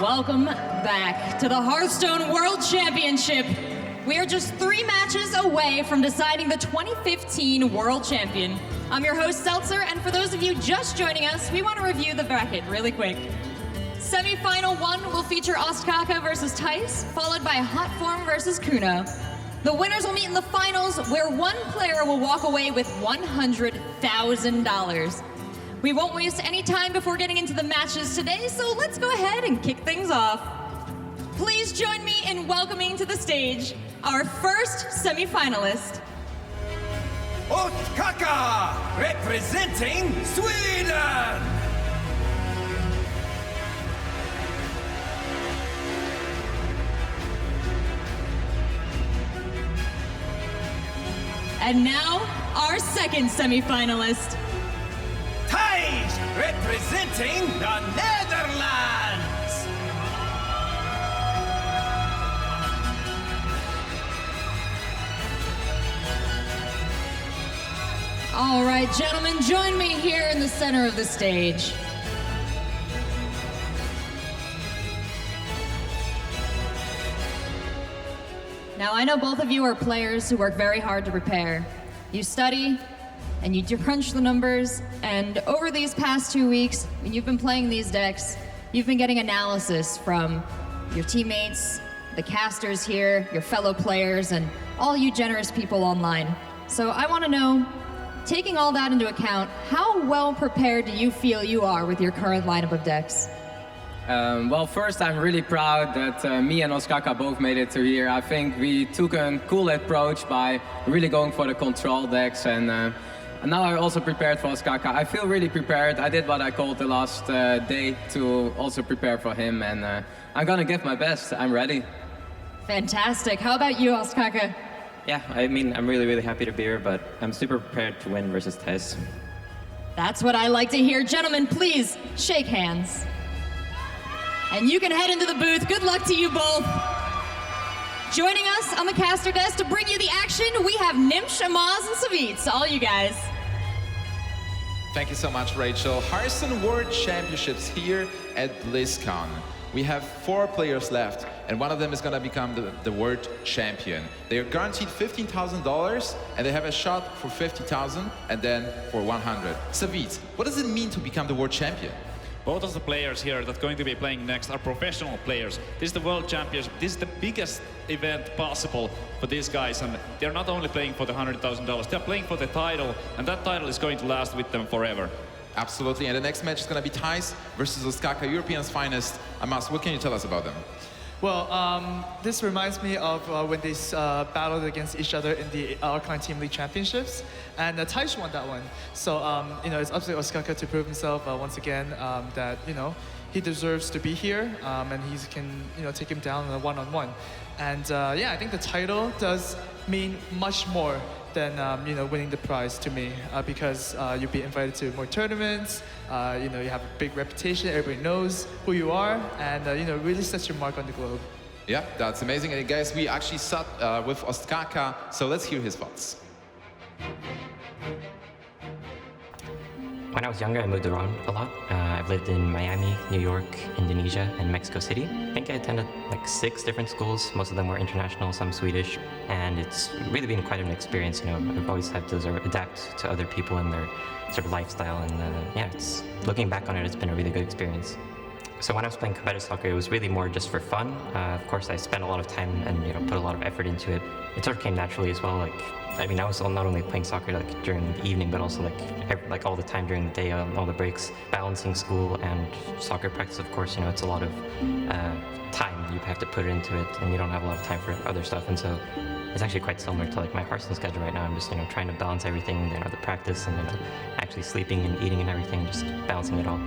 Welcome back to the Hearthstone World Championship. We are just 3 matches away from deciding the 2015 World Champion. I'm your host, Seltzer, and for those of you just joining us, we want to review the bracket really quick. Semi-final 1 will feature Ostkaka versus Thijs, followed by Hot Form versus Kuno. The winners will meet in the finals, where one player will walk away with $100,000. We won't waste any time before getting into the matches today, so let's go ahead and kick things off. Please join me in welcoming to the stage our first semi-finalist. Ostkaka, representing Sweden! And now, our second semi-finalist. Thijs, representing the Netherlands! All right, gentlemen, join me here in the center of the stage. Now, I know both of you are players who work very hard to prepare. You study, and you crunch the numbers, and over these past 2 weeks, when you've been playing these decks, you've been getting analysis from your teammates, the casters here, your fellow players, and all you generous people online. So I want to know, taking all that into account, how well prepared do you feel you are with your current lineup of decks? Well, first, I'm really proud that me and Ostkaka both made it to here. I think we took a cool approach by really going for the control decks, and now I'm also prepared for Ostkaka. I feel really prepared. I did what I called the last day to also prepare for him, and I'm gonna give my best. I'm ready. Fantastic. How about you, Ostkaka? Yeah, I mean, I'm really happy to be here, but I'm super prepared to win versus Thijs. That's what I like to hear. Gentlemen, please shake hands. And you can head into the booth. Good luck to you both. Joining us on the caster desk to bring you the action, we have Nimsh, Amaz, and Savitz. All you guys. Thank you so much, Rachel. Hearthstone World Championships here at BlizzCon. We have 4 players left, and one of them is going to become the world champion. They are guaranteed $15,000, and they have a shot for $50,000 and then for 100. Savitz, what does it mean to become the world champion? Both of the players here that are going to be playing next are professional players. This is the World Championship. This is the biggest event possible for these guys. And they're not only playing for the $100,000, they're playing for the title. And that title is going to last with them forever. Absolutely. And the next match is going to be Thijs versus Ostkaka, Europeans' finest. Amas, what can you tell us about them? Well, this reminds me of when they battled against each other in the Arcane Team League Championships, and Thijs won that one. So, it's up to Ostkaka to prove himself once again that, he deserves to be here, and he can, take him down on a one-on-one. And yeah, I think the title does mean much more than, winning the prize to me, because you'll be invited to more tournaments, you have a big reputation, everybody knows who you are, and, really sets your mark on the globe. Yeah, that's amazing. And guys, we actually sat with Ostkaka, so let's hear his thoughts. When I was younger, I moved around a lot. I've lived in Miami, New York, Indonesia, and Mexico City. I think I attended like 6 different schools. Most of them were international, some Swedish, and it's really been quite an experience. I've always had to sort of adapt to other people and their sort of lifestyle, and yeah, looking back on it, it's been a really good experience. So when I was playing competitive soccer, it was really more just for fun. Of course, I spent a lot of time and put a lot of effort into it. It sort of came naturally as well. I was not only playing soccer during the evening, but also all the time during the day, all the breaks, balancing school and soccer practice. Of course, it's a lot of time you have to put into it, and you don't have a lot of time for other stuff. And so it's actually quite similar to my Hearthstone schedule right now. I'm just trying to balance everything, the practice and actually sleeping and eating and everything, just balancing it all.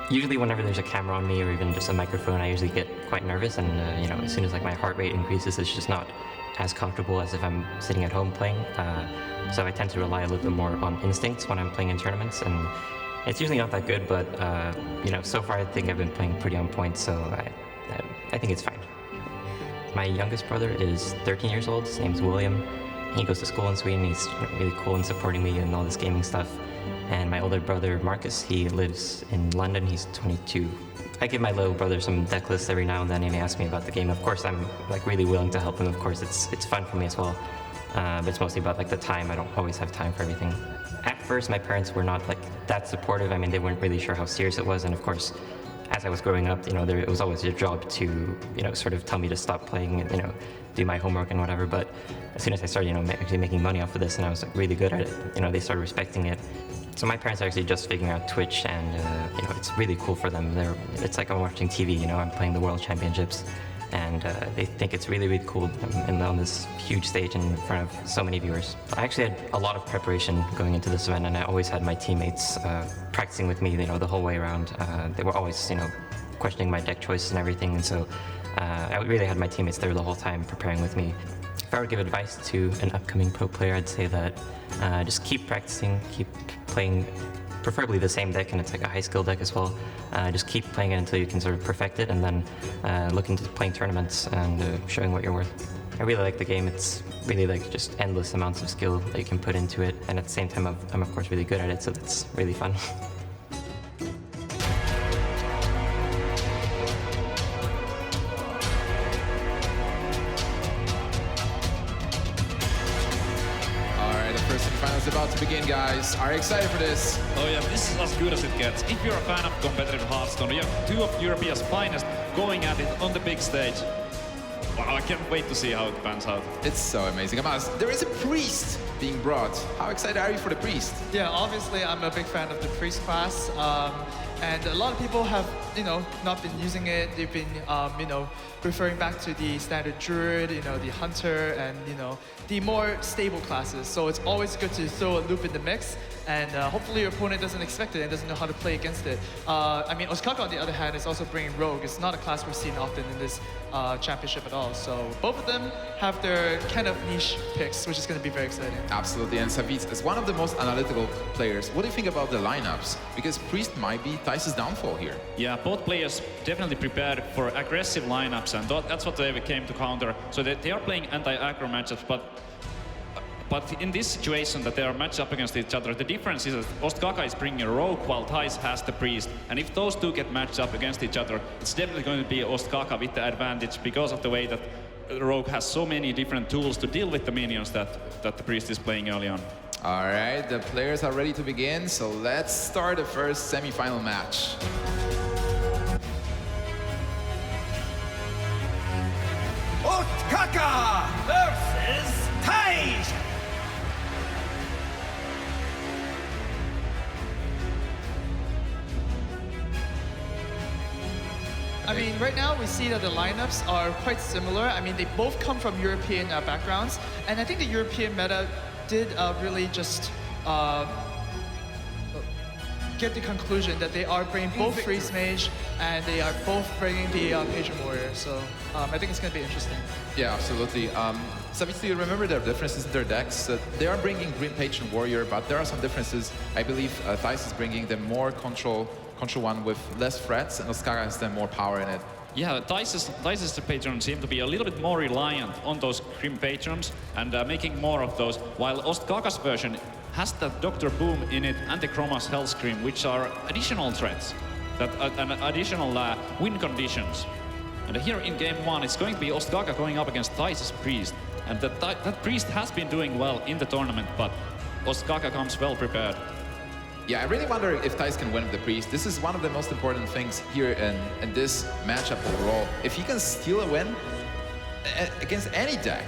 Usually whenever there's a camera on me or even just a microphone, I usually get quite nervous, and as soon as my heart rate increases, it's just not as comfortable as if I'm sitting at home playing. So I tend to rely a little bit more on instincts when I'm playing in tournaments, and it's usually not that good, but so far I think I've been playing pretty on point, so I think it's fine. My youngest brother is 13 years old. His name's William. He goes to school in Sweden. He's really cool in supporting me and all this gaming stuff. And my older brother, Marcus, he lives in London. He's 22. I give my little brother some deck lists every now and then, and he asks me about the game. Of course, I'm like really willing to help him. Of course, it's fun for me as well. But it's mostly about like the time. I don't always have time for everything. At first, my parents were not like that supportive. I mean, they weren't really sure how serious it was, and of course, as I was growing up, it was always their job to, sort of tell me to stop playing and, do my homework and whatever. But as soon as I started, actually making money off of this and I was like, really good at it, they started respecting it. So my parents are actually just figuring out Twitch, and, it's really cool for them. It's like I'm watching TV, I'm playing the World Championships, and they think it's really, really cool and on this huge stage in front of so many viewers. I actually had a lot of preparation going into this event, and I always had my teammates practicing with me, the whole way around. They were always, questioning my deck choices and everything, and so I really had my teammates there the whole time preparing with me. If I were to give advice to an upcoming pro player, I'd say that just keep practicing, keep playing preferably the same deck, and it's like a high skill deck as well. Just keep playing it until you can sort of perfect it, and then look into playing tournaments and showing what you're worth. I really like the game. It's really like just endless amounts of skill that you can put into it, and at the same time I'm of course really good at it, so that's really fun. Finals about to begin, guys. Are you excited for this? Oh yeah, this is as good as it gets. If you're a fan of competitive Hearthstone, you have two of Europe's finest going at it on the big stage. Wow, I can't wait to see how it pans out. It's so amazing. Amas, there is a priest being brought. How excited are you for the priest? Yeah, obviously I'm a big fan of the priest class. And a lot of people have, not been using it. They've been, referring back to the standard druid, the hunter, and, the more stable classes. So it's always good to throw a loop in the mix, and hopefully your opponent doesn't expect it and doesn't know how to play against it. Ostkaka, on the other hand, is also bringing rogue. It's not a class we've seen often in this championship at all. So both of them have their kind of niche picks, which is going to be very exciting. Absolutely, and Savitz is one of the most analytical players. What do you think about the lineups? Because priest might be Thijs' downfall here. Yeah, both players definitely prepared for aggressive lineups, and that's what they came to counter. So they are playing anti-aggro matchups, but in this situation that they are matched up against each other, the difference is that Ostkaka is bringing a rogue while Thijs has the priest. And if those two get matched up against each other, it's definitely going to be Ostkaka with the advantage because of the way that rogue has so many different tools to deal with the minions that the priest is playing early on. All right, the players are ready to begin, so let's start the first semi-final match. Ostkaka versus Thijs. Right now we see that the lineups are quite similar. They both come from European backgrounds, and I think the European meta did really just get the conclusion that they are bringing both Freeze Mage and they are both bringing the Patron Warrior. So I think it's going to be interesting. Yeah, absolutely. Savitz, do you remember their differences in their decks? They are bringing Green Patron Warrior, but there are some differences. I believe Thijs is bringing them more control one with less threats, and Ostkaka has them more power in it. Yeah, Thijs' patrons seem to be a little bit more reliant on those Grim Patrons and making more of those, while Ostkaka's version has the Dr. Boom in it and the Chroma's Hellscream, which are additional threats, and additional win conditions. And here in game one, it's going to be Ostkaka going up against Thijs' priest, and that priest has been doing well in the tournament, but Ostkaka comes well prepared. Yeah, I really wonder if Thijs can win with the priest. This is one of the most important things here in this matchup overall. If he can steal a win against any deck,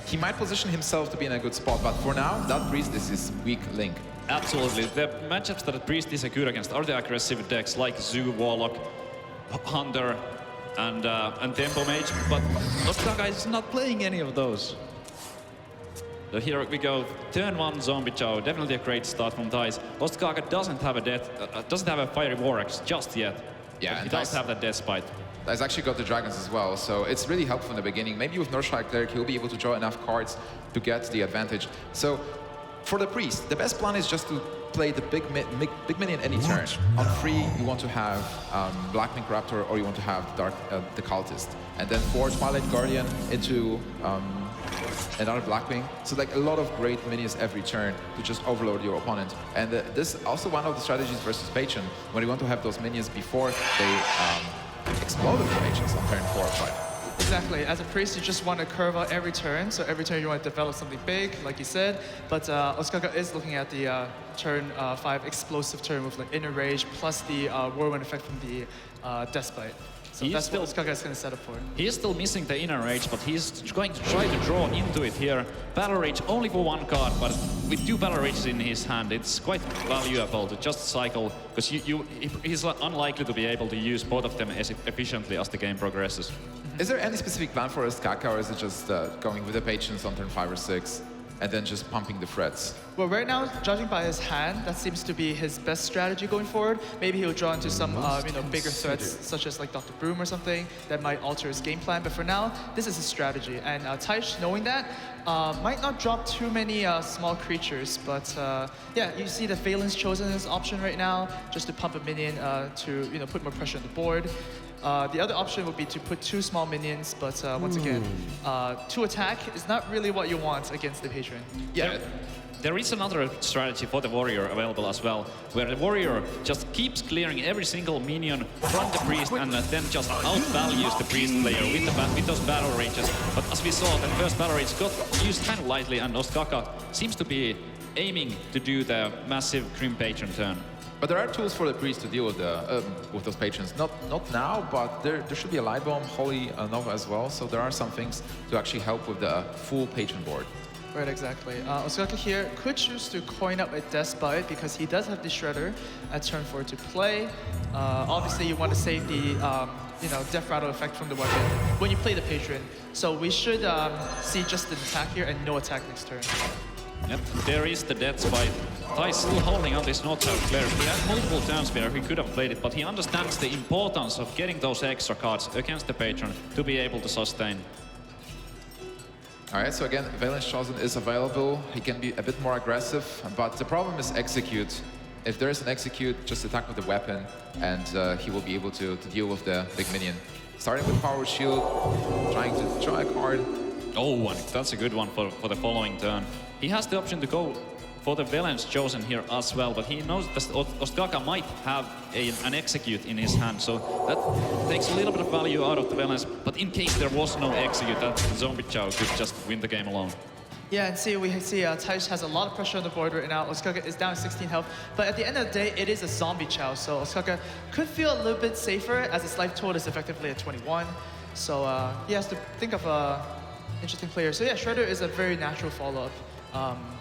he might position himself to be in a good spot. But for now, that priest is his weak link. Absolutely. The matchups that the priest is good against are the aggressive decks like Zoo, Warlock, Hunter, and Tempo Mage. But Ostkaka is not playing any of those. So here we go, turn one Zombie Chow, definitely a great start from Thijs. Ostkaka doesn't have a Fiery War Axe just yet. Yeah, but he does have that Death Spite. Thijs actually got the dragons as well, so it's really helpful in the beginning. Maybe with Northshire Cleric, he'll be able to draw enough cards to get the advantage. So for the priest, the best plan is just to play the big minion any turn. On free, you want to have Blackwing Raptor, or you want to have the Cultist. And then for Twilight Guardian into another Blackwing. So like a lot of great minions every turn to just overload your opponent. And this is also one of the strategies versus Patron, when you want to have those minions before they exploded the Mages on turn 4 or 5. Exactly. As a priest, you just want to curve out every turn. So every turn you want to develop something big, like you said. But Ostkaka is looking at the turn 5 explosive turn with like inner rage plus the whirlwind effect from the Despite. So that's what Ostkaka is going to set up for. He is still missing the inner rage, but he's going to try to draw into it here. Battle rage only for 1 card, but with 2 battle rages in his hand, it's quite valuable to just cycle, because he's unlikely to be able to use both of them as efficiently as the game progresses. Is there any specific plan for Ostkaka, or is it just going with the Patience on turn 5 or 6, and then just pumping the threats? Well, right now, judging by his hand, that seems to be his best strategy going forward. Maybe he'll draw into some bigger threats, such as like Dr. Broom or something, that might alter his game plan. But for now, this is his strategy. And Thijs, knowing that, might not drop too many small creatures. But yeah, you see the Valen's chosen his option right now, just to pump a minion to put more pressure on the board. The other option would be to put 2 small minions, but once again, 2 attack is not really what you want against the Patron. Yeah. There is another strategy for the warrior available as well, where the warrior just keeps clearing every single minion from the priest and then just outvalues the priest player with those battle rages. But as we saw, the first battle rage got used kind of lightly, and Ostkaka seems to be aiming to do the massive Grim Patron turn. But there are tools for the priest to deal with those patrons. Not now, but there should be a Light Bomb, Holy Nova as well. So there are some things to actually help with the full patron board. Right, exactly. Ostkaka here could choose to coin up a Despite because he does have the Shredder at turn 4 to play. Obviously, you want to save the Death Rattle effect from the weapon when you play the Patron. So we should see just an attack here and no attack next turn. Yep, there is the Despite. Thijs still holding on this North-South player. He has multiple turns where he could have played it, but he understands the importance of getting those extra cards against the Patron to be able to sustain. All right, so again, Valen's Chosen is available. He can be a bit more aggressive, but the problem is execute. If there is an execute, just attack with the weapon, and he will be able to deal with the big minion. Starting with Power Shield, trying to draw a card. Oh, and that's a good one for the following turn. He has the option to go for the Valen's Chosen here as well, but he knows that Ostkaka might have an execute in his hand, so that takes a little bit of value out of the Valen's. But in case there was no execute, that Zombie Chow could just win the game alone. Yeah, and we see Thijs has a lot of pressure on the board right now. Ostkaka is down 16 health, but at the end of the day, it is a Zombie Chow, so Ostkaka could feel a little bit safer as his life total is effectively at 21. So he has to think of an interesting player. So yeah, Shredder is a very natural follow-up.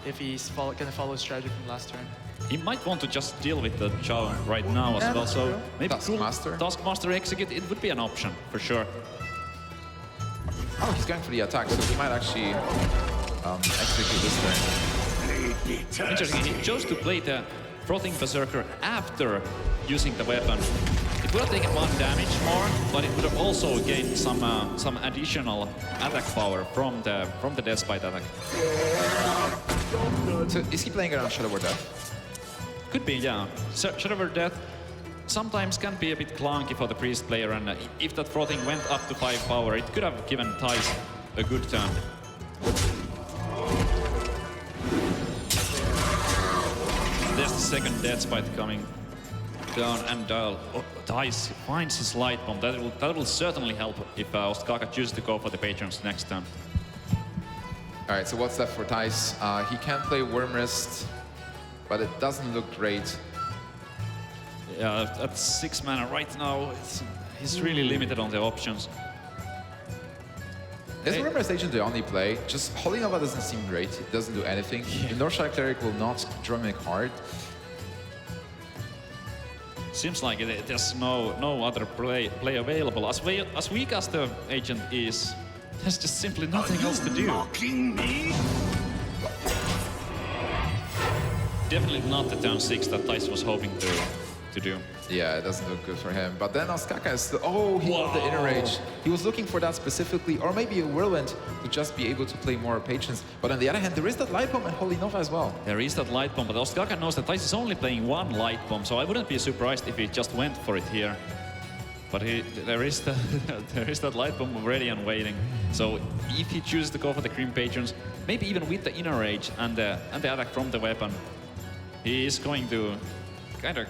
If he's gonna follow his strategy from last turn. He might want to just deal with the Chow right now as well, so true. maybe Taskmaster execute, it would be an option, for sure. Oh, he's going for the attack, so he might actually execute this turn. Interesting, he chose to play the Frothing Berserker after using the weapon. It would have taken 1 damage more, but it would have also gained some additional attack power from the Despite attack. So is he playing around Shadow War Death? Could be, yeah. Shadow War Death sometimes can be a bit clunky for the priest player, and if that Frothing went up to 5 power, it could have given Thijs a good turn. There's the second Despite coming down, and Thijs finds his Light Bomb. That will certainly help if Ostkaka chooses to go for the Patrons next turn. All right, so what's left for Thijs? He can play Worm Wrist, but it doesn't look great. Yeah, at 6 mana right now, he's really limited on the options. Is Worm Wrist Agent the only play? Just Holy Nova doesn't seem great. It doesn't do anything. The Northside Cleric will not draw me a card. Seems like there's no other play available. As weak as the agent is, there's just simply nothing else to do. Definitely not the turn 6 that Thijs was hoping to do. Yeah, it doesn't look good for him. But then Ostkaka is he got the Inner Rage. He was looking for that specifically, or maybe a Whirlwind to just be able to play more Patrons. But on the other hand, there is that Light Bomb and Holy Nova as well. There is that Light Bomb, but Ostkaka knows that Thijs is only playing 1 Light Bomb, so I wouldn't be surprised if he just went for it here. But there is that Light Bomb already and waiting. So if he chooses to go for the Grim Patrons, maybe even with the Inner Rage and the attack from the weapon, he is going to kind of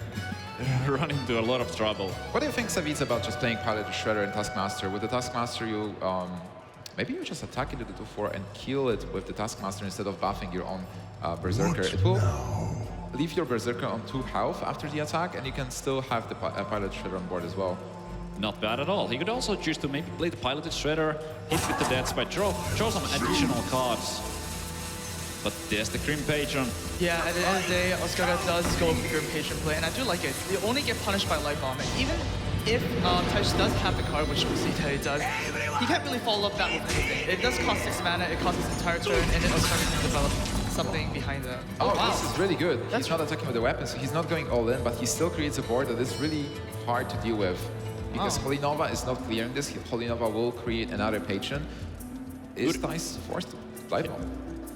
run into a lot of trouble. What do you think, Savitz, about just playing Pilot Shredder and Taskmaster? With the Taskmaster, you maybe you just attack into the 2-4 and kill it with the Taskmaster instead of buffing your own Berserker. It will leave your Berserker on 2 health after the attack, and you can still have the Pilot Shredder on board as well. Not bad at all. He could also choose to maybe play the Piloted Shredder, hit with the Death Spite, draw some additional cards. But there's the Grim Patron. Yeah, at the end of the day, Ostkaka does go with the Grim Patron play, and I do like it. You only get punished by Light Bomb, and even if Thijs does have the card, which we see that he does, he can't really follow up that with anything. It does cost 6 mana, it costs his entire turn, and then Ostkaka can develop something behind that. Oh, wow. This is really good. He's not attacking with the weapons, so he's not going all in, but he still creates a board that is really hard to deal with. Because Holy Nova is not clearing this. Holy Nova will create another patron. Is Thijs forced to Light Bomb?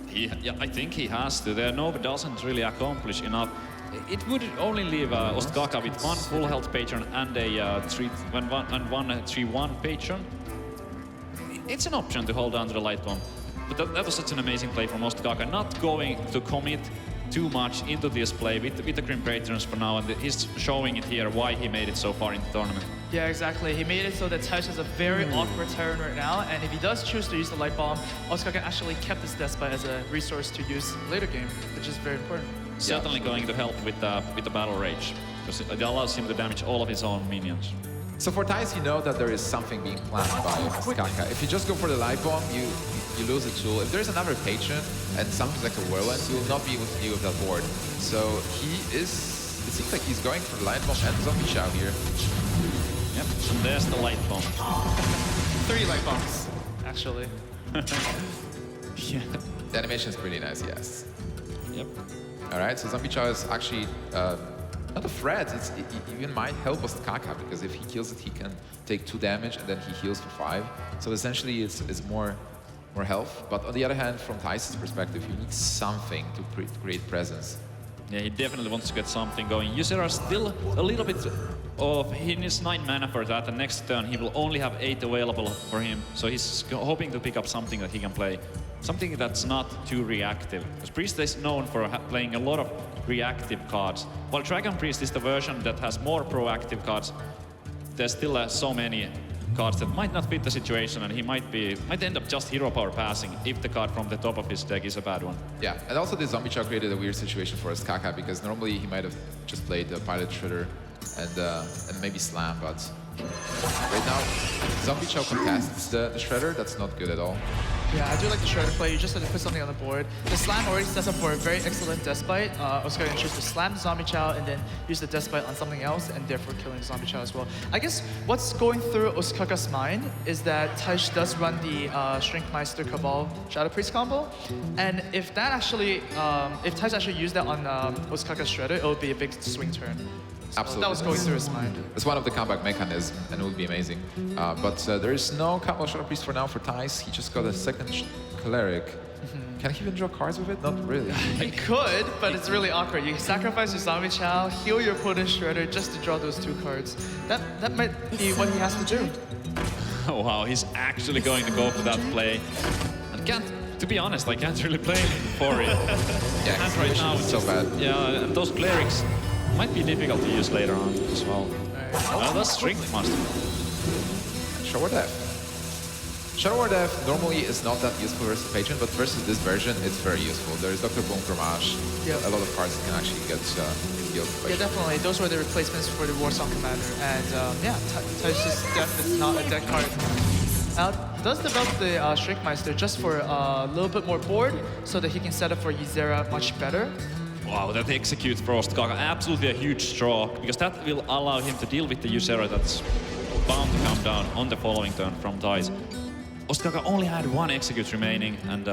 Yeah, I think he has to. The Nova doesn't really accomplish enough. It would only leave Ostkaka with 1 full health patron and a 3-1 patron. It's an option to hold on to the Light Bomb. But that was such an amazing play from Ostkaka, not going to commit too much into this play with the Grim Patrons for now, and he's showing it here why he made it so far in the tournament. Yeah, exactly. He made it so that Thijs has a very awkward turn right now, and if he does choose to use the Light Bomb, Ostkaka actually kept his Death Spite as a resource to use later game, which is very important. Certainly going to help with the Battle Rage, because it allows him to damage all of his own minions. So for Thijs, you know that there is something being planned by Ostkaka. If you just go for the Light Bomb, you lose a tool. If there's another patron and something like a Whirlwind, you will not be able to deal with that board. So he is, it seems like he's going for the Light Bomb and Zombie Chow here. Yep, and there's the Light Bomb. 3 Light Bombs, actually. Yeah. The animation is pretty nice, yes. Yep. All right, so Zombie Chow is actually not a threat. It even might help Ostkaka, because if he kills it, he can take 2 damage and then he heals for 5. So essentially, it's more health. But on the other hand, from Thijs' perspective, you need something to create presence. Yeah, he definitely wants to get something going. Ysera still a little bit of, he needs 9 mana for that, and next turn he will only have 8 available for him. So he's hoping to pick up something that he can play. Something that's not too reactive. Because Priest is known for playing a lot of reactive cards. While Dragon Priest is the version that has more proactive cards, there's still so many cards that might not fit the situation, and he might end up just hero power passing if the card from the top of his deck is a bad one. Yeah, and also the Zombie Chow created a weird situation for Ostkaka, because normally he might have just played the Pilot Shredder and maybe Slam, but right now Zombie Chow contests the Shredder. That's not good at all. Yeah, I do like the Shredder play. You just have to put something on the board. The Slam already sets up for a very excellent Death Spite. Ostkaka can choose to slam the Zombie Chow and then use the Death Spite on something else, and therefore killing the Zombie Chow as well. I guess what's going through Ostkaka's mind is that Thijs does run the Shrinkmeister Cabal Shadow Priest combo, and if that actually, if Thijs actually used that on Ostkaka's Shredder, it would be a big swing turn. So Absolutely. that was going through his mind. It's one of the comeback mechanisms, and it would be amazing. But there is no Cabal Shadow Priest for now for Thijs. He just got a second Cleric. Can he even draw cards with it? Not really. He could, but it's really awkward. You sacrifice your Zombie Chow, heal your opponent's Shredder just to draw those 2 cards. That might be what he has to do. Oh wow, he's actually going to go for that play. And to be honest, I can't really blame him for it. Yeah, And right now it's so bad. Yeah, and those clerics might be difficult to use later on as well. That's Shrinkmaster. Shower Death. Shadow Death normally is not that useful versus Patron, but versus this version, it's very useful. There is Dr. Boom Fromage, a lot of cards that can actually get healed. Yeah, definitely. Those were the replacements for the Warsong Commander. And yeah, Thijs' Death is not a deck card. Does develop the Shrinkmeister just for a little bit more board, so that he can set up for Ysera much better. Wow, that executes for Ostkaka. Absolutely a huge draw, because that will allow him to deal with the Ysera that's bound to come down on the following turn from Thijs. Ostkaka only had 1 execute remaining, and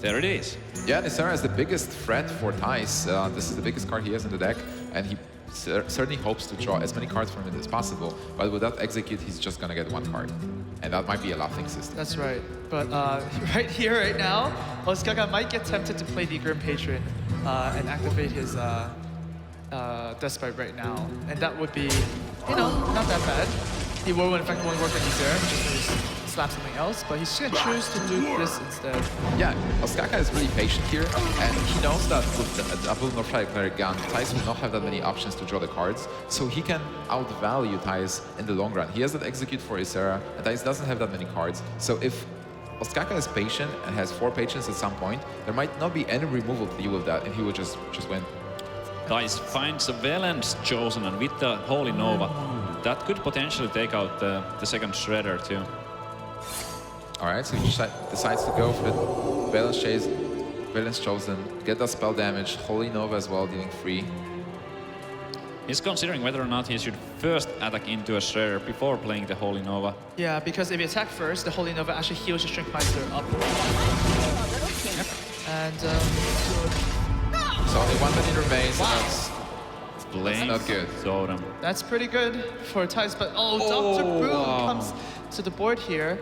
there it is. Yeah, Ysera is the biggest threat for Thijs. This is the biggest card he has in the deck, and he certainly hopes to draw as many cards from it as possible. But with that execute, he's just gonna get 1 card. And that might be a laughing system. That's right. But right here, right now, Ostkaka might get tempted to play the Grim Patron and activate his Death Spite right now. And that would be, not that bad. The Whirlwind effect won't work on Ysera, just slap something else, but he's gonna choose to do this instead. Yeah, Ostkaka is really patient here, and he knows that with the double North-Fire gun, Thijs will not have that many options to draw the cards, so he can outvalue Thijs in the long run. He has that execute for Ysera, and Thijs doesn't have that many cards, so if Ostkaka is patient and has 4 patience at some point, there might not be any removal to deal with that, and he will just win. Thijs finds a Velen's chosen, and with the Holy Nova, that could potentially take out the second Shredder too. All right, so he decides to go for the Velen's chosen, get that spell damage, Holy Nova as well, dealing 3. He's considering whether or not he should first attack into a Shredder before playing the Holy Nova. Yeah, because if you attack first, the Holy Nova actually heals your Shrinkmeister up. Yep. And So only 1 minute remains, Wow. and that's not good. Totem. that's pretty good for Thijs, but Dr. Boom comes to the board here.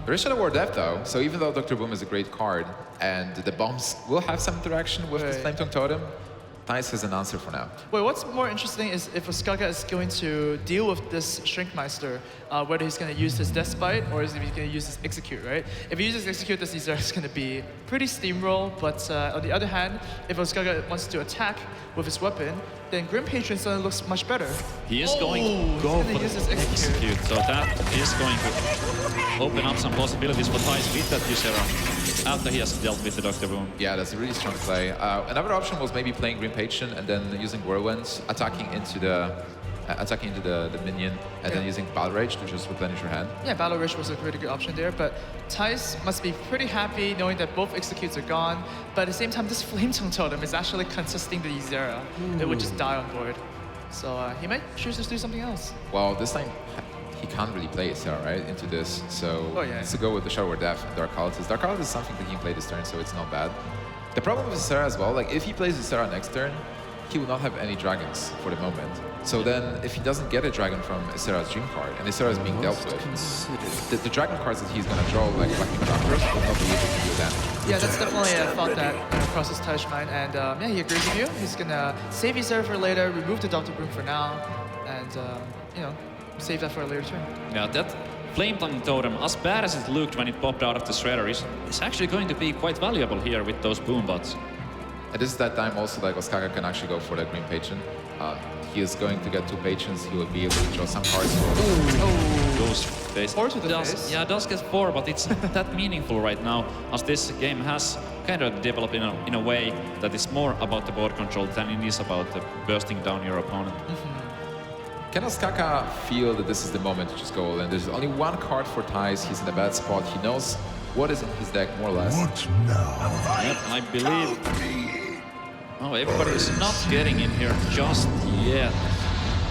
Risha War Death though, so even though Dr. Boom is a great card, and the bombs will have some interaction with this Flame Tongue Totem, Thijs has an answer for now. Wait, what's more interesting is if Ostkaka is going to deal with this Shrinkmeister, whether he's going to use his Death Bite or is he going to use his Execute, right? If he uses Execute, this is going to be pretty steamroll, but on the other hand, if Ostkaka wants to attack with his weapon, then Grim Patron suddenly looks much better. He is going to go for use his the Execute. execute, so that is going to open up some possibilities for Thijs with that Ysera after he has dealt with the Dr. Boom. Yeah, that's a really strong play. Another option was maybe playing Green Patron and then using Whirlwind, attacking into the minion, and then using Battle Rage to just replenish your hand. Yeah, Battle Rage was a pretty good option there, but Thijs must be pretty happy knowing that both Executes are gone, but at the same time, this Flame Tongue Totem is actually contesting the Ysera. It would just die on board. So he might choose to do something else. Well, this time he can't really play Ysera, right, into this, so Oh, yeah. it's to go with the Shadow War Death and Dark Cultist. Dark Cultist is something that he can play this turn, so it's not bad. The problem with Ysera as well, like if he plays Ysera next turn, he will not have any dragons for the moment. So then, if he doesn't get a dragon from Ysera's Dream card, and Ysera is being dealt with, the dragon cards that he's going to draw, like Black Conductors, will not be able to do that. Yeah, that's definitely a thought that crosses Thijs' mind, and yeah, he agrees with you. He's gonna save Ysera for later, remove the Dr. Boom for now, and you know, save that for a later turn. Yeah, that Flame Tongue Totem, as bad as it looked when it popped out of the Shredder, is actually going to be quite valuable here with those boom bots. And this is that time also like Ostkaka can actually go for that Green Patron. He is going to get 2 patrons, he will be able to draw some cards. Goes face. 4 to the face. Yeah, does get 4, but it's not that meaningful right now, as this game has kind of developed in a way that is more about the board control than it is about bursting down your opponent. Can Ostkaka feel that this is the moment to just go all in? There's only 1 card for Thijs, he's in a bad spot, he knows what is in his deck, more or less. What now? Yep, I believe... Oh, everybody is not getting in here just yet.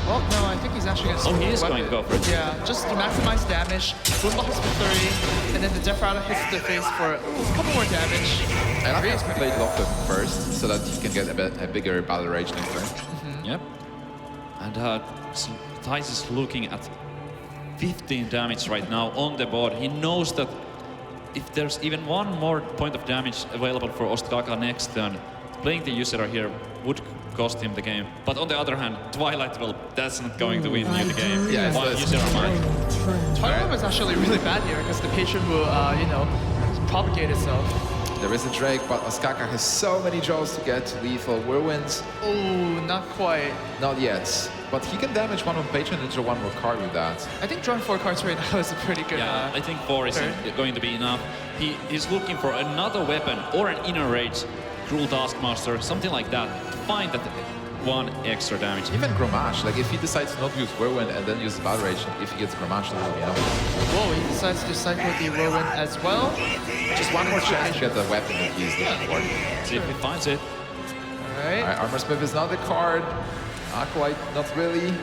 Well, no, I think he's actually gonna Oh, he is weapon. going to go for it. Yeah, just to maximize damage, Boom Box for 30, and then the Death Rattle hits the face for a couple more damage. And I think he's played Lockdown first, so that he can get a bigger Battle Rage next turn. Yep. And Thijs is looking at 15 damage right now on the board. He knows that if there's even 1 more point of damage available for Ostkaka next turn, playing the Ysera here would cost him the game. But on the other hand, Twilight Will, that's not going to win you the game. Yeah, While it's- Ysera might. Twilight is actually really bad here because the patron will, you know, propagate itself. There is a Drake, but Ostkaka has so many draws to get to lethal. Whirlwind, Oh, not quite. not yet. But he can damage 1 on Patron and draw 1 more card with that. I think drawing 4 cards right now is a pretty good. Yeah, I think 4 is turn. going to be enough. He's looking for another weapon or an inner rage, Cruel Taskmaster, something like that, to find that 1 extra damage. Even Grommash, like if he decides to not use Whirlwind and then use Battle Rage, if he gets Grommash, that will be enough. Whoa, he decides to cycle the Whirlwind as well. Just 1 more chance to get the weapon that he's looking for. See if he finds it. All right. Alright, Armor Smith is not the card. Acolyte, not really.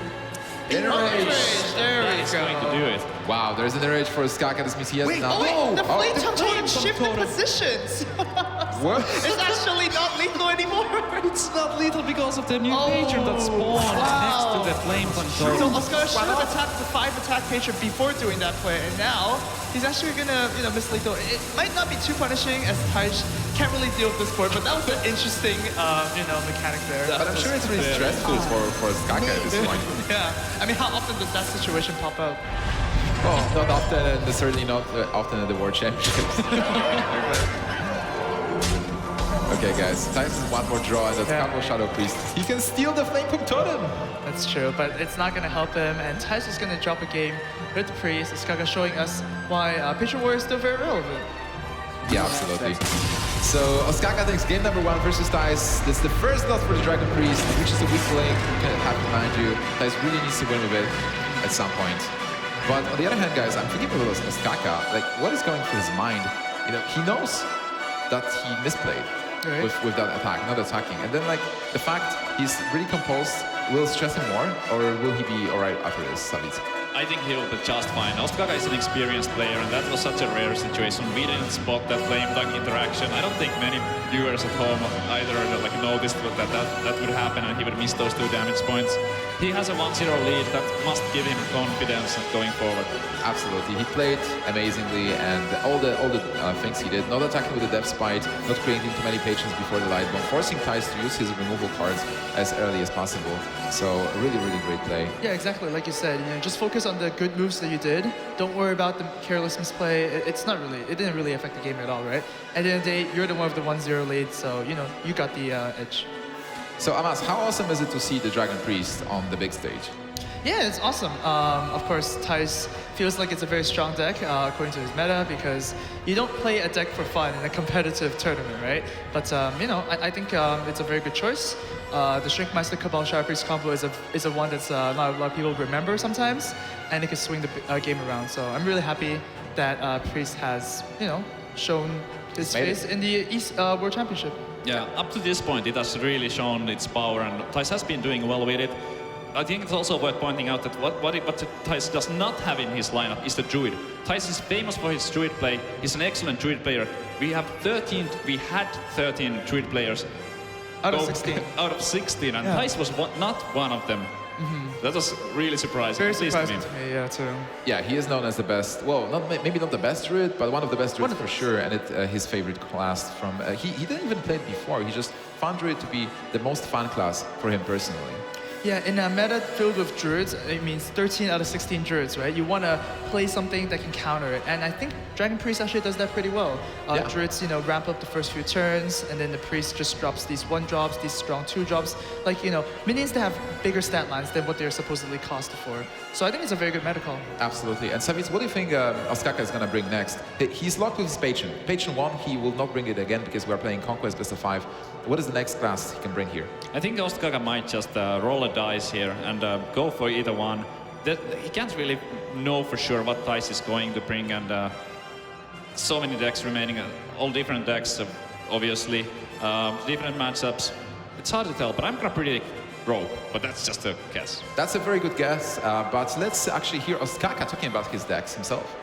Inner Rage! There we He's going to do it. Wow, there's an Inner Rage for Ostkaka. This means he has now. Oh wait, the Flame Tongue Totem Flame Tongue shifted Totem. positions. What? It's actually not lethal anymore. It's not lethal because of the new Oh, patron that spawned next to the Flame Tongue So Totem. Oscar should have attacked the 5 attack patron before doing that play, and now he's actually gonna, you know, miss lethal. It might not be too punishing as Thijs can't really deal with this board, but that was an interesting, you know, mechanic there. But I'm sure it's really stressful for Ostkaka at this point. Yeah, I mean, how often does that situation pop up? Oh, not often, and certainly not often at the World Championships. Okay, guys, Thijs has one more draw, and that's Combo Shadow Priest. He can steal the Flame Pump Totem! That's true, but it's not going to help him, and Thijs is going to drop a game with the Priest. Ostkaka showing us why Patron Warrior is still very relevant. Yeah, absolutely. So, Ostkaka takes game number 1 versus Thijs. This is the first dot for the Dragon Priest, which is a weak link. You can have in mind you. Thijs really needs to win with it at some point. But on the other hand, guys, I'm thinking about Ostkaka. Like, what is going through his mind? You know, he knows that he misplayed with that attack, not attacking. And then, like, the fact he's really composed will stress him more, or will he be all right after this, Savit? I think he'll be just fine. Ostkaka is an experienced player, and that was such a rare situation. We didn't spot that flame dunk interaction. I don't think many viewers at home either like noticed that would happen, and he would miss those 2 damage points. He has a 1-0 lead. That must give him confidence going forward. Absolutely, he played amazingly, and all the things he did. Not attacking with the Death Spite, not creating too many patience before the light bomb, forcing Thijs to use his removal cards as early as possible. So a really, really great play. Yeah, exactly. Like you said, you know, just focus on the good moves that you did. Don't worry about the careless misplay. It didn't really affect the game at all, right? At the end of the day, you're the one with the 1-0 lead, so you know you got the edge. So Amas, how awesome is it to see the Dragon Priest on the big stage? Yeah, it's awesome. Of course, Thijs feels like it's a very strong deck according to his meta, because you don't play a deck for fun in a competitive tournament, right? But you know, I think it's a very good choice. The Shrinkmaster Cabal Shadow Priest combo is a one that's not a lot of people remember sometimes, and it can swing the game around. So I'm really happy that Priest has, you know, shown his face in the East World Championship. Yeah, up to this point, it has really shown its power, and Thijs has been doing well with it. I think it's also worth pointing out that what Thijs does not have in his lineup is the Druid. Thijs is famous for his Druid play. He's an excellent Druid player. We had 13 Druid players. Out of 16. Out of 16, and Thijs was not one of them. That was really surprising. Very surprising to me, yeah, too. Yeah, he is known as the best, well, maybe not the best Druid, but one of the best Druids for sure, and his favorite class from... he didn't even play it before, he just found Druid to be the most fun class for him personally. Yeah, in a meta filled with Druids, it means 13 out of 16 Druids, right? You want to play something that can counter it, and I think Dragon Priest actually does that pretty well. Druids, you know, ramp up the first few turns, and then the Priest just drops these 1-drops, these strong 2-drops, like, you know, minions that have bigger stat lines than what they're supposedly costed for. So I think it's a very good meta call. Absolutely. And Savitz, what do you think Ostkaka is going to bring next? He's locked with his Patron. Patron 1, he will not bring it again because we're playing Conquest Best of 5. What is the next class he can bring here? I think Ostkaka might just roll a dice here and go for either one. He can't really know for sure what Thijs is going to bring, and so many decks remaining, all different decks, obviously, different matchups. It's hard to tell, but I'm gonna predict Rogue, but that's just a guess. That's a very good guess, but let's actually hear Ostkaka talking about his decks himself.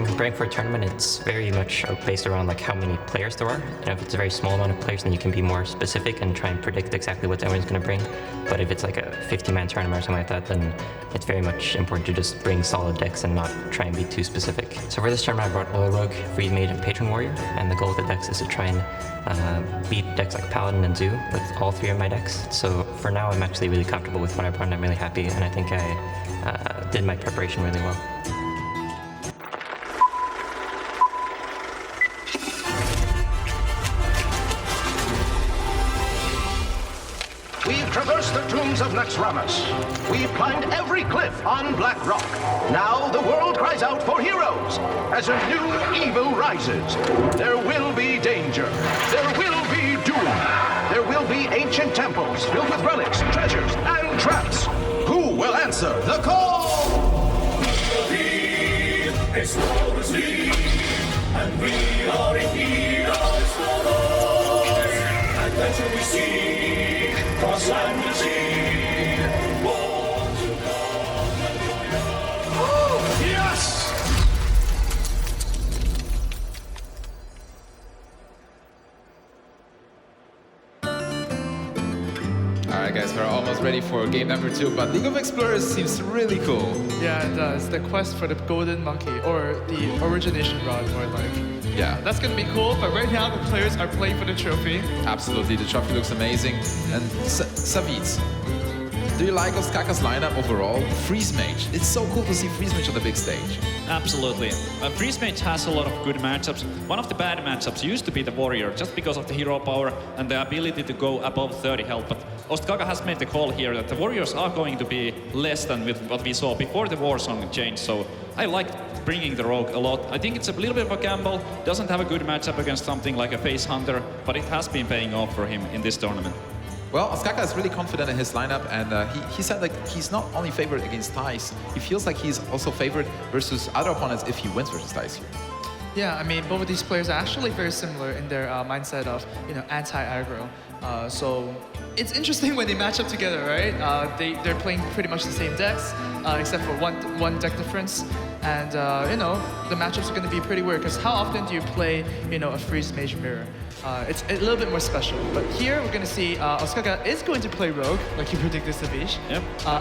Preparing for a tournament, it's very much based around like how many players there are. You know, if it's a very small amount of players, then you can be more specific and try and predict exactly what everyone's going to bring. But if it's like a 50-man tournament or something like that, then it's very much important to just bring solid decks and not try and be too specific. So for this tournament, I brought Oil Rogue, Freeze Mage, and Patron Warrior, and the goal with the decks is to try and beat decks like Paladin and Zoo with all 3 of my decks. So for now, I'm actually really comfortable with what I brought, and I'm really happy, and I think I did my preparation really well. We've traversed the tombs of Naxxramas. We've climbed every cliff on Black Rock. Now the world cries out for heroes as a new evil rises. There will be danger. There will be doom. There will be ancient temples filled with relics, treasures, and traps. Who will answer the call? Explorers lead, and we are in need of explorers. Adventure we seek, cross land and sea. Born to come and join us. Yes! All right, guys, we're almost ready for game number 2, but League of Explorers seems really cool. Yeah, it does. The quest for the golden monkey, or the origination rod, more like. Yeah. That's gonna be cool, but right now the players are playing for the trophy. Absolutely, the trophy looks amazing. And Savit, do you like Ostkaka's lineup overall? Freeze Mage. It's so cool to see Freeze Mage on the big stage. Absolutely. Freeze Mage has a lot of good matchups. One of the bad matchups used to be the Warrior, just because of the hero power and the ability to go above 30 health. But Ostkaka has made the call here that the Warriors are going to be less than with what we saw before the War Song changed. So I like bringing the Rogue a lot. I think it's a little bit of a gamble. Doesn't have a good matchup against something like a Face Hunter, but it has been paying off for him in this tournament. Well, Ostkaka is really confident in his lineup, and he said like he's not only favored against Thijs, he feels like he's also favored versus other opponents if he wins versus Thijs here. Yeah, I mean, both of these players are actually very similar in their mindset of, anti-aggro. So it's interesting when they match up together, right? They're playing pretty much the same decks, except for one deck difference. And, the matchups are going to be pretty weird, because how often do you play, a Freeze Mage Mirror? It's a little bit more special. But here we're going to see Ostkaka is going to play Rogue, like you predicted, Savish,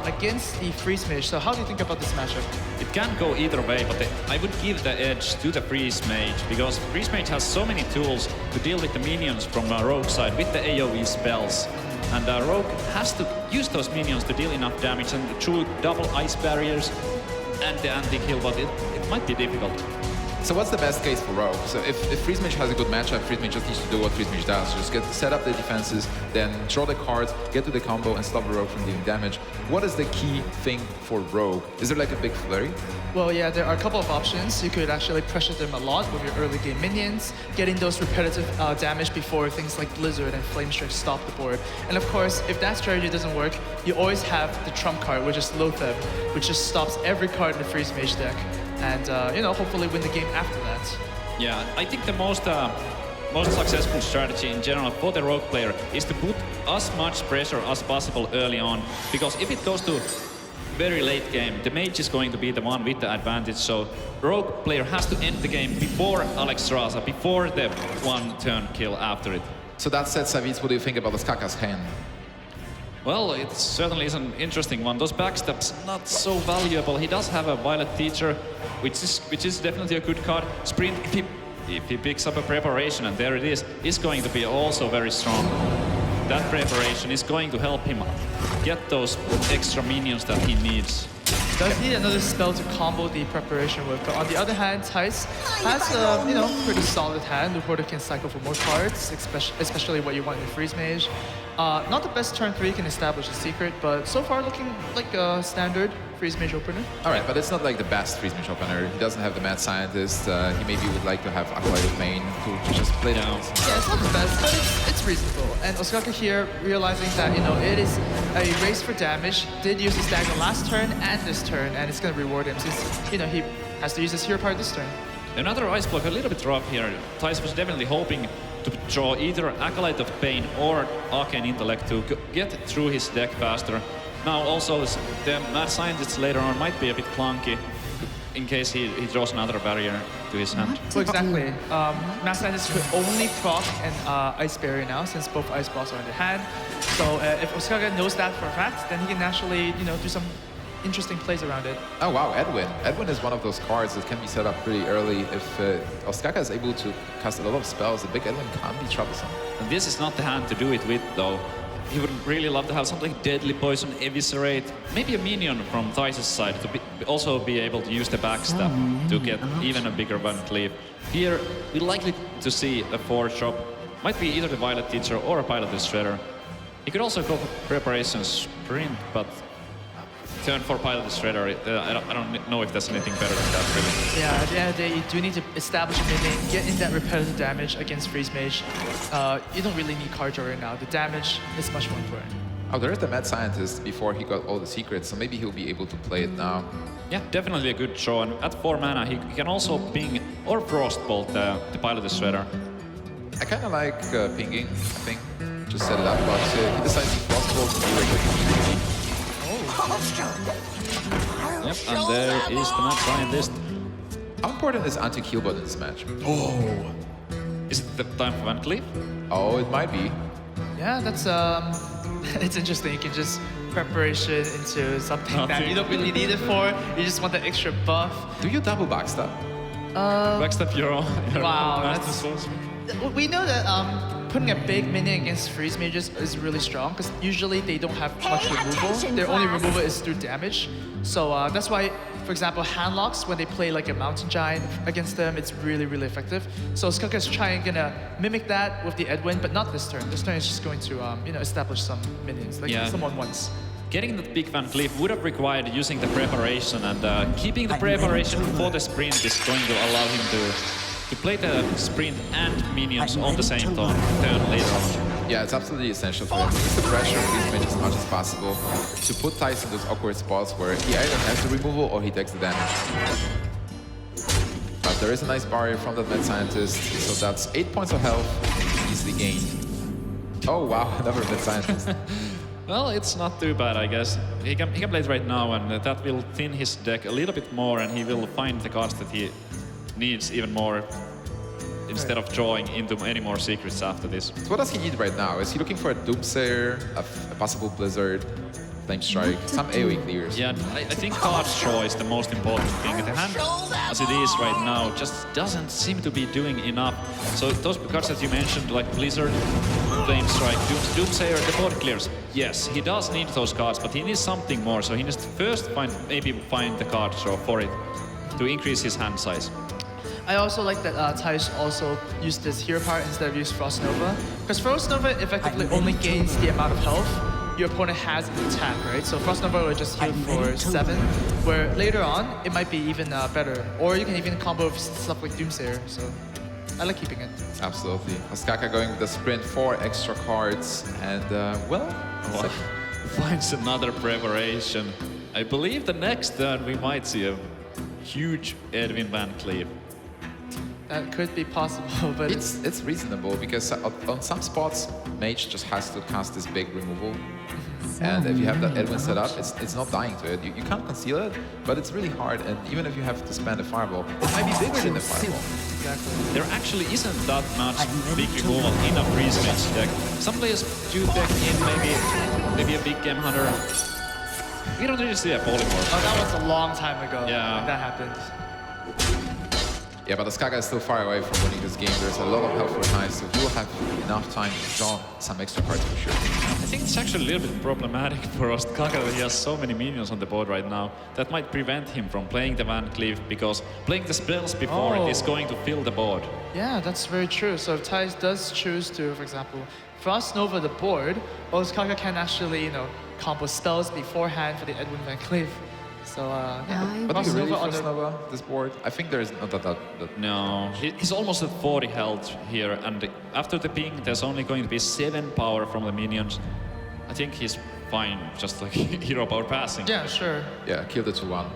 against the Freeze Mage. So how do you think about this matchup? It can go either way, but I would give the edge to the Freeze Mage, because Freeze Mage has so many tools to deal with the minions from Rogue side with the AoE spells. And Rogue has to use those minions to deal enough damage and through double ice barriers and the anti-kill, but it might be difficult. So what's the best case for Rogue? So if Freeze Mage has a good matchup, Freeze Mage just needs to do what Freeze Mage does. Just set up the defenses, then draw the cards, get to the combo, and stop the Rogue from dealing damage. What is the key thing for Rogue? Is there like a big flurry? Well, yeah, there are a couple of options. You could actually pressure them a lot with your early game minions, getting those repetitive damage before things like Blizzard and Flame Strike stop the board. And of course, if that strategy doesn't work, you always have the trump card, which is Lotheb, which just stops every card in the Freeze Mage deck. And, hopefully win the game after that. Yeah, I think the most successful strategy in general for the Rogue player is to put as much pressure as possible early on. Because if it goes to very late game, the Mage is going to be the one with the advantage. So Rogue player has to end the game before Alex Raza, before the one turn kill after it. So that said, Savitz, what do you think about Ostkaka's hand? Well, it certainly is an interesting one. Those backstabs not so valuable. He does have a Violet Teacher, which is definitely a good card. Sprint, if he picks up a preparation, and there it is going to be also very strong. That preparation is going to help him get those extra minions that he needs. Does need another spell to combo the preparation with, but on the other hand, Thijs has a pretty solid hand. Reporter can cycle for more cards, especially what you want in the Freeze Mage. Not the best turn 3 can establish a secret, but so far looking like a standard Freeze Mage opener. All right, but it's not like the best Freeze Mage opener. He doesn't have the Mad Scientist. He maybe would like to have Acolyte of Main to just play down. Yeah, it's not the best, but it's reasonable. And Ostkaka here realizing that, it is a race for damage, did use his dagger last turn and this turn, and it's going to reward him since, he has to use his hero power this turn. Another ice block, a little bit rough here. Thijs was definitely hoping to draw either Acolyte of Pain or Arcane Intellect to get through his deck faster. Now also the Mad Scientist later on might be a bit clunky in case he draws another barrier to his hand. So exactly, Mad Scientist could only proc an Ice Barrier now since both ice blocks are in the hand. So if Ostkaka knows that for a fact, then he can actually do some interesting plays around it. Oh wow, Edwin. Edwin is one of those cards that can be set up pretty early. If Ostkaka is able to cast a lot of spells, the big Edwin can be troublesome. And this is not the hand to do it with, though. He would really love to have something like Deadly Poison, Eviscerate, maybe a minion from Thijs' side to also be able to use the backstab to get even a bigger Van Cleave. Here, we're likely to see a 4-drop. Might be either the Violet Teacher or a Pilot Shredder. He could also go for Preparation Sprint, but turn for Pilot Shredder, I don't know if there's anything better than that, really. Yeah, at the end of the day, you do need to establish a minion, get in that repetitive damage against Freeze Mage. You don't really need card draw right now. The damage is much more important. Oh, there is the Mad Scientist before he got all the secrets, so maybe he'll be able to play it now. Yeah, definitely a good draw. And at 4 mana, he can also ping or Frostbolt the Pilot Shredder. I kind of like pinging, I think. Just set it up, but he decides to Frostbolt and be like a Yep, and there is the Mad Scientist. How important is anti-kill bot in this match? Is it the time for Van Cleave? Oh, it might be. Yeah, that's It's interesting. You can just preparation into something that you don't really need it for. You just want the extra buff. Do you double backstab? Backstab your own. Wow, Master that's- Swordsman. We know that putting a big minion against freeze mages is really strong because usually they don't have much removal. Their only removal is through damage. So that's why, for example, handlocks, when they play like a mountain giant against them, it's really, really effective. So Ostkaka is gonna mimic that with the Edwin, but not this turn. This turn is just going to establish some minions, like someone wants. Getting that big Van Cleef would have required using the preparation, and keeping the preparation for the sprint is going to allow him to play the sprint and minions on the same turn later on. Yeah, it's absolutely essential for him to use the pressure on these mages as much as possible to put Thijs in those awkward spots where he either has the removal or he takes the damage. But there is a nice barrier from that Mad Scientist, so that's 8 points of health easily gained. Oh wow, another Mad Scientist. Well, it's not too bad, I guess. He can play it right now, and that will thin his deck a little bit more, and he will find the cards that he needs even more instead of drawing into any more secrets after this. So what does he need right now? Is he looking for a Doomsayer, a possible Blizzard, Flame Strike, some AoE clears? Yeah, I think card draw is the most important thing. The hand, as it is right now, just doesn't seem to be doing enough. So those cards that you mentioned, like Blizzard, Flame Strike, Doomsayer, the board clears. Yes, he does need those cards, but he needs something more. So he needs to first maybe find the card draw for it to increase his hand size. I also like that Thijs also used this hero power instead of use Frost Nova. Because Frost Nova effectively only gains the amount of health your opponent has in attack, right? So Frost Nova will just heal for 7, where later on it might be even better. Or you can even combo with stuff like Doomsayer, so I like keeping it. Absolutely. Ostkaka going with the sprint, 4 extra cards, and Finds another preparation. I believe the next turn we might see a huge Edwin Van Cleef. That could be possible, but it's reasonable because on some spots, Mage just has to cast this big removal. And if you have that Edwin set up, it's not dying to it. You can't conceal it, but it's really hard. And even if you have to spend a fireball, it might be bigger than the fireball. exactly. There actually isn't that much big removal in a freeze mage deck. Some players do deck in maybe a big Game Hunter. We don't really see a polymorph. Oh, that was a long time ago Yeah. when that happened. Yeah, but Ostkaka is still far away from winning this game. There's a lot of help for Thijs, so he will have enough time to draw some extra cards for sure. I think it's actually a little bit problematic for Ostkaka that he has so many minions on the board right now. That might prevent him from playing the Van Cleef, because playing the spells before it is going to fill the board. Yeah, that's very true. So if Thijs does choose to, for example, Frost Nova the board, Ostkaka can actually, combo spells beforehand for the Edwin Van Cleef. So, yeah. But do you really on Frost the- Nova this board? I think there is not that. No, he's almost at 40 health here, and after the ping, there's only going to be 7 power from the minions. I think he's fine, just like hero power passing. Yeah, sure. Yeah, kill the 2-1.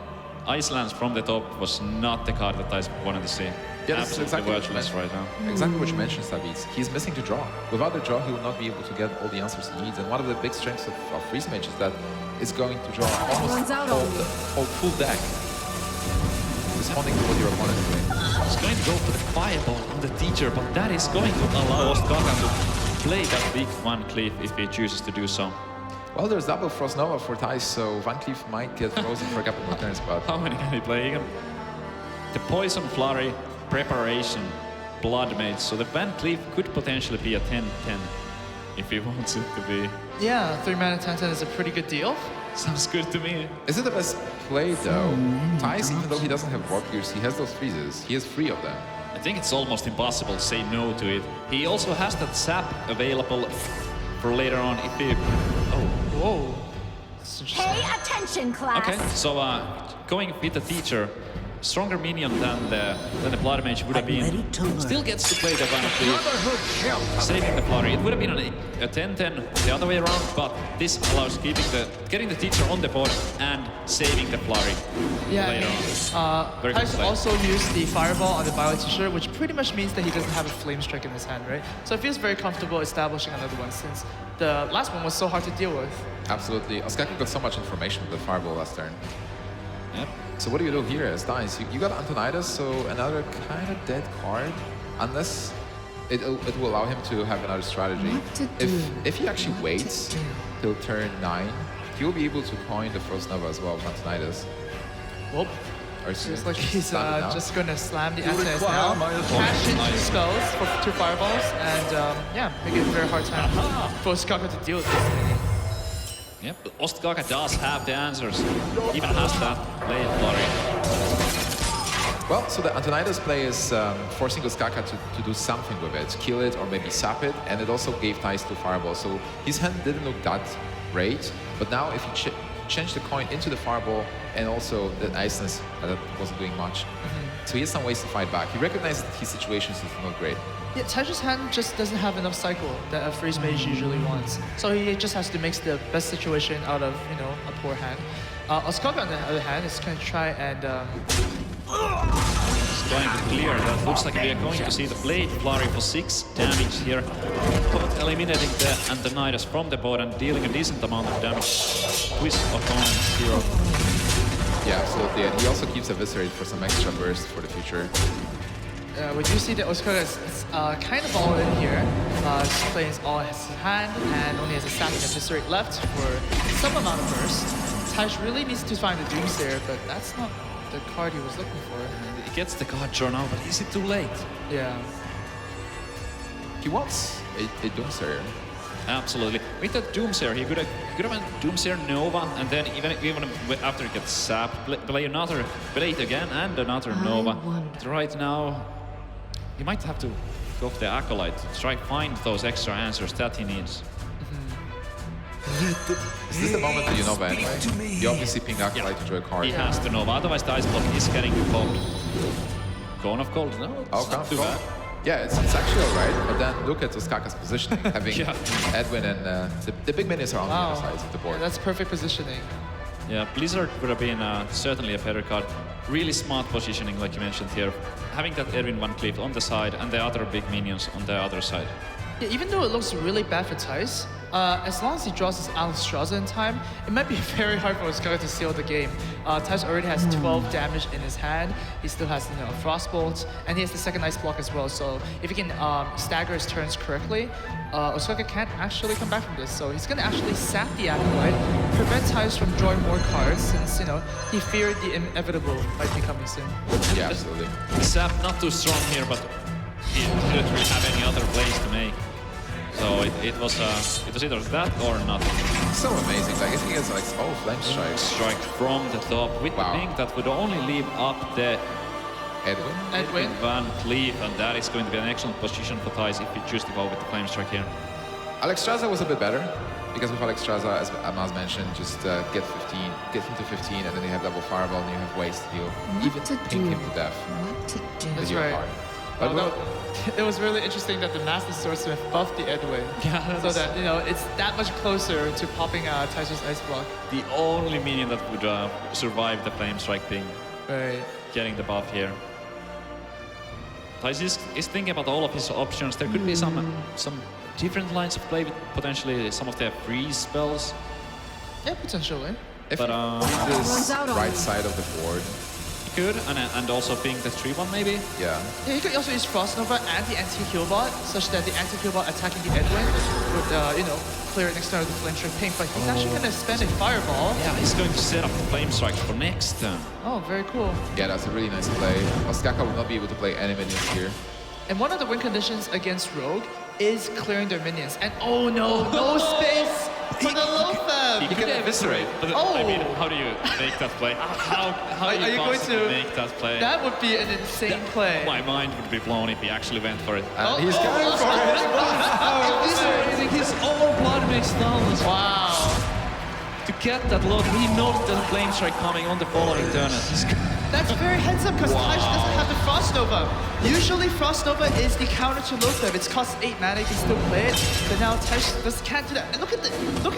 Icelands from the top was not the card that I wanted to see. Yeah, this is Absolutely exactly what you virtueless right now. Exactly what you mentioned, Savitz. He's missing the draw. Without the draw, he will not be able to get all the answers he needs. And one of the big strengths of Freeze Mage is that it's going to draw almost whole full deck, responding to what your opponent is doing. He's going to go for the fireball on the teacher, but that is going to allow Ostkaka to play that big Van Cleef if he chooses to do so. Well, there's double Frost Nova for Thijs, so Van Cleef might get frozen for a couple more turns, but How many can he play? The Poison Flurry, Preparation, Blood Mage. So the Van Cleef could potentially be a 10-10 if he wants it to be. Yeah, 3 mana 10/10 is a pretty good deal. Sounds good to me. is it the best play though? Thijs, even though he doesn't have Wargears, he has those freezes. He has 3 of them. I think it's almost impossible to say no to it. He also has that sap available for later on if he... Oh. Whoa. That's interesting. Pay attention, class. Okay, so going with the teacher, stronger minion than the Blood Mage would have been. Still gets to play the Van Cleef, saving the flurry. It would have been a 10-10 the other way around, but this allows getting the teacher on the board and saving the flurry Yeah, later on. Very good Thijs play. also used the Fireball on the Bio Teacher, which pretty much means that he doesn't have a Flame Strike in his hand, right? So it feels very comfortable establishing another one since the last one was so hard to deal with. Absolutely. Ostkaka got so much information with the Fireball last turn. Yep. So what do you do here as Thijs? You got Antonidas, so another kind of dead card, unless it will allow him to have another strategy. If he actually waits till turn 9, he will be able to coin the Frost Nova as well, not deny this. Whoop. Or is Seems he like he's standing now? just gonna slam the SS now. Cash in 2 spells for 2 fireballs, and yeah, make it a very hard time for Ostkaka to deal with this minion. Yep, but Ostkaka does have the answers. Even has that blade flurry. Well, so the Antonidas play is forcing Ostkaka to do something with it, kill it or maybe sap it, and it also gave Thijs 2 fireballs. So his hand didn't look that great, but now if he changed the coin into the fireball and also the iceness, that wasn't doing much. So he has some ways to fight back. He recognizes that his situation is not great. Yeah, Thijs' hand just doesn't have enough cycle that a freeze mage usually wants. So he just has to make the best situation out of, you know, a poor hand. Ostkaka, on the other hand, is going to try and... It's going to clear. That looks like we are going to see the blade flurry for 6 damage here. But eliminating the Antonidas from the board and dealing a decent amount of damage to his opponent's hero. Yeah, absolutely. And he also keeps Eviscerate for some extra burst for the future. we do see that Ostkaka is kind of all in here. He's playing all his hand and only has a Sapping Eviscerate left for some amount of burst. Thijs really needs to find the Doomsayer, but that's not the card he was looking for. And he gets the card drawn out, but is it too late? Yeah. He wants a Doomsayer. Absolutely. With that Doomsayer, he could have went Doomsayer Nova, and then even after he gets sapped, play another Blade again and another Nova. Right now, he might have to go for the Acolyte to try find those extra answers that he needs. Is this the moment that you Nova anyway? You obviously ping Acolyte to draw a card. He has to Nova, otherwise the Ice Block is getting popped. Cone of Cold, no, it's not too bad. Yeah, it's actually alright, but then look at Ostkaka's positioning, having Edwin and the big minions are on the other sides of the board. Yeah, that's perfect positioning. Yeah, Blizzard would have been certainly a better card. Really smart positioning, like you mentioned here. Having that Edwin Van Cleef on the side and the other big minions on the other side. Yeah, even though it looks really bad for Thijs, as long as he draws his Alexstrasza in time, it might be very hard for Ostkaka to seal the game. Thijs already has 12 damage in his hand. He still has, you know, Frostbolt, and he has the second Ice Block as well. So if he can stagger his turns correctly, Ostkaka can't actually come back from this. So he's gonna actually sap the Acolyte, prevent Thijs from drawing more cards, since, you know, he feared the inevitable might be coming soon. Yeah, absolutely. Sap not too strong here, but he didn't really have any other plays to make. So it was either that or nothing. So amazing. Like, I think it's like Flame Strike. Strike from the top with the ping that would only leave up the Edwin Van Cleef, and that is going to be an excellent position for Thijs if he chooses to go with the Flame Strike here. Alexstrasza was a bit better, because with Alexstrasza, as Amaz mentioned, just get him to 15, and then you have double Fireball, and you have ways to deal. Even to ping him to death. What to do? That's right. It was really interesting that the Master Swordsmith buffed the Edwin. Yeah, so that, you know, it's that much closer to popping Thijs' Ice Block. The only minion that would survive the Flame Strike ping. Right. Getting the buff here. Thijs is thinking about all of his options. There could be some different lines of play with potentially some of their freeze spells. Yeah, potentially. If but this right side of the board. He could, and also ping the 3-1 maybe? Yeah. Yeah, he could also use Frost Nova and the anti-heal bot, such that the anti-heal bot attacking the Edwin would, you know, clear it next turn with the Flame Strike ping. But he's actually going to spend a Fireball. Yeah, he's going to set up the Flame Strike for next turn. Oh, very cool. Yeah, that's a really nice play. Ostkaka will not be able to play any minions here. And one of the win conditions against Rogue is clearing their minions. And oh no, no space for the Loatheb! He could eviscerate. But I mean, how do you make that play? How are you going to make that play? That would be an insane play. My mind would be blown if he actually went for it. He's going for it! Eviscerating his own Blood Mage Thalmos. Wow. To get that load, he knows the Flame Strike coming on the following turn. That's very heads up, because Thijs doesn't have the Frost Nova. Usually Frost Nova is the counter to Loatheb. It's cost 8 mana, you can still play it. But now Thijs just can't do that. And look at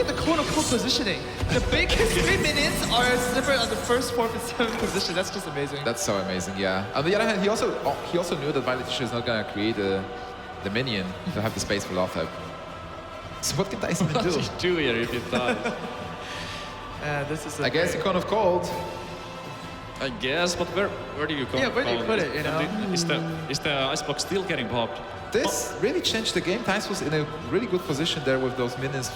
the quote unquote positioning. The biggest 3 minions are separate on the first, 4th, and 7th position. That's just amazing. That's so amazing, yeah. On the other hand, he also knew that Violet Tissue is not gonna create the minion to have the space for Loatheb. So what can Thijs do? What do here if you die? This is I guess a Cone of Cold. I guess, but where do you go? Yeah, where do you put it, you know? Is the ice block still getting popped? This really changed the game. Thijs was in a really good position there with those minions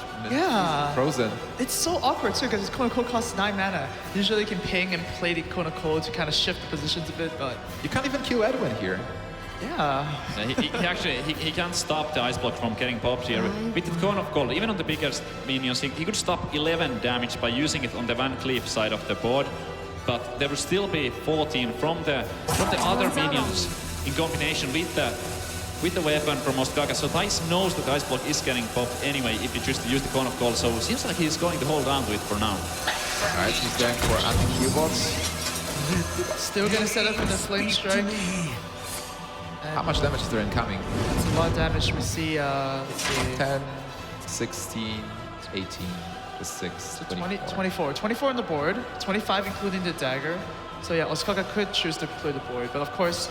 frozen. It's so awkward too, because his Kona Cold costs 9 mana. Usually you can ping and play the Kona Cold to kind of shift the positions a bit, but... You can't even kill Edwin here. Yeah. He can't stop the ice block from getting popped here. With the Cone of Cold, even on the biggest minions, he could stop 11 damage by using it on the Van Cleef side of the board. But there will still be 14 from the other minions in combination with the weapon from Ostkaka. So Thijs knows that the ice block is getting popped anyway if you choose to use the Cone of Cold. So it seems like he's going to hold on to it for now. Alright, he's going for anti-Q-bots. Still gonna set up with the Flame Strike. How much damage is there incoming? It's a lot of damage. We see, let's see. 10, 16, 18, plus 6, 24. 24. 24 on the board, 25 including the dagger. So yeah, Ostkaka could choose to clear the board, but of course,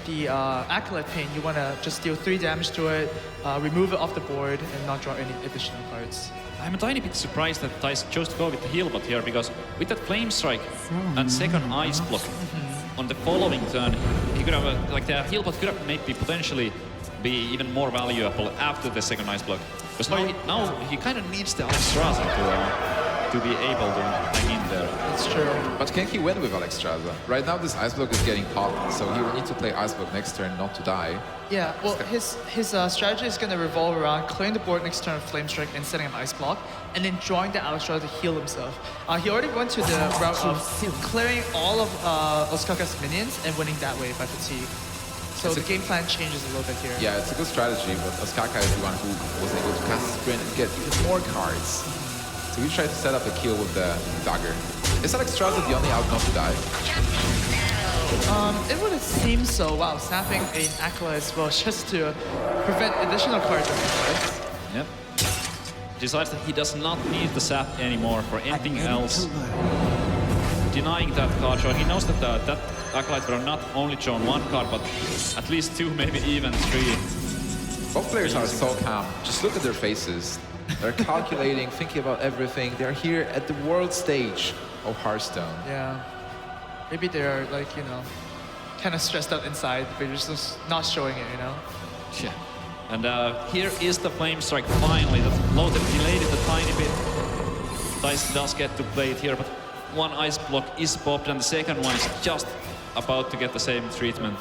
the Acolyte Pain, you want to just deal 3 damage to it, remove it off the board, and not draw any additional cards. I'm a tiny bit surprised that Thijs chose to go with the heal bot here, because with that Flame Strike and second Ice Block on the following turn, he could have like the heal bot could have maybe potentially be even more valuable after the second Ice Block. Because now he kind of needs the Alexstrasza to be able to hang in there. That's true. But can he win with Alexstrasza? Right now this Ice Block is getting popped, so he will need to play Ice Block next turn not to die. Yeah, well, his strategy is going to revolve around clearing the board next turn, Flame Strike, and setting up Ice Block, and then drawing the Alexstrasza to heal himself. He already went to the route of clearing all of Ostkaka's minions and winning that way by fatigue. So the game plan changes a little bit here. Yeah, it's a good strategy, but Ostkaka is the one who was able to cast Sprint and get even more cards. So we tried to set up a kill with the dagger. Is Alexstrasza the only out not to die? It would seem so. Wow, snapping an Acolyte as well just to prevent additional cards. Yep. Decides that he does not need the sap anymore for anything else. Denying that card draw. He knows that that Acolyte will not only draw 1 card, but at least 2, maybe even 3. Both players are so calm. Just look at their faces. They're calculating, thinking about everything. They're here at the world stage of Hearthstone. Yeah. Maybe they're like, you know, kind of stressed out inside, but they're just not showing it, you know? Yeah. And here is the Flame Strike finally. The Lothar delayed it a tiny bit. Thijs does get to play it here, but 1 Ice Block is popped and the second one is just about to get the same treatment.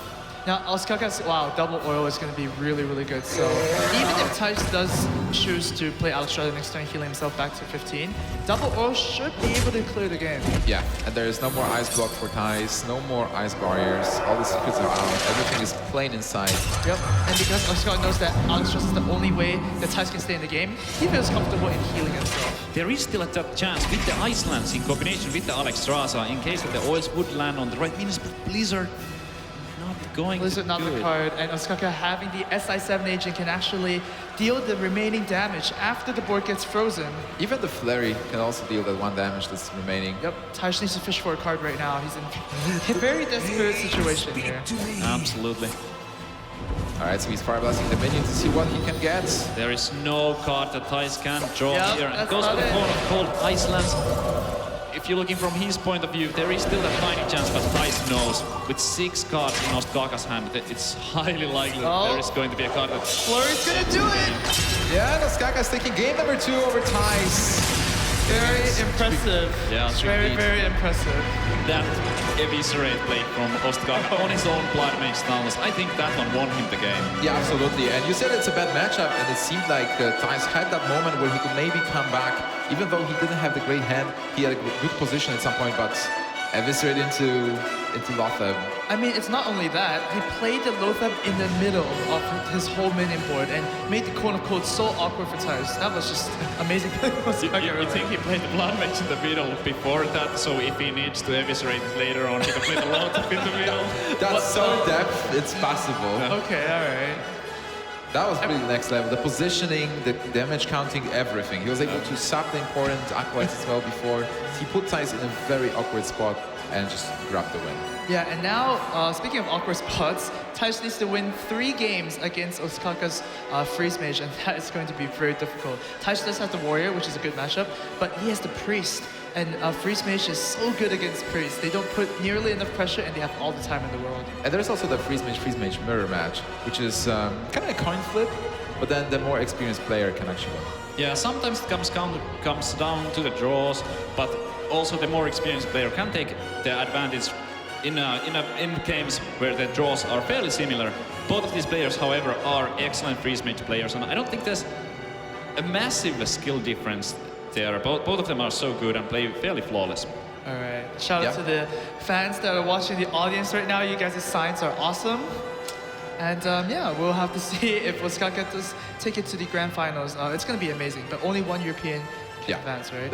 Now, Ostkaka's, wow, double oil is going to be really, really good. So even if Thijs does choose to play Alexstrasza next turn, healing himself back to 15, double oil should be able to clear the game. Yeah, and there is no more Ice Block for Thijs, no more Ice Barriers, all the secrets are out, everything is plain inside. Yep, and because Ostkaka knows that Alexstrasza is the only way that Thijs can stay in the game, he feels comfortable in healing himself. There is still a top chance with the Ice Lands in combination with the Alexstrasza in case that the oils would land on the right minions, but Blizzard going Blizzard not the card, and Ostkaka having the SI7 agent can actually deal the remaining damage after the board gets frozen. Even the Flurry can also deal that 1 damage that's remaining. Yep, Thijs needs to fish for a card right now. He's in a very desperate situation here. Absolutely. Alright, so he's Fire Blasting the minion to see what he can get. There is no card that Thijs can draw here, and that's goes for the about it. Cone of Cold Icelands. If you're looking from his point of view, there is still a tiny chance, but Thijs knows with 6 cards in Ostkaka's hand, that it's highly likely that there is going to be a card that... Flurry's gonna do it! Yeah, Ostkaka's taking game number 2 over Thijs. Very impressive. Yeah, very impressive. That Eviscerate play from Ostkaka on his own Blood Mage Staunless, I think that one won him the game. Yeah, absolutely. And you said it's a bad matchup, and it seemed like Thijs had that moment where he could maybe come back. Even though he didn't have the great hand, he had a good position at some point, but Eviscerate into Lothar. I mean, it's not only that, he played the Lothar in the middle of his whole minion board and made the Cone of Cold so awkward for Thijs. That was just amazing. You think he played the Blood Mage in the middle before that, so if he needs to Eviscerate it later on, he can play the Lothar in the middle? That's so depth, it's possible. Okay, alright. That was really next level. The positioning, the damage counting, everything. He was able to sap the important Acolytes as well before. He put Thijs in a very awkward spot and just grabbed the win. Yeah, and now, speaking of awkward spots, Thijs needs to win 3 games against Ostkaka's Freeze Mage, and that is going to be very difficult. Thijs does have the Warrior, which is a good matchup, but he has the Priest, and Freeze Mage is so good against Priest. They don't put nearly enough pressure, and they have all the time in the world. And there's also the Freeze Mage mirror match, which is kind of a coin flip, but then the more experienced player can actually win. Yeah, sometimes it comes down to the draws, but also the more experienced player can take the advantage in games where the draws are fairly similar. Both of these players, however, are excellent Freeze Mage players, and I don't think there's a massive skill difference there. Both of them are so good and play fairly flawless. All right, shout out to the fans that are watching the audience right now. You guys' signs are awesome. And yeah, we'll have to see if Ostkaka does take it to the grand finals. It's going to be amazing, but only one European can advance, right?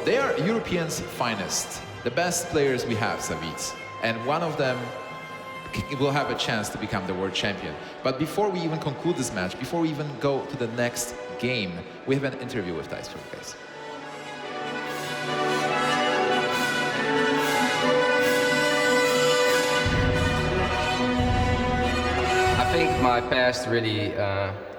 They are Europeans' finest, the best players we have, Savits. And one of them will have a chance to become the world champion. But before we even conclude this match, before we even go to the next game, we have an interview with Thijs for you guys. I think my past really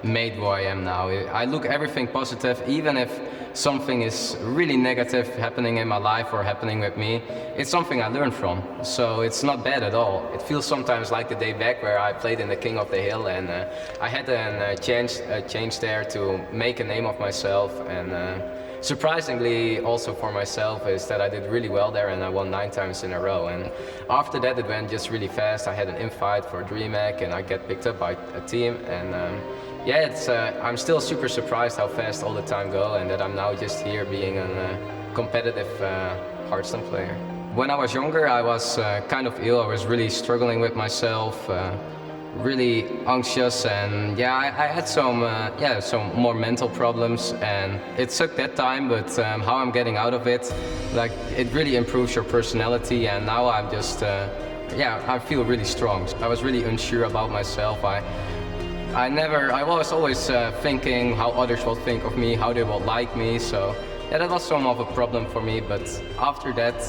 made who I am now. I look everything positive, even if something is really negative happening in my life or happening with me. It's something I learned from, so it's not bad at all. It feels sometimes like the day back where I played in the King of the Hill, and I had a change there to make a name of myself, and surprisingly also for myself is that I did really well there and I won 9 times in a row. And after that it went just really fast. I had an invite for DreamHack and I get picked up by a team, and yeah, I'm still super surprised how fast all the time go, and that I'm now just here being a competitive Hearthstone player. When I was younger, I was kind of ill. I was really struggling with myself, really anxious, and yeah, I had some more mental problems, and it took that time. But how I'm getting out of it, like, it really improves your personality, and now I'm just I feel really strong. I was really unsure about myself. I was always thinking how others will think of me, how they will like me, so yeah, that was some of a problem for me. But after that,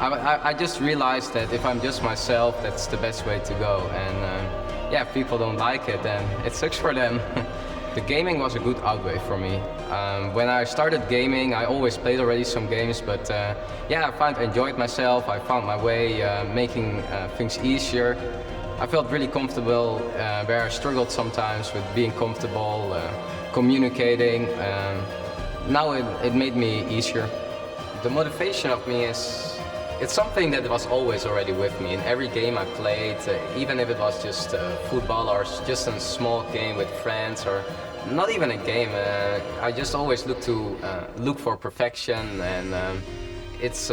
I just realized that if I'm just myself, that's the best way to go. And yeah, if people don't like it, then it sucks for them. The gaming was a good outway for me. When I started gaming, I always played already some games, but yeah, I enjoyed myself. I found my way making things easier. I felt really comfortable where I struggled sometimes with being comfortable, communicating. Now it made me easier. The motivation of me it's something that was always already with me. In every game I played, even if it was just football or just a small game with friends, or not even a game, I just always look for perfection, and it's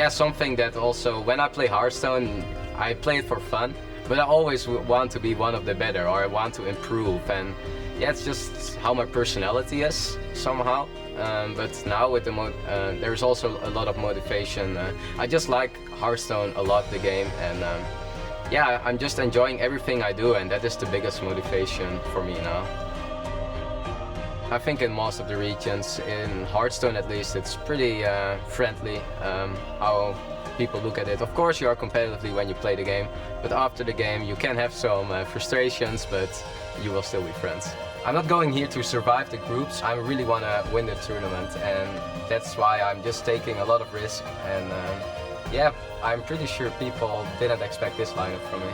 something that also when I play Hearthstone, I play it for fun. But I always want to be one of the better, or I want to improve, and yeah, it's just how my personality is somehow. But now with there's also a lot of motivation. I just like Hearthstone a lot, the game, and yeah, I'm just enjoying everything I do, and that is the biggest motivation for me now. I think in most of the regions, in Hearthstone at least, it's pretty friendly how people look at it. Of course you are competitively when you play the game, but after the game you can have some frustrations, but you will still be friends. I'm not going here to survive the groups. I really want to win the tournament, and that's why I'm just taking a lot of risk, and yeah, I'm pretty sure people didn't expect this lineup from me.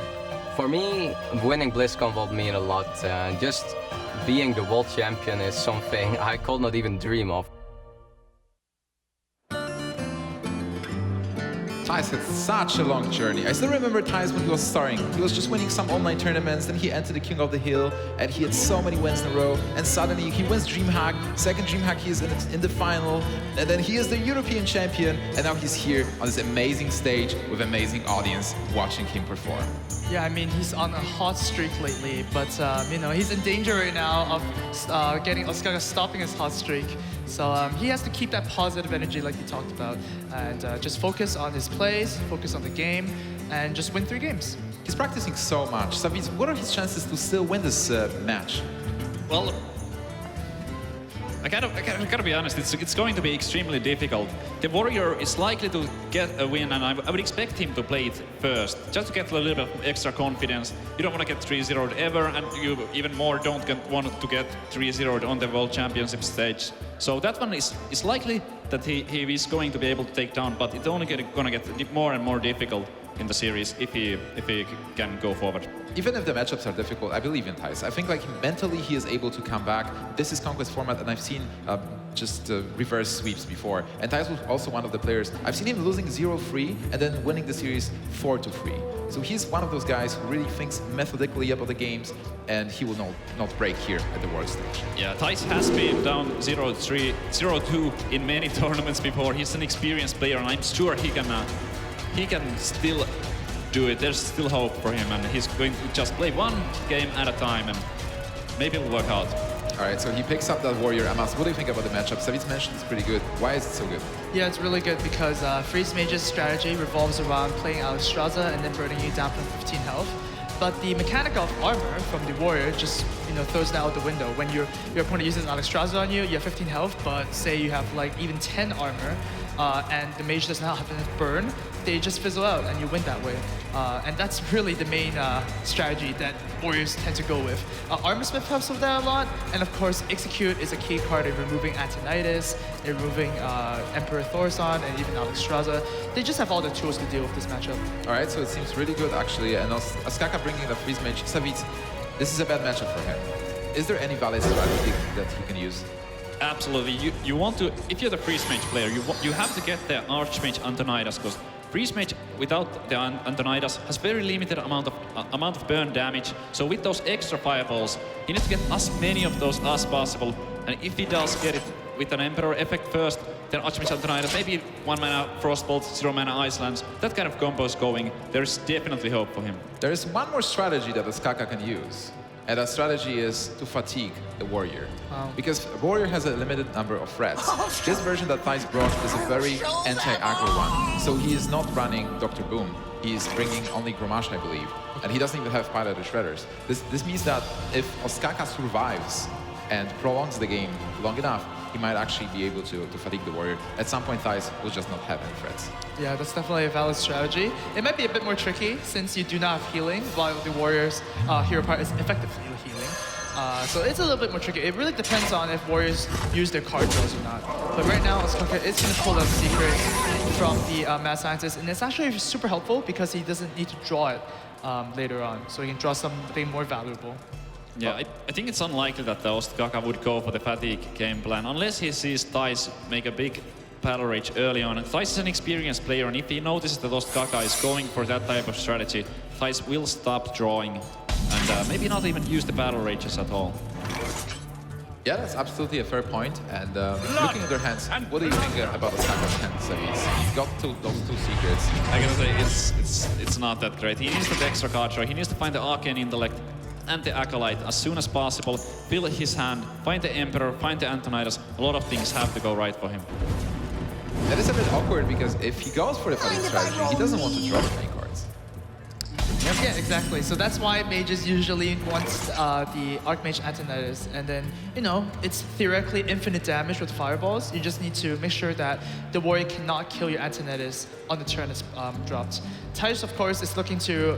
For me, winning BlizzCon will mean a lot. Just being the world champion is something I could not even dream of. Thijs had such a long journey. I still remember Thijs when he was starting. He was just winning some online tournaments, then he entered the King of the Hill, and he had so many wins in a row, and suddenly he wins DreamHack, second DreamHack he is in the final, and then he is the European champion, and now he's here on this amazing stage with amazing audience watching him perform. Yeah, I mean, he's on a hot streak lately, but you know, he's in danger right now of getting Ostkaka stopping his hot streak. So he has to keep that positive energy like he talked about, and just focus on his plays, focus on the game, and just win 3 games. He's practicing so much. Savits, what are his chances to still win this match? Well, I gotta be honest, it's going to be extremely difficult. The Warrior is likely to get a win, and I would expect him to play it first, just to get a little bit of extra confidence. You don't want to get 3-0'd ever, and you even more don't want to get 3-0'd on the World Championship stage. So that one is likely that he is going to be able to take down, but it's only gonna get more and more difficult in the series if he can go forward. Even if the matchups are difficult, I believe in Thijs. I think like mentally he is able to come back. This is Conquest format, and I've seen just reverse sweeps before. And Thijs was also one of the players. I've seen him losing 0-3 and then winning the series 4-3. So he's one of those guys who really thinks methodically about the games, and he will not break here at the world stage. Yeah, Thijs has been down 0-3, 0-2 in many tournaments before. He's an experienced player, and I'm sure he can still do it. There's still hope for him, and he's going to just play one game at a time, and maybe it'll work out. All right, so he picks up that Warrior. Amas, what do you think about the matchup? Savit's mentioned it's pretty good. Why is it so good? Yeah, it's really good because Freeze Mage's strategy revolves around playing Alexstrasza and then burning you down from 15 health. But the mechanic of armor from the Warrior just throws that out the window. When your opponent uses Alexstrasza on you, you have 15 health, but say you have like even 10 armor, and the Mage does not have enough burn, they just fizzle out and you win that way. And that's really the main strategy that Warriors tend to go with. Armorsmith helps with that a lot, and of course Execute is a key card in removing Antonidas, in removing Emperor Thorson, and even Alexstrasza. They just have all the tools to deal with this matchup. All right, so it seems really good actually. And Ostkaka bringing the Freeze Mage. Savit, this is a bad matchup for him. Is there any valid strategy that he can use? Absolutely. You want to, if you're the Freeze Mage player, you have to get the Archmage Antonidas, because Freeze Mage without the Antonidas has very limited amount of burn damage. So with those extra fireballs, he needs to get as many of those as possible. And if he does get it with an Emperor effect first, then Archmage Antonidas, maybe 1 mana Frostbolt, 0 mana Icelands, that kind of combo is going. There's definitely hope for him. There is one more strategy that Ostkaka can use. And that strategy is to fatigue the Warrior. Wow. Because Warrior has a limited number of threats. This version that Thijs brought is a very anti-aggro one. So he is not running Dr. Boom. He is bringing only Grommash, I believe. And he doesn't even have piloted Shredders. This means that if Ostkaka survives and prolongs the game long enough, he might actually be able to fatigue the Warrior. At some point, Thijs will just not have any threats. Yeah, that's definitely a valid strategy. It might be a bit more tricky since you do not have healing, while the Warrior's hero part is effectively healing. So it's a little bit more tricky. It really depends on if Warriors use their card draws or not. But right now, Ostkaka is going to pull out Secret from the Mad Scientist, and it's actually super helpful because he doesn't need to draw it later on. So he can draw something more valuable. Yeah, I think it's unlikely that the Ostkaka would go for the fatigue game plan, unless he sees Thijs make a big battle rage early on. And Thijs is an experienced player, and if he notices that Ostkaka is going for that type of strategy, Thijs will stop drawing and maybe not even use the battle rages at all. Yeah, that's absolutely a fair point. And looking at their hands, what do you think about Ostkaka's hands? He's got those two secrets. I gotta say, it's not that great. He needs the extra card draw. He needs to find the Arcane Intellect and the Acolyte as soon as possible, fill his hand, find the Emperor, find the Antonidas. A lot of things have to go right for him. That is a bit awkward because if he goes for the fatigue strategy, he doesn't want to draw many cards. Yeah, exactly. So that's why mages usually want the Archmage Antonidas, and then, it's theoretically infinite damage with fireballs. You just need to make sure that the Warrior cannot kill your Antonidas on the turn it's dropped. Thijs, of course, is looking to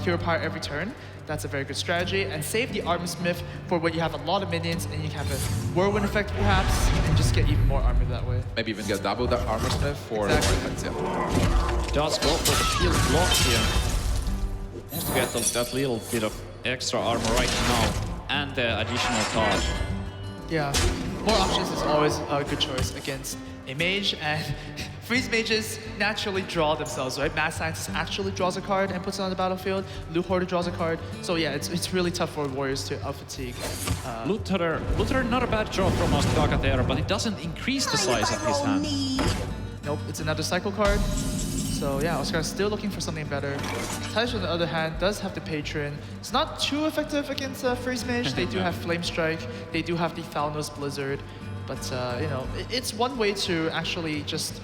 hero power every turn. That's a very good strategy. And save the Armorsmith for when you have a lot of minions and you can have a Whirlwind effect perhaps, and just get even more armor that way. Maybe even get double that Armorsmith for more effects, yeah. Does go for the shield block here. Wants to get that little bit of extra armor right now and the additional charge. Yeah, more options is always a good choice against a mage, and Freeze Mages naturally draw themselves, right? Mad Scientist actually draws a card and puts it on the battlefield. Loot Hoarder draws a card. So yeah, it's really tough for Warriors to out-fatigue. Loot Hoarder, not a bad draw from Ostkaka there, but it doesn't increase the size of his hand. Nope, it's another cycle card. So yeah, Ostkaka's still looking for something better. Thijs, on the other hand, does have the Patron. It's not too effective against Freeze Mage. They do have Flame Strike. They do have the Thalnos Blizzard. But, it's one way to actually just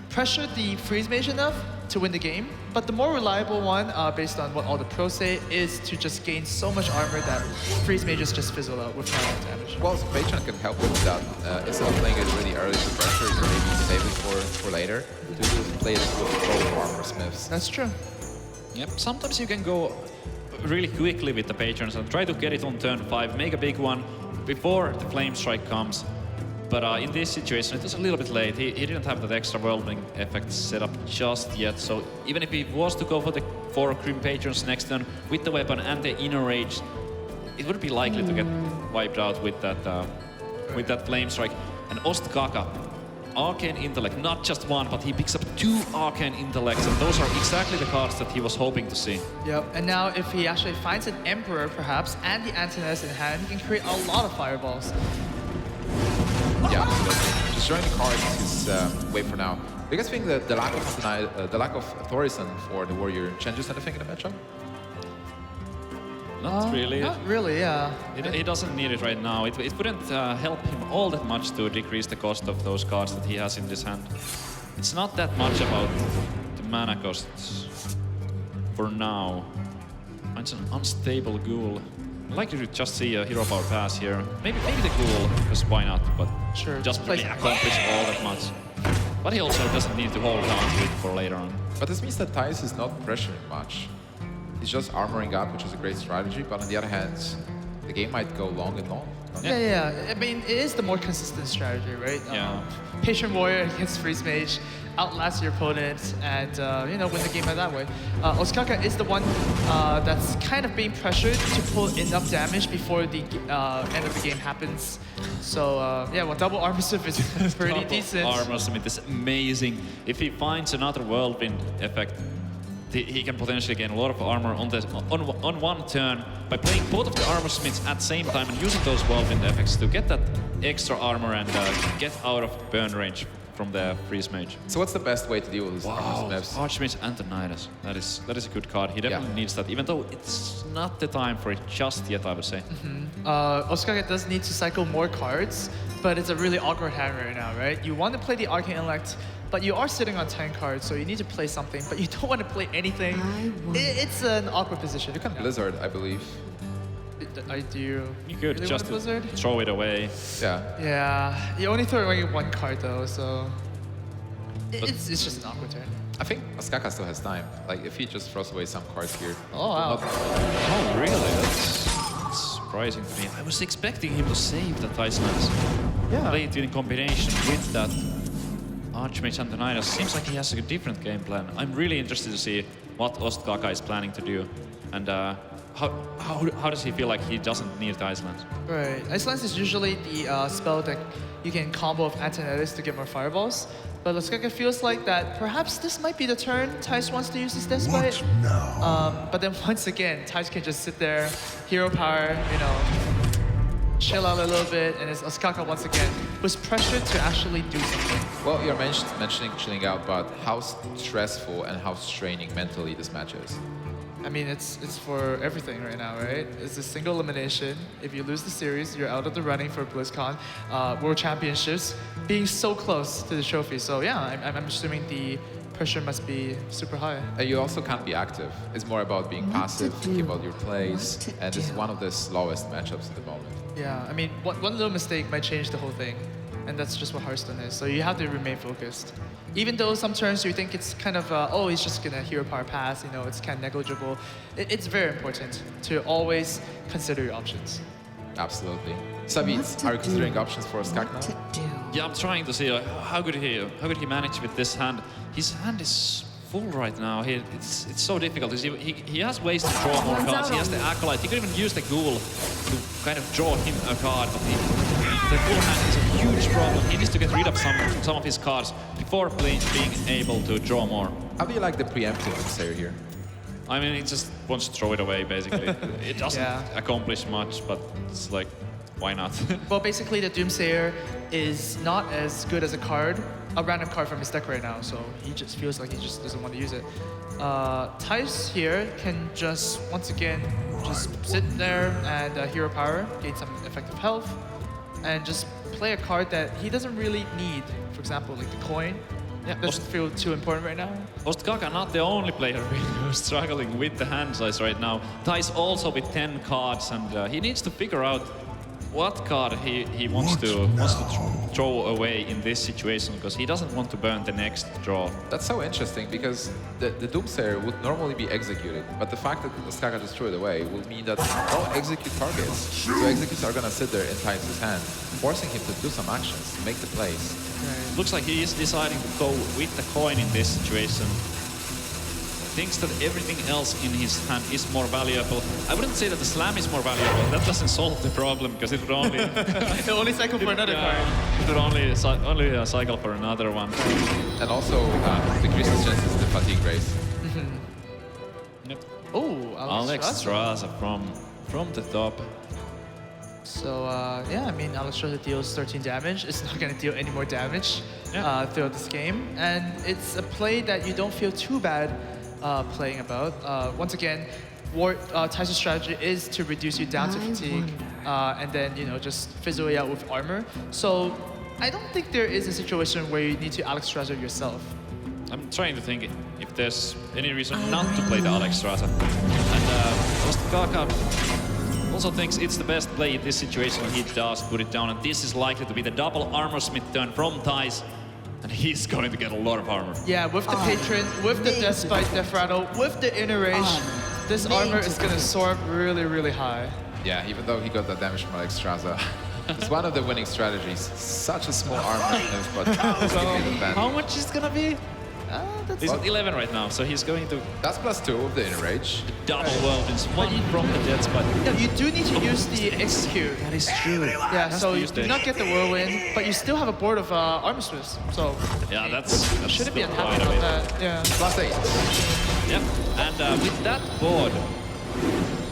pressure the Freeze Mage enough to win the game. But the more reliable one, based on what all the pros say, is to just gain so much armor that freeze mages just fizzle out with not enough damage. Well, Patron can help with that. Instead of playing it really early to pressure, you can maybe save it for later. To play it with pro armor smiths. That's true. Yep, sometimes you can go really quickly with the patrons and try to get it on turn 5, make a big one before the flame strike comes. But in this situation, it was a little bit late. He didn't have that extra whirlwind effect set up just yet. So even if he was to go for the 4 Grim Patrons next turn with the weapon and the inner rage, it would be likely to get wiped out with that flame strike. And Ostkaka, Arcane Intellect, not just one, but he picks up 2 Arcane Intellects, and those are exactly the cards that he was hoping to see. Yep, and now if he actually finds an Emperor, perhaps, and the Antinous in hand, he can create a lot of fireballs. Yeah, absolutely. Just showing the cards is way for now. Do you guys think that the lack of Thorison for the Warrior changes anything in the matchup? Not really. Not really, yeah. He doesn't need it right now. It wouldn't help him all that much to decrease the cost of those cards that he has in his hand. It's not that much about the mana costs for now. It's an unstable ghoul. I'd like to just see a hero power pass here. Maybe the ghoul, because why not? But Sure, doesn't play- really accomplish all that much. But he also doesn't need to hold on to it for later on. But this means that Thijs is not pressuring much. He's just armoring up, which is a great strategy, but on the other hand, the game might go long and long. Yeah. I mean, it is the more consistent strategy, right? Yeah. Patron Warrior against Freeze Mage, outlast your opponent, and win the game that way. Ostkaka is the one that's kind of being pressured to pull enough damage before the end of the game happens. So well, double armor smith is pretty decent. Armor smith is amazing. If he finds another whirlwind effect, he can potentially gain a lot of armor on one turn by playing both of the armor smiths at the same time and using those whirlwind effects to get that extra armor and get out of burn range from the freeze mage. So what's the best way to deal with these armor smiths? Archmage Antonidas. That is a good card. He definitely needs that, even though it's not the time for it just yet, I would say. Ostkaka does need to cycle more cards, but it's a really awkward hand right now, right? You want to play the Arcane Intellect, but you are sitting on 10 cards, so you need to play something, but you don't want to play anything. It's an awkward position. You can Blizzard, I believe. I do. You could really just want Blizzard? throw it away. Yeah. Yeah, you only throw away 1 card though, so it's just an awkward turn. I think Ostkaka still has time. Like, if he just throws away some cards here. Oh wow. Oh, really? That's surprising to me. I was expecting him to save the Thijs lands. Yeah. Play it in combination with that Archmage Antonidas. Seems like he has a different game plan. I'm really interested to see what Ostkaka is planning to do. And how does he feel like he doesn't need the Icelands? Right. Icelands is usually the spell that you can combo with Antonidas to get more fireballs. But Ostkaka feels like that perhaps this might be the turn Thijs wants to use his Death Bite. But then once again, Thijs can just sit there, hero power, chill out a little bit, and it's Ostkaka once again was pressured to actually do something. Well, you're mentioning chilling out, but how stressful and how straining mentally this match is. I mean, it's for everything right now, right? It's a single elimination. If you lose the series, you're out of the running for BlizzCon, World Championships, being so close to the trophy. So yeah, I'm assuming the pressure must be super high. And you also can't be active. It's more about being passive, thinking about your plays, and this is one of the slowest matchups at the moment. Yeah, I mean, one little mistake might change the whole thing, and that's just what Hearthstone is. So you have to remain focused. Even though some turns you think it's kind of, he's just gonna hero power pass, it's kind of negligible. It's very important to always consider your options. Absolutely. Sabit, are you considering options for Ostkaka? Yeah, I'm trying to see how could he manage with this hand. His hand is full right now. It's so difficult. He has ways to draw more cards. He has the Acolyte. He could even use the Ghoul to kind of draw him a card. But the full hand is a huge problem. He needs to get rid of some of his cards before being able to draw more. How do you like the preemptive Doomsayer here? I mean, he just wants to throw it away, basically. It doesn't accomplish much, but it's like, why not? Well, basically, the Doomsayer is not as good as a random card from his deck right now, so he just feels like he just doesn't want to use it. Thijs here can just, once again, just sit there and hero power, gain some effective health, and just play a card that he doesn't really need. For example, like the coin. Yeah, doesn't feel too important right now. Ostkaka not the only player who's struggling with the hand size right now. Thijs also with 10 cards, and he needs to figure out what card he wants to throw away in this situation, because he doesn't want to burn the next draw. That's so interesting, because the Doomsayer would normally be executed, but the fact that Ostkaka just threw it away will mean that no execute targets. So executes are gonna sit there in Thijs' hand, forcing him to do some actions, make the plays. Right. Looks like he is deciding to go with the coin in this situation. Thinks that everything else in his hand is more valuable. I wouldn't say that the slam is more valuable. That doesn't solve the problem, because it would only... It only cycle for another card. It would only cycle for another one. And also decreases chances in the fatigue race. Yep. Oh, Alex Straza from the top. So yeah, I mean, Alex Straza deals 13 damage. It's not going to deal any more damage throughout this game. And it's a play that you don't feel too bad playing about. Once again, Thijs' strategy is to reduce you down to fatigue and then, you know, just fizzle you out with armor. So I don't think there is a situation where you need to Alex Straza yourself. I'm trying to think if there's any reason not to play the Alex Straza. And Ostkaka also thinks it's the best play in this situation. He does put it down, and this is likely to be the double armor smith turn from Thijs. And he's going to get a lot of armor. Yeah, with the Patron, with the Death Spike, Death Rattle, with the Inner Rage, this armor is going to soar up really, really high. Yeah, even though he got that damage from Alex Straza. It's one of the winning strategies. Such a small armor, but So how much is it going to be? He's at 11 right now, so he's going to... That's +2 with the Inner Rage. Double Weldings, one from the Death Spike. Yeah, you do need to use the Execute. That is true. Yeah, so you do not get the Whirlwind, but you still have a board of Armor Smiths, so... Yeah, that's shouldn't be still unhappy quite a about bit. that, yeah. +8. Yep, and with that board,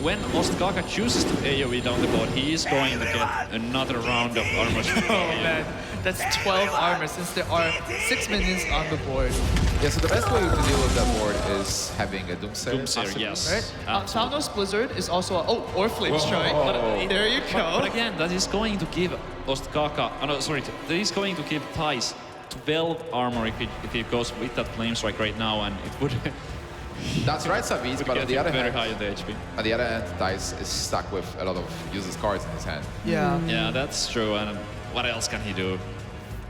when Ostkaka chooses to AoE down the board, he is going to get another round of armor. Oh man, that's 12 armor since there are 6 minions on the board. Yeah, so the best way to deal with that board is having a Doomsayer. Doomsayer, yes. Right? Thanos Blizzard is also or Flame Strike. But there you go. But again, that is going to give Ostkaka, that is going to give Thijs 12 armor if he goes with that Flame Strike right now, and it would... That's right, Saviz, but on the other very hand, high on the HP. on the other hand, Thijs is stuck with a lot of useless cards in his hand. Yeah. Yeah, that's true, and what else can he do?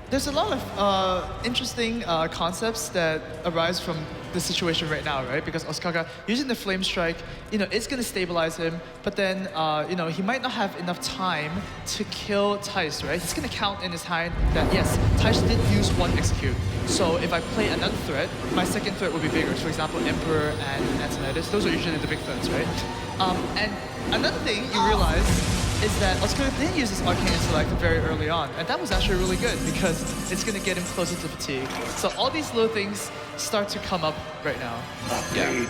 There's a lot of interesting concepts that arise from the situation right now, right? Because Ostkaka, using the Flame Strike, you know, it's going to stabilize him, but then, you know, he might not have enough time to kill Thijs, right? He's going to count in his hand that, yes, Thijs did use one Execute. So if I play another threat, my second threat would be bigger. So for example, Emperor and Antonidas, those are usually the big threats, right? And another thing you realize is that Ostkaka did use his Arcane Intellect very early on, and that was actually really good because it's going to get him closer to fatigue. So all these little things start to come up right now. Yeah. And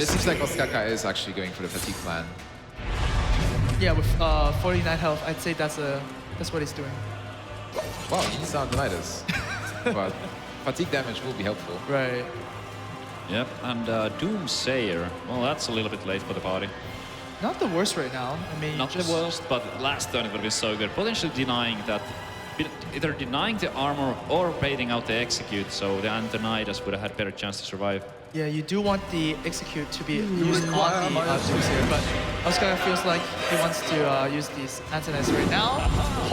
it seems like Ostkaka is actually going for the fatigue plan. Yeah, with 49 health, I'd say that's what he's doing. Wow, he needs Antonidas. But fatigue damage will be helpful. Right. Yep, and Doomsayer, well, that's a little bit late for the party. Not the worst right now. I mean, Not just... the worst, but last turn it would be so good. Potentially denying that, either denying the armor or baiting out the Execute, so the Antonidas would have had better chance to survive. Yeah, you do want the Execute to be used on the Doomsayer, but Ostkaka feels like he wants to use these Antonidas right now.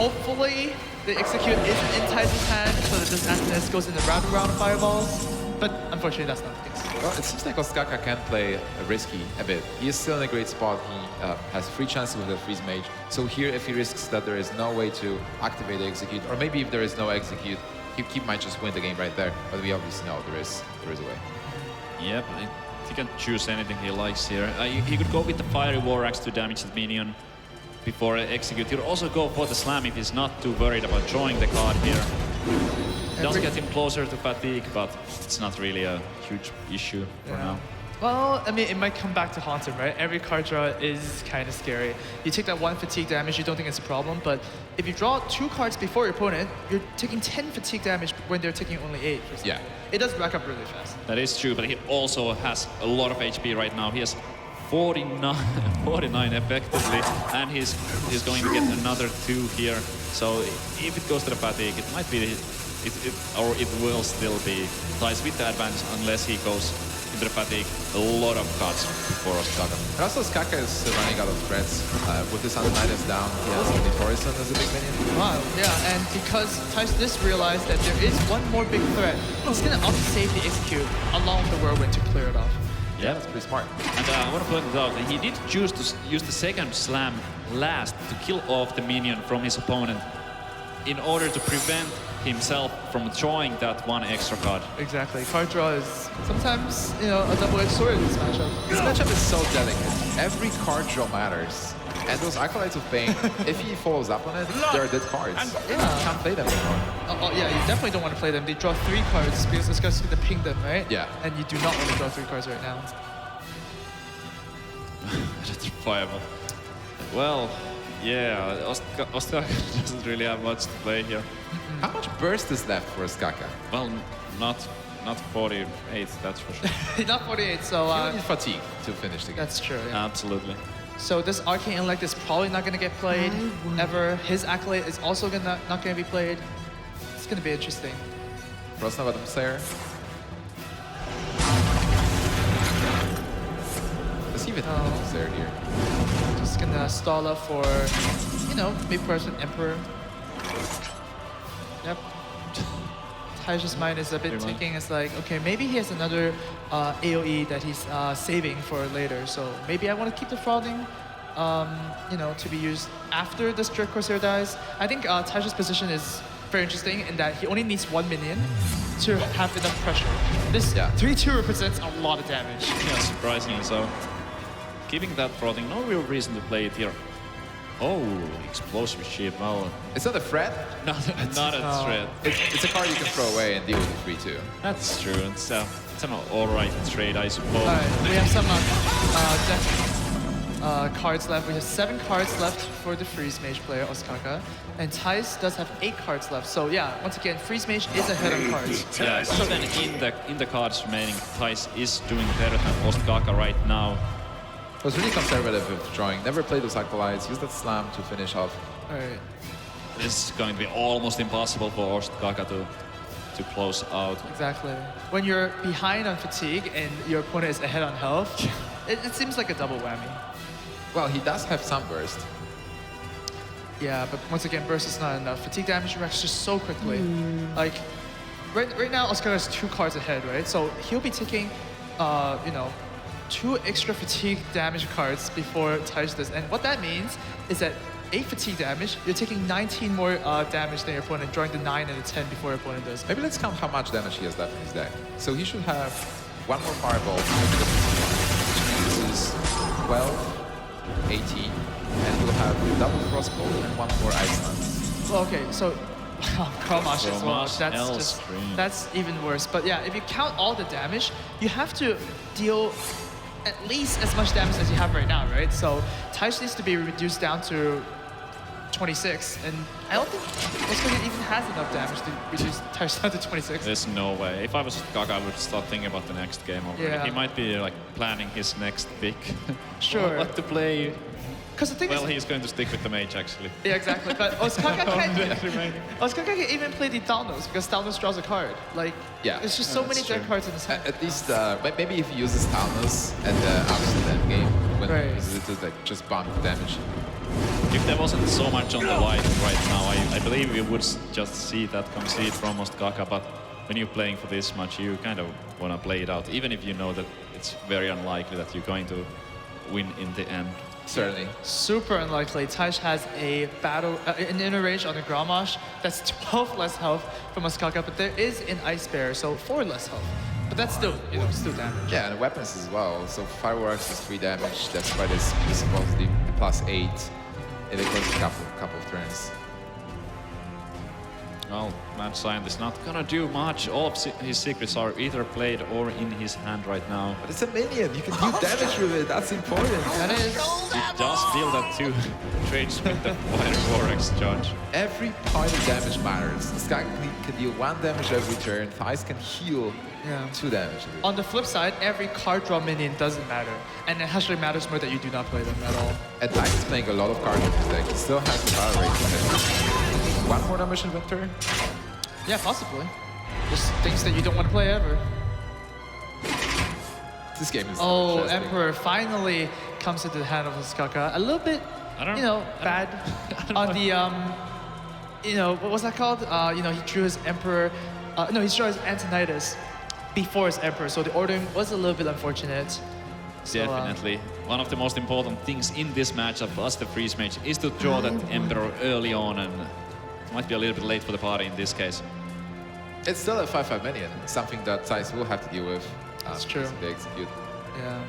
Hopefully, the Execute isn't in Thijs' hand, so that this Antonidas goes in the round of fireballs. But unfortunately, that's not the case. Well, it seems like Ostkaka can play risky a bit. He is still in a great spot. He has free chances with the Freeze Mage. So here, if he risks that there is no way to activate the Execute, or maybe if there is no Execute, he might just win the game right there. But we obviously know there is a way. Yep, he can choose anything he likes here. He could go with the Fiery War Axe to damage the minion before Execute. He could also go for the Slam if he's not too worried about drawing the card here. It does get him closer to fatigue, but it's not really a huge issue for now. Well, I mean, it might come back to haunt him, right? Every card draw is kind of scary. You take that 1 fatigue damage, you don't think it's a problem, but if you draw 2 cards before your opponent, you're taking 10 fatigue damage when they're taking only 8, for example. Yeah. It does rack up really fast. That is true, but he also has a lot of HP right now. He has 49 effectively, and he's going to get another 2 here. So if it goes to the fatigue, it might be it will still be Thijs with the advantage unless he goes into the fatigue a lot of cards before Ostkaka. And also, Ostkaka is running out of threats. With his Undivided down, he has only Torison as a big minion. Wow, yeah, and because Thijs just realized that there is one more big threat, he's gonna opt to save the execute along with the Whirlwind to clear it off. Yeah, that's pretty smart. And I want to point it out, he did choose to use the second slam last to kill off the minion from his opponent in order to prevent himself from drawing that one extra card. Exactly. Card draw is sometimes, you know, a double-edged sword in this matchup. This matchup is so delicate. Every card draw matters. And those Acolytes of Pain, if he follows up on it, they're dead cards. You can't play them anymore. Oh, yeah, you definitely don't want to play them. They draw 3 cards because this guy's going to ping them, right? Yeah. And you do not want to draw 3 cards right now. That's viable. Well, yeah, Ostkaka doesn't really have much to play here. How much burst is left for Ostkaka? Well, not 48, that's for sure. Not 48, so... You need fatigue to finish the game. That's true, yeah. Absolutely. So this Arcane Intellect is probably not going to get played ever. His Acolyte is also not going to be played. It's going to be interesting. Frostnova Slayer. Let's see if it's Slayer here. Just going to stall up for, you know, maybe perhaps an Emperor. Yep. Thijs' mind is a bit ticking. It's like, okay, maybe he has another AoE that he's saving for later. So maybe I want to keep the Frothing, you know, to be used after this Direct Corsair dies. I think Thijs' position is very interesting in that he only needs 1 minion to have enough pressure. This 3-2 represents a lot of damage. Yeah, surprisingly so. Keeping that Frothing, no real reason to play it here. Oh, explosive ship. Well, it's not a threat. Not a threat. It's a card you can throw away and deal with the 3-2. That's true. It's an alright trade, I suppose. All right, we have some cards left. We have 7 cards left for the Freeze Mage player, Ostkaka. And Thijs does have 8 cards left. So yeah, once again, Freeze Mage is ahead on cards. Yeah, even in the cards remaining, Thijs is doing better than Ostkaka right now. I was really conservative with drawing. Never played those Acolytes. Use that slam to finish off. All right. This is going to be almost impossible for Ostkaka to close out. Exactly. When you're behind on fatigue and your opponent is ahead on health, it seems like a double whammy. Well, he does have some burst. Yeah, but once again, burst is not enough. Fatigue damage reacts just so quickly. Like, right now, Ostkaka is 2 cards ahead, right? So he'll be taking, you know, 2 extra fatigue damage cards before Thijs does. And what that means is that 8 fatigue damage, you're taking 19 more damage than your opponent, drawing the 9 and the 10 before your opponent does. Maybe let's count how much damage he has left in his deck. So he should have 1 more Fireball, which is 12, 18, and he'll have double Frostbolt and 1 more Ice Lance. Well, okay, so Chromash as well. That's that's even worse. But yeah, if you count all the damage, you have to deal at least as much damage as you have right now, right? So Thijs needs to be reduced down to 26, and I don't think Ostkaka even has enough damage to reduce Thijs down to 26. There's no way. If I was Ostkaka, I would start thinking about the next game already. Yeah. He might be like planning his next pick. Sure. What to play. Because the thing Well, is, he's going to stick with the Mage, actually. yeah, exactly. But Ostkaka can even play the Thalnos because Thalnos draws a card. Like, Yeah. there's just so many dead cards in this hand. At least, maybe if he uses Thalnos at the absolute end game, when Right. he uses it to like, just bump damage. If there wasn't so much on the white right now, I believe we would just see that concede from Ostkaka, but when you're playing for this much, you kind of want to play it out, even if you know that it's very unlikely that you're going to win in the end. Certainly. Super unlikely. Thijs has a battle, an inner range on the Grommash that's 12 less health from Ostkaka, but there is an Ice Bear, so 4 less health. But that's still, you know, still damage. Yeah, and weapons as well. So Fireworks is 3 damage. That's why this is supposedly +8 if it goes a couple of turns. Well, Mad Scientist not gonna do much. All of his secrets are either played or in his hand right now. But it's a minion. You can do damage with it. That's important. That is. He does deal that 2 trades with the Fire Vorax charge. Every point of damage matters. This guy can deal 1 damage every turn. Thijs can heal 2 damage every turn. On the flip side, every card draw minion doesn't matter. And it actually matters more that you do not play them at all. And Thijs is playing a lot of cards in his deck. He still has the battle rate. 1 more damage in Winter. Yeah, possibly. Just things that you don't want to play ever. This game is Oh, interesting. Emperor finally comes into the hand of Ostkaka. A little bit, bad on the, what was that called? He drew his Emperor, he drew his Antonidas before his Emperor, so the ordering was a little bit unfortunate. So, Definitely. One of the most important things in this matchup for us, the Freeze Mage, is to draw that Emperor early on, and it might be a little bit late for the party in this case. It's still a 5/5 minion, something that Thijs will have to deal with. That's true. If they execute. Yeah.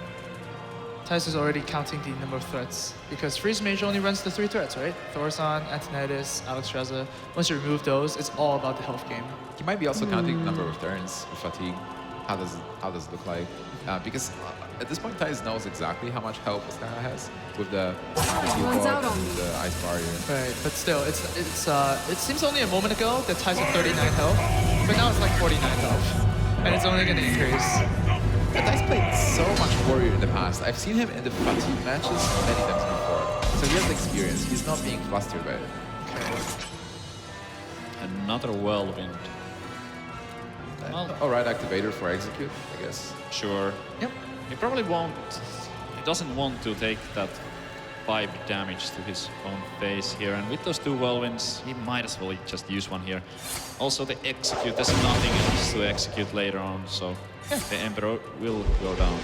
Thijs is already counting the number of threats because Freeze Mage only runs the 3 threats, right? Thorson, Antonidas, Alexstrasza. Once you remove those, it's all about the health game. He might be also counting the number of turns with fatigue. How does it look like? Because at this point, Thijs knows exactly how much health Ostkaka has with the the ice barrier. Right, but still, it seems only a moment ago that Thijs had 39 health, but now it's like 49 health, and it's only going to increase. And Thijs played so much warrior in the past. I've seen him in the fatigue matches many times before, so he has experience. He's not being flustered by it. Okay. Another whirlwind. Well, Alright, activator for execute, I guess. Sure. Yep. He probably won't. He doesn't want to take that 5 damage to his own face here, and with those 2 whirlwinds, he might as well just use one here. Also, the execute. There's nothing else to execute later on, so the Emperor will go down.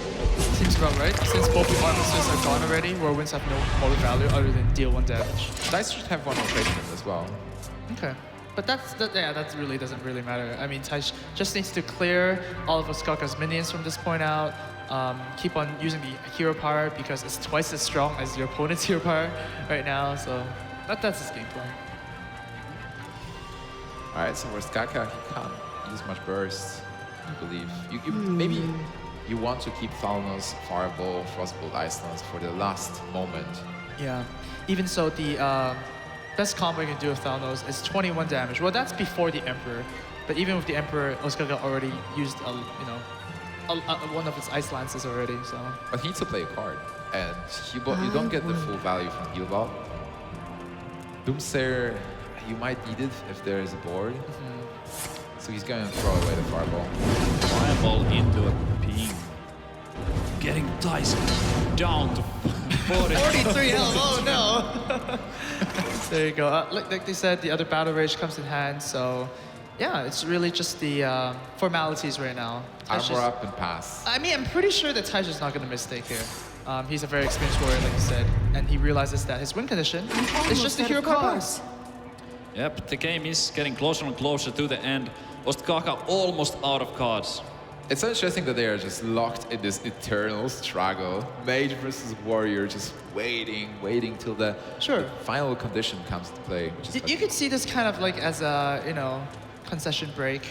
Seems about right. Since both the armistices are gone already, whirlwinds have no motor value other than deal 1 damage. Thijs should have one rotation as well. Okay. But that really doesn't really matter. I mean, Thijs just needs to clear all of Ostkaka's minions from this point out. Keep on using the hero power because it's twice as strong as your opponent's hero power right now. So that's his game plan. All right, so Ostkaka, he can't use much burst, I believe. Maybe you want to keep Thalnos, Fireball, Frostbolt, Icelands for the last moment. Yeah. Even so, the best combo you can do with Thalnos is 21 damage. Well, that's before the Emperor. But even with the Emperor, Ostkaka already used one of its Ice Lances already, so... But he needs to play a card, and you don't get the full value from Heal Ball. Doomsayer, you might need it if there is a board. So he's going to throw away the Fireball. Fireball into a ping. Getting Thijs down to 43 health, oh no! There you go. Like they said, the other Battle Rage comes in hand, so... Yeah, it's really just the formalities right now. Armor up and pass. I mean, I'm pretty sure that Thijs is not going to mistake here. He's a very experienced warrior, like you said, and he realizes that his win condition is just the hero power. Yep, the game is getting closer and closer to the end. Ostkaka almost out of cards. It's so interesting that they are just locked in this eternal struggle. Mage versus warrior, just waiting till the final condition comes to play. Which is you could see this kind of like as a, concession break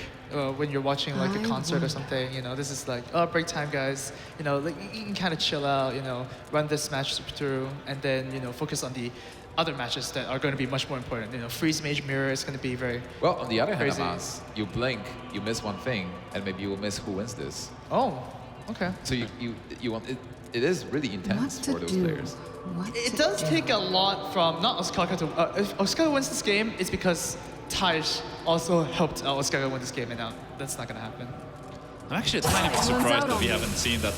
when you're watching like a concert or something. This is like, oh, break time, guys. Like you can kind of chill out, run this match through, and then, focus on the other matches that are going to be much more important. Freeze Mage Mirror is going to be very Well, on the other hand, crazy. Amas, you blink, you miss one thing, and maybe you will miss who wins this. Oh, okay. So you want it. It is really intense for those players. It does take a lot from not Ostkaka to. If Ostkaka wins this game, it's because Thijs also helped Ostkaka win this game, and now that's not going to happen. I'm actually a tiny bit surprised that we haven't seen that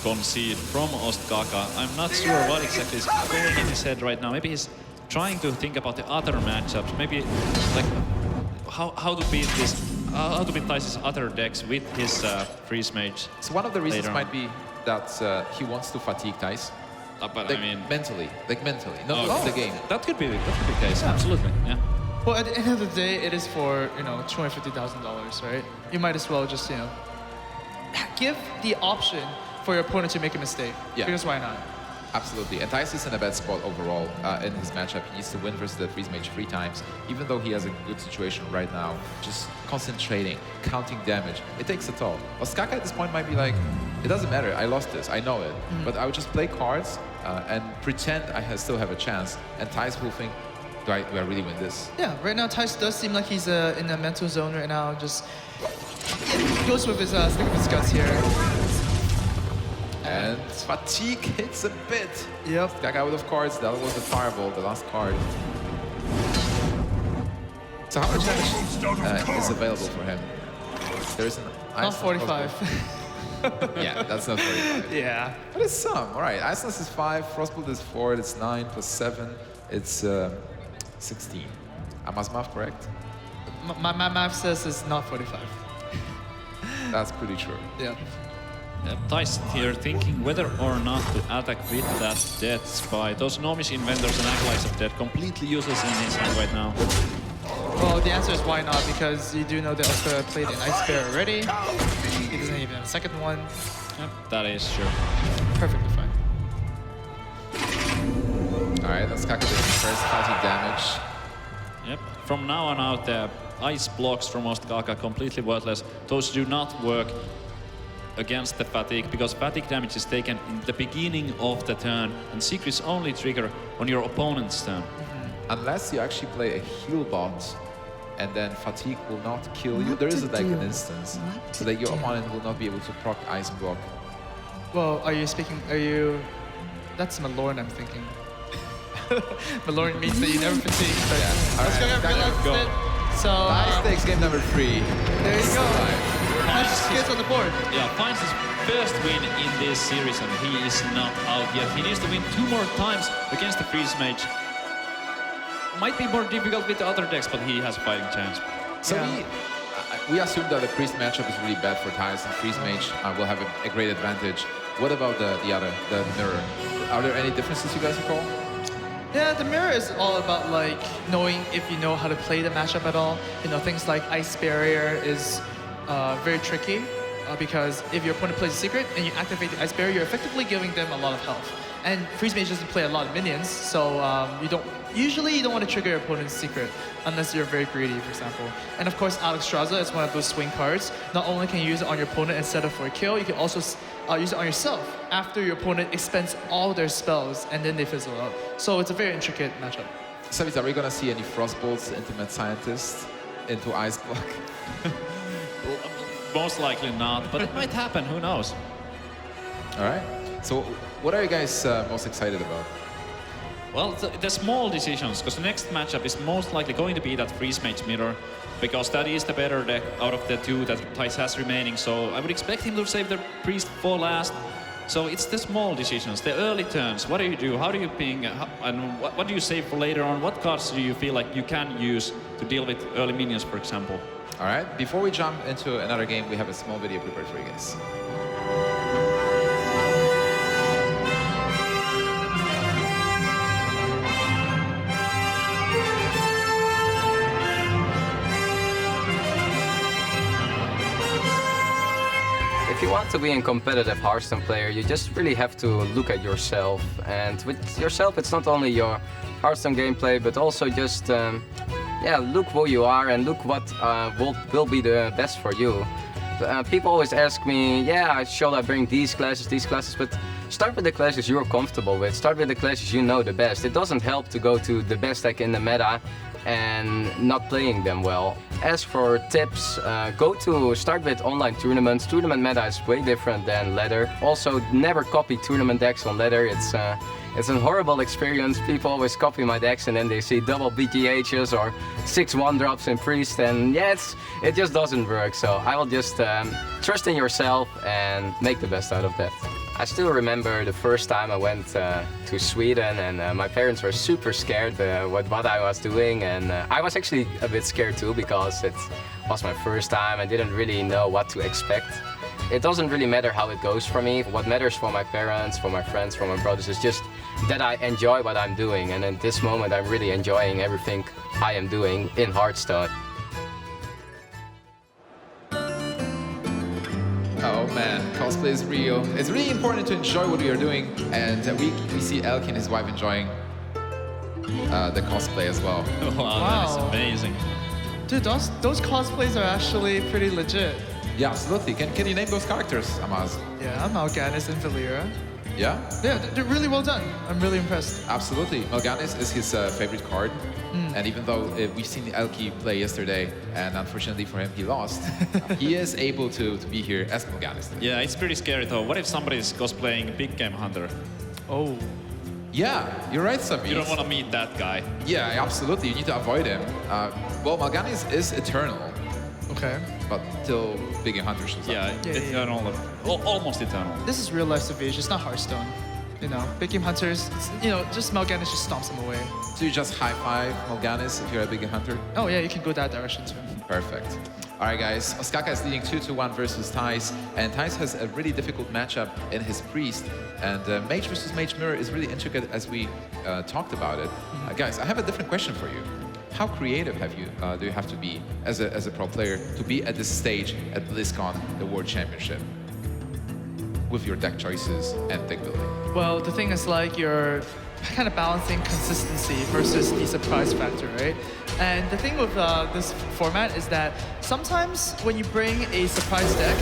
concede from Ostkaka. I'm not sure what exactly is going in his head right now. Maybe he's trying to think about the other matchups. Maybe like how to beat this, how to beat Thijs' other decks with his Freeze Mage. So one of the reasons might be that he wants to fatigue Thijs. But like I mean, mentally, not the game. That could be the case. Yeah. Absolutely. Yeah. Well, at the end of the day, it is for $250,000, right? You might as well just give the option for your opponent to make a mistake. Yeah. Because why not? Absolutely. And Thijs is in a bad spot overall in his matchup. He needs to win versus the Freeze Mage 3 times, even though he has a good situation right now. Just concentrating, counting damage. It takes a toll. Ostkaka at this point might be like, it doesn't matter, I lost this, I know it. But I would just play cards and pretend I still have a chance. And Thijs will think, do I really win this? Yeah, right now Thijs does seem like he's in a mental zone right now. Just goes with his stick with his guts here. And fatigue hits a bit. Yep. Got out of cards. That was the Fireball, the last card. So how much damage is available for him? There is an Not Ice 45. Yeah, that's not 45. Yeah. But it's some. All right, Ice Lance is 5, Frostbolt is 4, it's 9 plus 7, it's 16. Ama's math correct? My math says it's not 45. That's pretty true. Yeah. Thijs here thinking whether or not to attack with that Death Spy. Those Gnomish inventors and acolytes of Death completely useless in his hand right now. Well, the answer is why not, because you do know that Ostkaka played an Ice Bear already. He doesn't even have a second one. Yep, that is true. Perfectly fine. Alright, Ostkaka did first fatigue damage. Yep. From now on out, the ice blocks from Ostkaka completely worthless. Those do not work against the fatigue, because fatigue damage is taken in the beginning of the turn, and secrets only trigger on your opponent's turn. Unless you actually play a heal bot, and then fatigue will not kill you. There is like an instance, so that your opponent will not be able to proc ice block. Well, are you... That's Malorn, I'm thinking. Malorn means that you never fatigue, but Yeah. Ostkaka realizes go. it. So, High stakes game number 3. there you go. Nice skills on the board. Yeah, finds his first win in this series, and he is not out yet. He needs to win 2 more times against the Freeze Mage. Might be more difficult with the other decks, but he has a fighting chance. So we assume that the priest matchup is really bad for Thijs, and Freeze Mage will have a great advantage. What about the mirror? Are there any differences you guys recall? Yeah, the mirror is all about like knowing if you know how to play the matchup at all. You know, things like Ice Barrier is very tricky because if your opponent plays a secret and you activate the Ice Barrier, you're effectively giving them a lot of health. And Freeze Mage doesn't play a lot of minions, so you don't want to trigger your opponent's secret unless you're very greedy, for example. And of course, Alexstrasza is one of those swing cards. Not only can you use it on your opponent and set up for a kill, you can also use it on yourself after your opponent expends all their spells and then they fizzle out. So it's a very intricate matchup. Savita, are we gonna see any Frostbolts into Mad Scientist, into Ice Block? Most likely not, but it might happen, who knows? All right. So what are you guys most excited about? Well, the small decisions, because the next matchup is most likely going to be that Freeze Mage mirror, because that is the better deck out of the 2 that Thijs has remaining, so I would expect him to save the Priest for last. So it's the small decisions, the early turns. What do you do? How do you ping? And what do you save for later on? What cards do you feel like you can use to deal with early minions, for example? All right. Before we jump into another game, we have a small video prepared for you guys. If you want to be a competitive Hearthstone player, you just really have to look at yourself. And with yourself, it's not only your Hearthstone gameplay, but also just look who you are and look what will be the best for you. People always ask me, should I bring these classes, but start with the classes you're comfortable with. Start with the classes you know the best. It doesn't help to go to the best deck in the meta and not playing them well. As for tips, start with online tournaments. Tournament meta is way different than ladder. Also, never copy tournament decks on ladder. It's a horrible experience. People always copy my decks and then they see double BGHs or 6 1-drops in Priest, and it just doesn't work. So I will just trust in yourself and make the best out of that. I still remember the first time I went to Sweden, and my parents were super scared what I was doing, and I was actually a bit scared too, because it was my first time. I didn't really know what to expect. It doesn't really matter how it goes for me. What matters for my parents, for my friends, for my brothers is just that I enjoy what I'm doing, and at this moment I'm really enjoying everything I am doing in Hearthstone. Oh man, cosplay is real. It's really important to enjoy what we are doing, and we see Elk and his wife enjoying the cosplay as well. Wow, that is amazing. Dude, those cosplays are actually pretty legit. Yeah, absolutely. Can you name those characters, Amaz? Yeah, Mal'Ganis and Valera. Yeah? Yeah, they're really well done. I'm really impressed. Absolutely. Mal'Ganis is his favorite card. And even though we've seen Elki play yesterday, and unfortunately for him, he lost, he is able to be here as Mal'Ganis. Yeah, it's pretty scary though. What if somebody is cosplaying Big Game Hunter? Oh. Yeah, you're right, Samir. You don't want to meet that guy. Yeah, absolutely. You need to avoid him. Well, Mal'Ganis is eternal, Okay. but till Big Hunter shows up. Yeah, eternal, almost eternal. This is real life Savage, it's not Hearthstone. You know, Big Game Hunters, you know, just Mal'Ganis just stomps him away. So you just high-five Mal'Ganis if you're a Big Hunter? Oh yeah, you can go that direction too. Perfect. All right, guys. Ostkaka is leading 2-1 versus Thijs, and Thijs has a really difficult matchup in his Priest. And Mage versus Mage Mirror is really intricate, as we talked about it. Guys, I have a different question for you. How creative do you have to be as a pro player to be at this stage at BlizzCon, the World Championship, with your deck choices and deck building? Well, the thing is like you're kind of balancing consistency versus the surprise factor, right? And the thing with this format is that sometimes when you bring a surprise deck,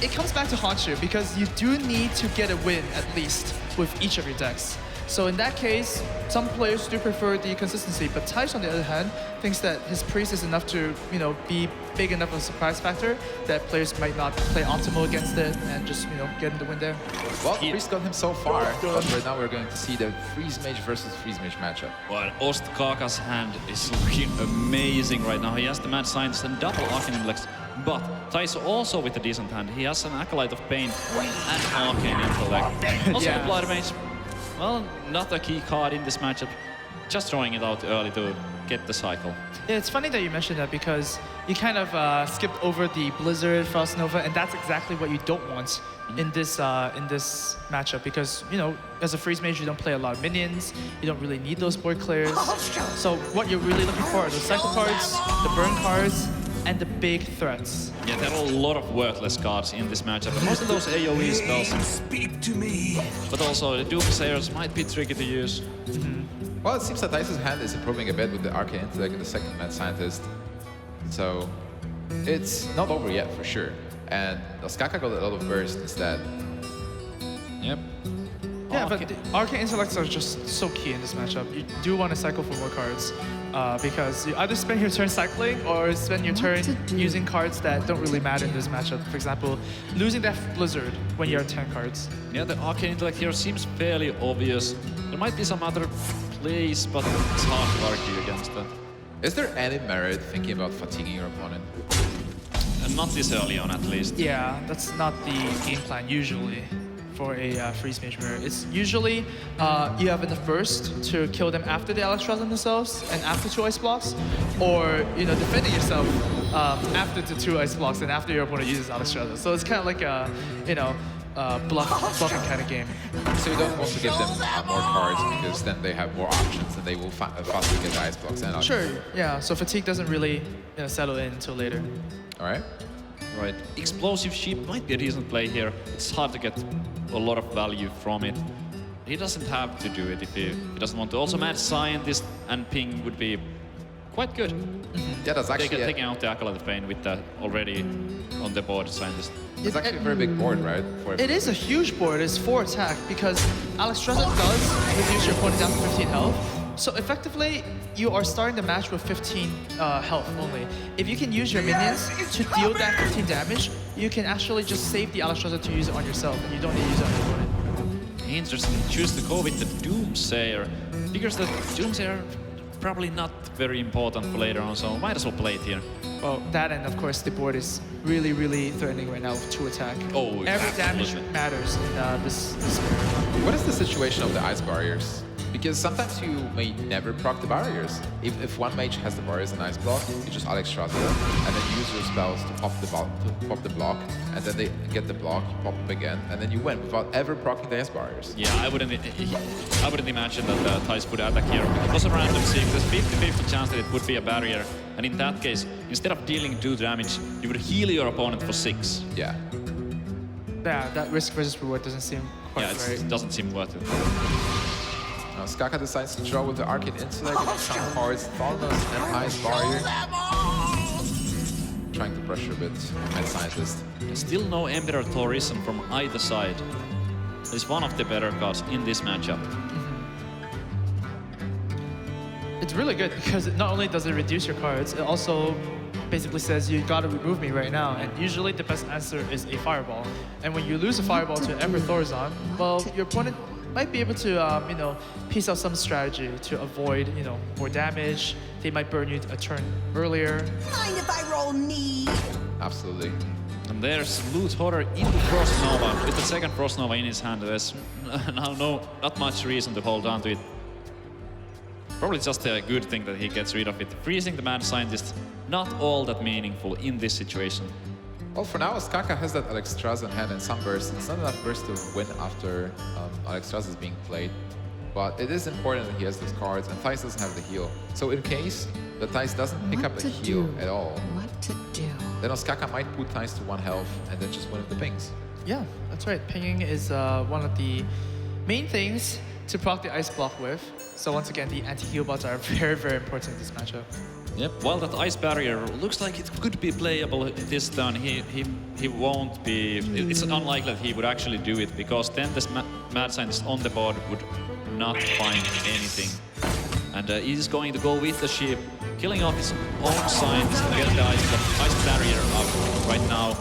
it comes back to haunt you because you do need to get a win at least with each of your decks. So in that case, some players do prefer the consistency, but Thijs, on the other hand, thinks that his Priest is enough to, you know, be big enough of a surprise factor that players might not play optimal against it and just, you know, get in the win there. Well, Priest got him so far, but right now we're going to see the Freeze Mage versus Freeze Mage matchup. Well, Ostkaka's hand is looking amazing right now. He has the Mad Scientist and double Arcane Intellect, but Thijs also with a decent hand. He has an Acolyte of Pain and Arcane Intellect. Also Yeah. a Blood Mage. Well, not a key card in this matchup. Just throwing it out early to get the cycle. Yeah, it's funny that you mentioned that because you kind of skipped over the Blizzard, Frost Nova, and that's exactly what you don't want in this matchup because, you know, as a Freeze Mage, you don't play a lot of minions, you don't really need those board clears. So what you're really looking for are the cycle cards, the burn cards, and the big threats. Yeah, there are a lot of worthless cards in this matchup. And most of those AoE spells. Speak to me. But also the Doomsayers might be tricky to use. Well, it seems that Thijs' hand is improving a bit with the Arcane Intellect and the second Mad Scientist. So it's not over yet for sure. And Ostkaka got a lot of burst instead. Yep. Yeah, but the Arcane Intellects are just so key in this matchup. You do want to cycle for more cards because you either spend your turn cycling or spend your turn using cards that don't really matter in this matchup. For example, losing that Blizzard when you're at 10 cards. Yeah, the Arcane Intellect here seems fairly obvious. There might be some other plays, but it's hard to argue against that. Is there any merit thinking about fatiguing your opponent? And not this early on, at least. Yeah, that's not the game plan usually for a Freeze Mage Mirror. It's usually you have in the first to kill them after they Alexstrasza themselves and after 2 ice blocks, or, you know, defending yourself after the 2 ice blocks and after your opponent uses Alexstrasza. So it's kind of like a, you know, bluffing kind of game. So you don't want to give them more cards because then they have more options and they will faster get the ice blocks and Sure, yeah. So fatigue doesn't really, you know, settle in until later. All right. Right. Explosive Sheep might be a decent play here. It's hard to get a lot of value from it. He doesn't have to do it if he doesn't want to. Also, Mad Scientist and Ping would be quite good. Yeah, that's actually Taking out the Acolyte of Pain with the already on the board Scientist. it's actually a very big board, right? For It is a huge board. It's 4 attack because Alexstrasza does reduce your opponent down to 15 health. So effectively, you are starting the match with 15 health only. If you can use your minions to deal that 15 damage, you can actually just save the Alexstrasza to use it on yourself, and you don't need to use it on your opponent. Interesting. Choose to go with the Doomsayer. Because the Doomsayer probably not very important for later on, so might as well play it here. Well, that and of course the board is really, really threatening right now with 2 attack. Oh, Every damage absolutely. matters in this. What is the situation of the ice barriers? Because sometimes you may never proc the barriers. If one mage has the barriers and ice block, you just Alexstrasza and then use your spells to pop the block, and then they get the block, you pop them again, and then you win without ever proccing the ice barriers. Yeah, I wouldn't imagine that Thijs would attack here. It was a random seek. There's 50-50 chance that it would be a barrier. And in that case, instead of dealing 2 damage, you would heal your opponent for 6. Yeah. Yeah, that risk versus reward doesn't seem quite Yeah, right. it doesn't seem worth it. Now Ostkaka decides to draw with the Arcane Intellect with some cards, Thalnos and Ice Barrier. Trying to pressure a bit Mad Scientist. Still no Emperor Thorison from either side. It's one of the better cards in this matchup. It's really good because not only does it reduce your cards, it also basically says you gotta remove me right now. And usually the best answer is a fireball. And when you lose a fireball to Emperor Thorazon, well, your opponent might be able to, you know, piece out some strategy to avoid, you know, more damage. They might burn you a turn earlier. Mind if I roll knee? Absolutely. And there's Loot Hoarder in the Frost Nova. With the second Frost Nova in his hand, there's now not much reason to hold on to it. Probably just a good thing that he gets rid of it. Freezing the Mad Scientist, not all that meaningful in this situation. Well, for now, Ostkaka has that Alexstrasza in hand and some burst. It's not enough burst to win after Alexstrasza is being played. But it is important that he has those cards, and Thijs doesn't have the heal. So in case that Thijs doesn't pick up a heal at all, What to do? then Ostkaka might put Thijs to 1 health and then just win with the pings. Yeah, that's right. Pinging is one of the main things to proc the ice block with. So once again, the anti-heal bots are very, very important in this matchup. Yep. While that Ice Barrier looks like it could be playable this turn, he won't be. It's unlikely that he would actually do it, because then this Mad Scientist on the board would not find anything. And he's going to go with the ship, killing off his own scientist to get the Ice Barrier up right now,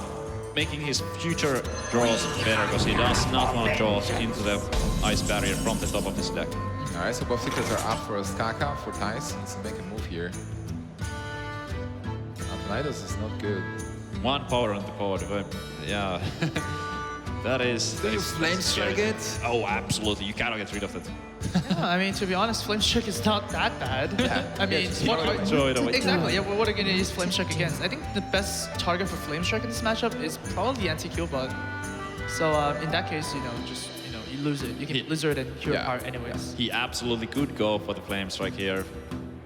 making his future draws better, because he does not want to draw into the Ice Barrier from the top of his deck. Alright, so both secrets are up for Ostkaka. For Thijs, he needs to make a move here. Antonidas is not good. 1 power on the board, but yeah. That is... Do you flame strike it? Oh, absolutely. You cannot get rid of it. Yeah, I mean, to be honest, Flame Strike is not that bad. Yeah. I mean, Throw it away. exactly. Yeah, what are you gonna use Flame Strike against? I think the best target for Flame Strike in this matchup is probably the anti-Q bot. So in that case, you know, just you lose it. You can Blizzard and Hero Power anyways. He absolutely could go for the Flame Strike here,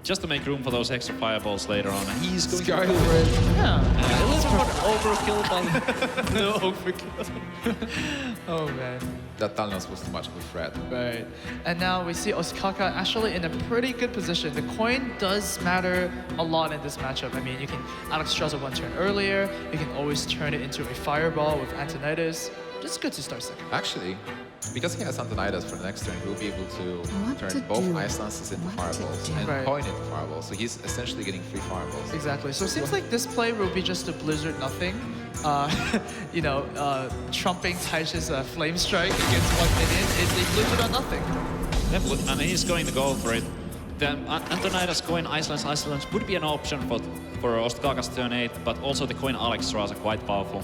just to make room for those extra fireballs later on. And he's going to go for it. Yeah. A little bit overkill, but No overkill. Oh man. That Talnos was too much of a threat. Right. And now we see Ostkaka actually in a pretty good position. The coin does matter a lot in this matchup. I mean, you can Alexstrasza 1 turn earlier. You can always turn it into a fireball with Antonidas. Just good to start second. Actually, because he has Antonidas for the next turn, he'll be able to turn both Ice Lances into fireballs and Right. coin into fireballs. So he's essentially getting 3 fireballs. Exactly. So it seems like this play will be just a Blizzard nothing. You know, trumping Thijs' Flame Strike against 1 minion is a Blizzard or nothing. Yep, and he's going to go for it. The Antonidas coin Icelands would be an option for Ostkaka's turn 8, but also the coin Alexstrasza quite powerful.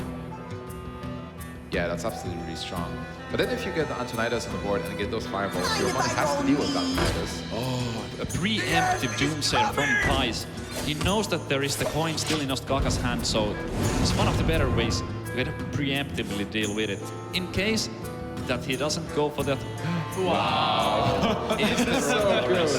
Yeah, that's absolutely really strong. But then if you get the Antonidas on the board and get those fireballs, your opponent has to deal with Antonidas. Oh, a preemptive Doomsayer from Thijs. He knows that there is the coin still in Ostkaka's hand, so it's one of the better ways to preemptively deal with it. In case that he doesn't go for that. Wow! So good.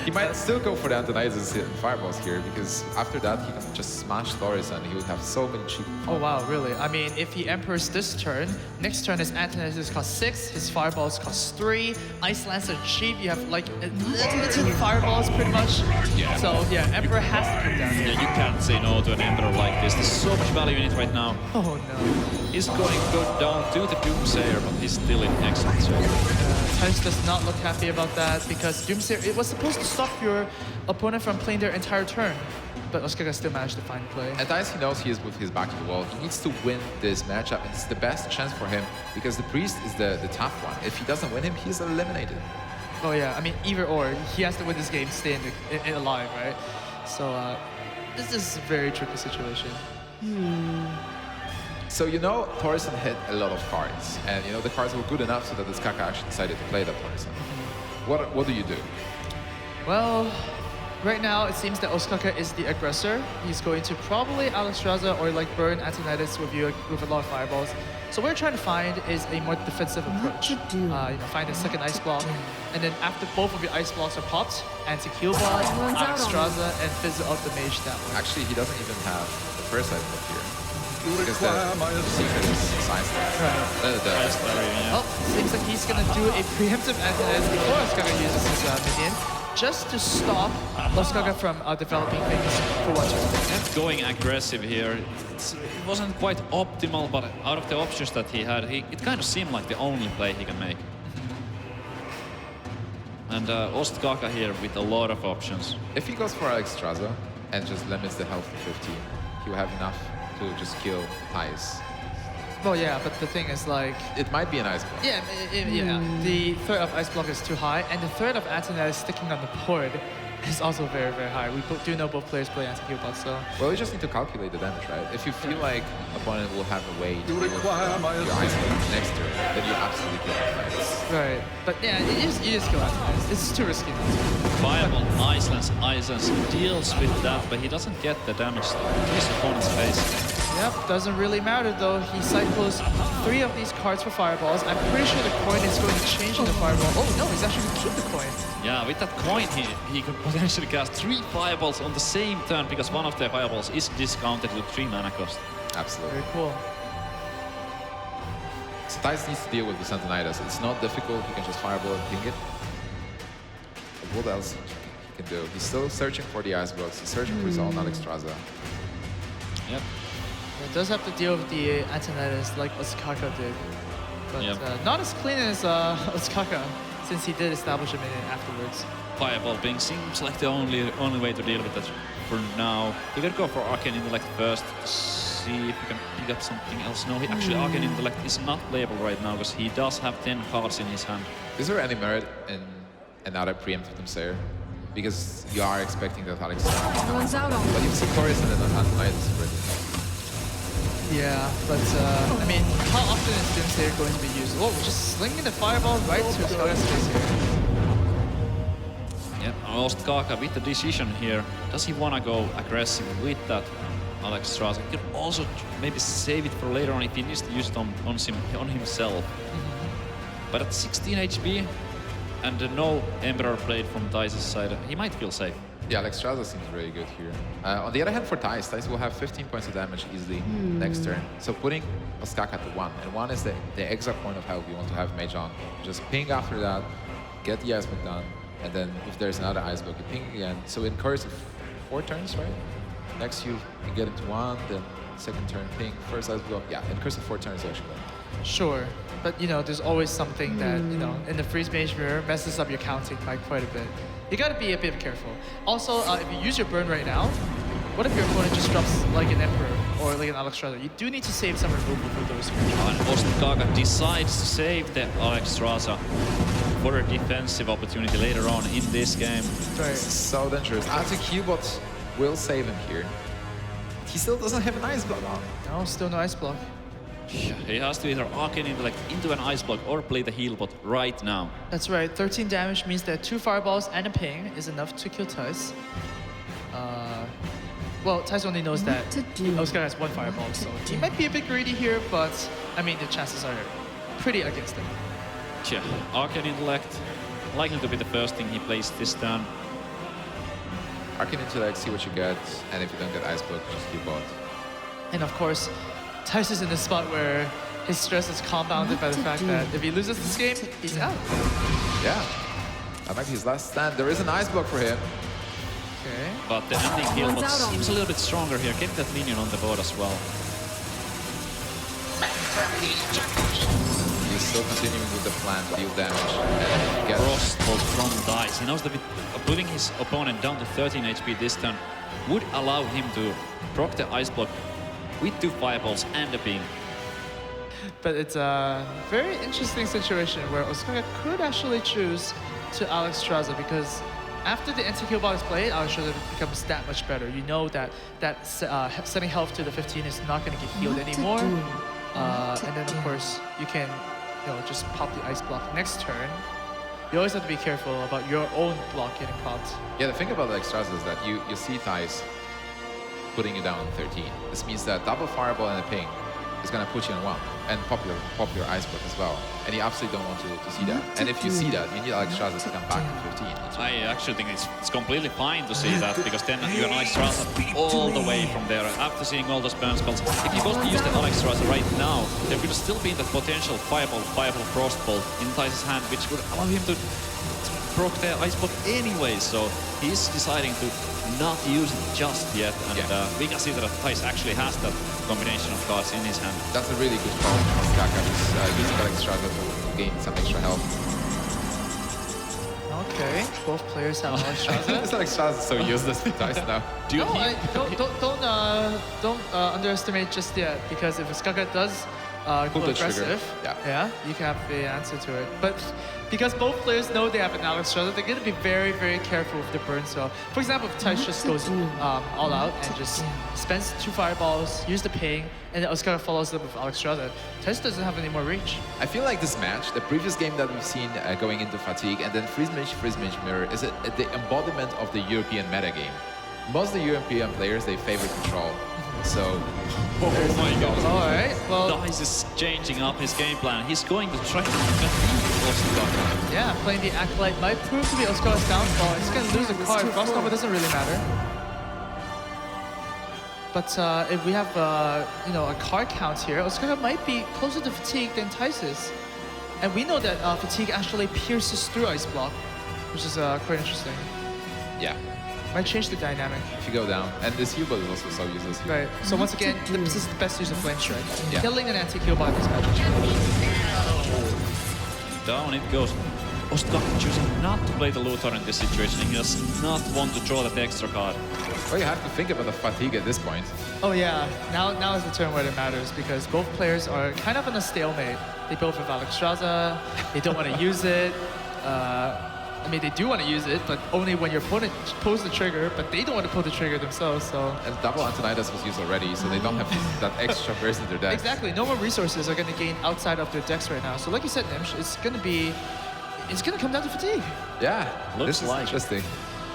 He might still go for the Antonidas and fireballs here, because after that he can just smash Thoris and he would have so many cheap. Oh wow, really? I mean, if he Emperors this turn, next turn his Antonidas cost 6, his fireballs cost 3, Ice Lance are cheap, you have like a little fireballs pretty much. Yeah. So yeah, Emperor has to come down here. Yeah, you can't say no to an Emperor like this. There's so much value in it right now. Oh no. He's going to go down to the Doomsayer, but he's still in excellent shape. Thijs does not look happy about that, because Doomsayer, it was supposed to stop your opponent from playing their entire turn. But Ostkaka still managed to find play. At times he knows he is with his back to the wall. He needs to win this matchup, and it's the best chance for him, because the Priest is the tough one. If he doesn't win him, he's eliminated. Oh yeah, I mean, either or, he has to win this game, stay alive, right? So this is a very tricky situation. So you know, Thorison hit a lot of cards, and you know the cards were good enough so that Ostkaka actually decided to play that Thorison. What do you do? Well, right now it seems that Ostkaka is the aggressor. He's going to probably Alexstrasza or like burn Antonidas with a lot of fireballs. So what we're trying to find is a more defensive approach. You know, find a second ice block, and then after both of your ice blocks are popped, anti-Q bot, Alexstrasza, and fizzle out the Mage that way. Actually, he doesn't even have the first ice block here. Because the secret is science. Well, seems like he's gonna do a preemptive Antonidas before Ostkaka uses his minion, just to stop Ostkaka from developing things for one turn. And going aggressive here, it wasn't quite optimal, but out of the options that he had, it kind of seemed like the only play he can make. And Ostkaka here with a lot of options. If he goes for Alexstrasza and just limits the health to 15, he will have enough to just kill Thijs. Well, yeah, but the thing is like... It might be an ice block. Yeah, yeah. The threat of Ice Block is too high, and the threat of Antoinette sticking on the board is also very, very high. We do know both players play anti-heal bot, so... Well, you just need to calculate the damage, right? If you feel like opponent will have a way to deal with your ice block next turn, then you absolutely kill it, right? Right, but yeah, you just kill Antoinette. It's too risky not to. Viable Icelands deals with that, but he doesn't get the damage to his opponent's face. Yep, doesn't really matter though. He cycles 3 of these cards for fireballs. I'm pretty sure the coin is going to change in the fireball. Oh no, he's actually going to keep the coin. Yeah, with that coin he could potentially cast 3 fireballs on the same turn because one of the fireballs is discounted to 3 mana cost. Absolutely. Very cool. So Thijs needs to deal with the Santonidas. It's not difficult, he can just fireball and ping it. But what else he can do? He's still searching for the ice blocks, he's searching for his own Alexstrasza. Yep. It does have to deal with the Antoinette like Ostkaka did. But Yep. Not as clean as Ostkaka, since he did establish a minion afterwards. Fireball ping seems like the only way to deal with that for now. He could go for Arcane Intellect first to see if he can pick up something else. No, actually Arcane Intellect is not playable right now because he does have 10 cards in his hand. Is there any merit in another preemptive Doomsayer? Because you are expecting that Alexstrasza. One's out on But you've seen Taurus and then Antonidas already. Yeah, but I mean, how often is Doomsayer going to be used? Oh, we're just slinging the fireball right to Ostkaka's face here. Yeah, Ostkaka with the decision here. Does he want to go aggressive with that Alexstrasza? He could also maybe save it for later on if he needs to use it on himself. But at 16 HP and no Emperor Blade from Thijs' side, he might feel safe. Yeah, Alexstrasza seems really good here. On the other hand, for Thijs will have 15 points of damage easily next turn. So putting Ostkaka to 1, and 1 is the exact point of help you want to have Mage on. Just ping after that, get the ice block done, and then if there's another ice block, you ping again. So in course of 4 turns, right? Next you get into 1, then second turn ping, first ice block. Yeah, in course of 4 turns actually. Sure, but you know, there's always something that, you know, in the freeze mage mirror messes up your counting by quite a bit. You gotta be a bit careful. Also, if you use your burn right now, what if your opponent just drops like an Emperor or like an Alexstrasza? You do need to save some removal for those here. And Ostkaka decides to save the Alexstrasza for a defensive opportunity later on in this game. Right. So dangerous. Anti-Q-bot will save him here. He still doesn't have an ice block on. No, still no ice block. He has to either Arcane Intellect into an ice block or play the heal bot right now. That's right, 13 damage means that 2 fireballs and a ping is enough to kill Thijs. Well, Thijs only knows that Ostkaka has 1 fireball, so he might be a bit greedy here, but I mean, the chances are pretty against him. Yeah, Arcane Intellect, likely to be the first thing he plays this turn. Arcane Intellect, see what you get, and if you don't get ice block, just Q-bot. And of course, Thijs is in a spot where his stress is compounded by the fact that if he loses this game, he's out. Yeah, that might be his last stand. There is an ice block for him. Okay. But the ending heal bot seems a little bit stronger here. Get that minion on the board as well. He's still continuing with the plan to deal damage. And get Frostbolt from Thijs. He knows that putting his opponent down to 13 HP this turn would allow him to proc the ice block with 2 fireballs and a ping. But it's a very interesting situation where Ostkaka could actually choose to Alexstrasza because after the anti-heal bot is played, Alexstrasza becomes that much better. You know that setting health to the 15 is not going to get healed anymore. And then of course you can, you know, just pop the ice block next turn. You always have to be careful about your own block getting popped. Yeah, the thing about Alexstrasza is that you see Thijs putting you down on 13. This means that double fireball and a ping is going to put you on 1 and pop your ice block as well. And you absolutely don't want to see that. And if you see that, you need Alexstrasza to come back to 15. I actually think it's completely fine to see that because then you're Alexstrasza all the way from there. After seeing all those burn spells, if he was to use the Alexstrasza right now, there could still be the potential fireball frostbolt in Thijs' hand, which would allow him to proc the ice block anyway. So he's deciding to not use it just yet, and we can see that Thijs actually has that combination of cards in his hand. That's a really good call from Ostkaka, just using Alexstrasza to gain some extra health. Okay, both players have Alexstrasza. This Alexstrasza is so useless to Thijs now. Don't underestimate just yet, because if Ostkaka does Pull go the trigger. aggressive, Yeah. you can have the answer to it. But because both players know they have an Alexstrasza, they're going to be very, very careful with the burn. So, for example, if Thijs just goes all out and just spends 2 fireballs, use the ping, and then Ostkaka follows up with Alexstrasza, Thijs doesn't have any more reach. I feel like this match, the previous game that we've seen going into Fatigue, and then Freeze Mage Mirror, is the embodiment of the European metagame. Most of the European players, they favor control. So, Oh my god. All right, well, Thijs is changing up his game plan. He's going to try to defeat Ostkaka. yeah, playing the Acolyte might prove to be Ostkaka's downfall. He's going to lose a card. Frostnova doesn't really matter. But if we have, you know, a card count here, Ostkaka might be closer to Fatigue than Thijs is. And we know that Fatigue actually pierces through Ice Block, which is quite interesting. yeah, Might change the dynamic. if you go down. And this heal is also so useless here. Right. So once again, this is the best use of Flame Strike. Yeah. Killing an anti-heal by this match. Down it goes. Ostkaka choosing not to play the Luthor in this situation. He does not want to draw that extra card. Well, you have to think about the Fatigue at this point. Oh yeah, now is the turn where it matters because both players are kind of in a stalemate. They both have Alexstrasza, they don't want to use it. I mean, they do want to use it, but only when your opponent pulls the trigger, but they don't want to pull the trigger themselves, so... And double Antonidas was used already, so they don't have that extra burst in their deck. Exactly, no more resources are going to gain outside of their decks right now. So like you said, Nimsh, it's going to come down to Fatigue. Yeah, Looks this is like. interesting.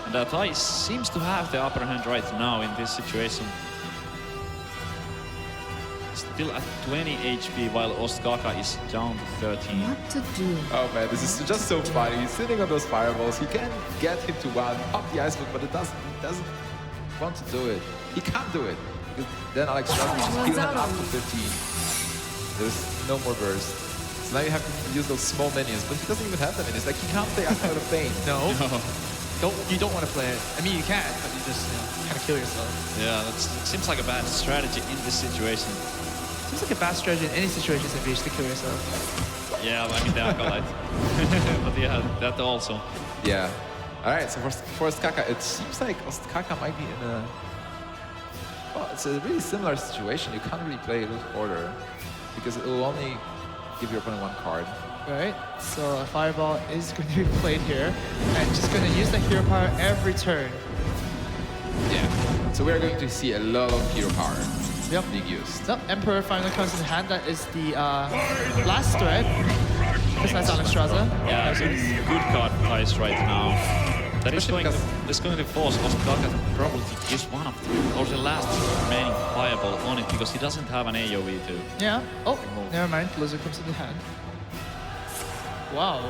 And Thijs seems to have the upper hand right now in this situation. Still at 20 HP while Ostkaka is down to 13. What to do? Oh man, this is just so funny. He's sitting on those fireballs. He can get him to one, pop the ice book, but he doesn't want to do it. He can't do it. Because then Alexstrasza is just healing up to 15. There's no more burst. So now you have to use those small minions, but he doesn't even have them in. It's like he can't play outside of pain. No. You don't want to play it. I mean, you can, but you just kind of kill yourself. Yeah, that seems like a bad strategy in this situation. Seems like a bad strategy in any situation if you to kill yourself. Yeah, I mean the Acolyte. But yeah, that also. Yeah. All right, so for Ostkaka, it seems like Ostkaka might be in a... Well, it's a really similar situation. You can't really play loose order because it will only give your opponent 1 card. Right, so a fireball is going to be played here, and just going to use the hero power every turn. Yeah. So we are going to see a lot of hero power being used. So Emperor finally comes in hand. That is the last threat. Besides Alexstrasza. Yeah, it's a good card for Thijs right now. That is going to force Ostkaka probably to use one of the last remaining fireball on it because he doesn't have an AoE too. Yeah. Oh, never mind. Blizzard comes in the hand. Wow.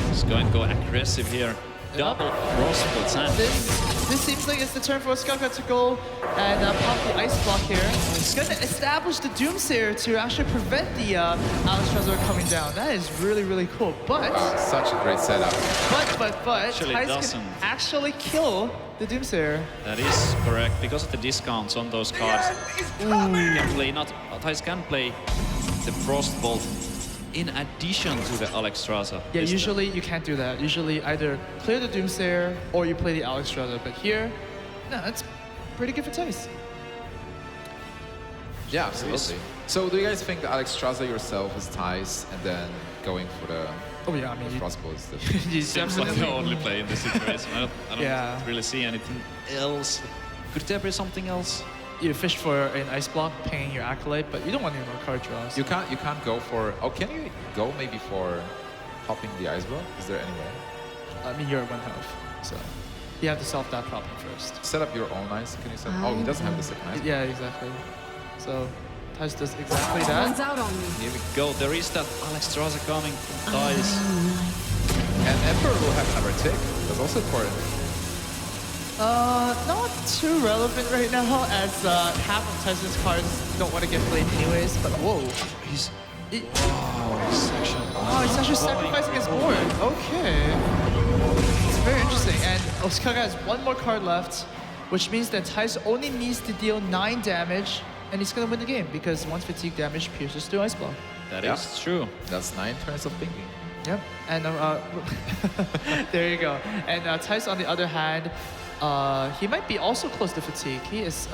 He's going to go aggressive here. Double crossbows and This seems like it's the turn for Ostkaka to go and pop the ice block here. He's going to establish the Doomsayer to actually prevent the Alexstrasza coming down. That is really, really cool. But Such a great setup. But Actually Thijs doesn't. can actually kill the Doomsayer. that is correct because of the discounts on those cards. Thijs can play the Frostbolt in addition to the Alexstrasza. Yeah, usually you can't do that. Usually either clear the Doomsayer or you play the Alexstrasza. But here, no, that's pretty good for Thijs. Yeah, absolutely. So do you guys think that Alexstrasza yourself is Thijs and then going for the Oh yeah, I mean, crossbow is the... you Seems like the only play in this situation. I don't Yeah. really see anything else. Could there be something else? you fish for an ice block, paying your Acolyte, but you don't want any more card draws. You can't go for... Oh, can you go maybe for popping the ice block? Is there any way? I mean, you're at 1 health, so you have to solve that problem first. Set up your own ice. Can you set... Oh, he doesn't have the second ice. Yeah, exactly. So Thijs does exactly Runs that. out on me. Here we go. There is that Alexstrasza coming from Thijs. And Emperor will have another tick. That's also important. Not too relevant right now, as half of Thijs' cards don't want to get played anyways, but whoa. He's He's actually sacrificing his board. Okay. It's very interesting. And Ostkaka has 1 more card left, which means that Thijs only needs to deal 9 damage, and he's going to win the game, because once fatigue damage pierces through Ice Block. That is true. That's 9 turns of thinking. Yep. And there you go. And Thijs, on the other hand, he might be also close to fatigue. He is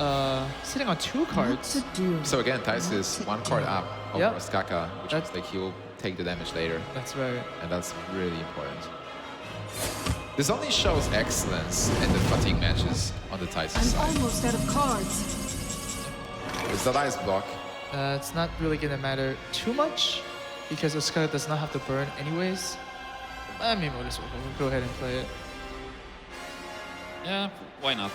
sitting on 2 cards. So again, Thijs is 1 card up over Yep. Ostkaka, which means like he'll take the damage later. That's right. And that's really important. This only shows excellence in the fatigue matches on the Thijs side. Almost out of cards. It's the ice block. It's not really gonna matter too much because Ostkaka does not have to burn anyways. I mean, we'll go ahead and play it. Yeah, why not?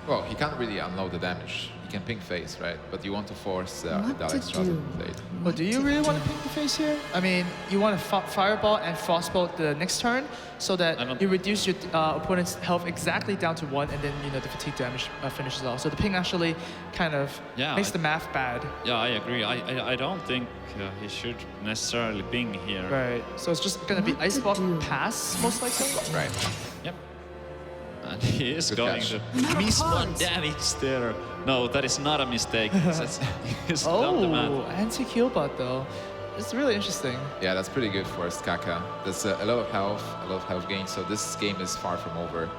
Well, he can't really unload the damage. He can ping face, right? But you want to force the Alex Strasser to play it. Well, do you really want to ping the face here? I mean, you want to fireball and frostbolt the next turn so that you reduce your opponent's health exactly down to 1, and then the fatigue damage finishes off. So the ping actually kind of makes the math bad. Yeah, I agree. I don't think he should necessarily ping here. Right. So it's just gonna be ice block pass most likely. Right. Yep. And he is Good going catch. to miss 1 damage there. No, that is not a mistake. He's done the math. Anti-heal bot though. It's really interesting. Yeah, that's pretty good for Ostkaka. There's a lot of health gain, so this game is far from over.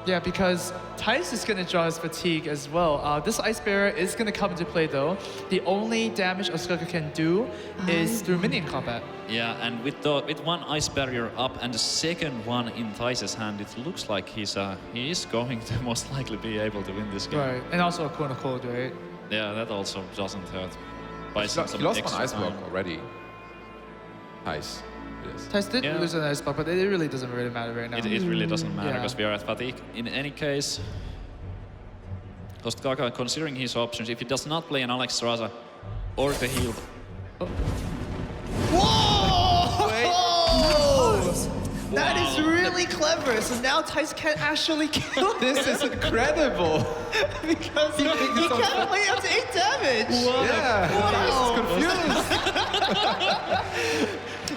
Yeah, because Thijs is going to draw his fatigue as well. This Ice Bearer is going to come into play though. The only damage Ostkaka can do is through minion combat. Yeah, and with 1 ice barrier up and the second one in Thijs' hand, it looks like he is going to most likely be able to win this game. Right, and also a Corner Cold, right? Yeah, that also doesn't hurt. By He lost 1 ice block already. Nice. Yes. Thijs did lose an ice block, but it really doesn't really matter right now. It really doesn't matter Yeah. because we are at fatigue. In any case, Ostkaka, considering his options, if he does not play an Alex Strasser or the heal. Whoa! That is really clever. So now Thijs can actually kill him. This is incredible! Because he can't play up to 8 damage. Yeah, confused.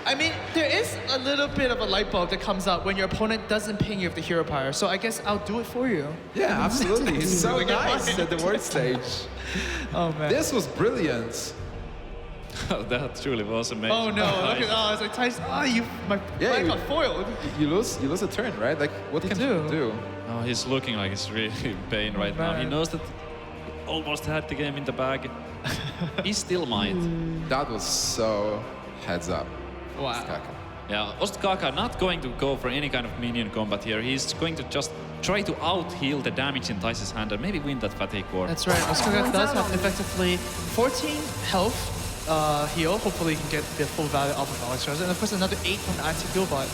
I mean, there is a little bit of a light bulb that comes up when your opponent doesn't ping you with the hero power. So I guess I'll do it for you. Yeah, absolutely. He's so nice at the word stage. Oh man. This was brilliant. That truly was amazing. Oh no! Look at it's like Thijs. My flag got foiled. You lose a turn, right? Like what can you do? Oh, he's looking like he's really in pain right now. He knows that he almost had the game in the bag. He still might. That was so heads up. Wow. Ostkaka. Yeah, Ostkaka not going to go for any kind of minion combat here. He's going to just try to out-heal the damage in Thijs' hand and maybe win that fatigue war. That's right. Ostkaka does have effectively 14 health heal. Hopefully he can get the full value off of Alex Strasser. And of course another 8 from the anti-heal bot.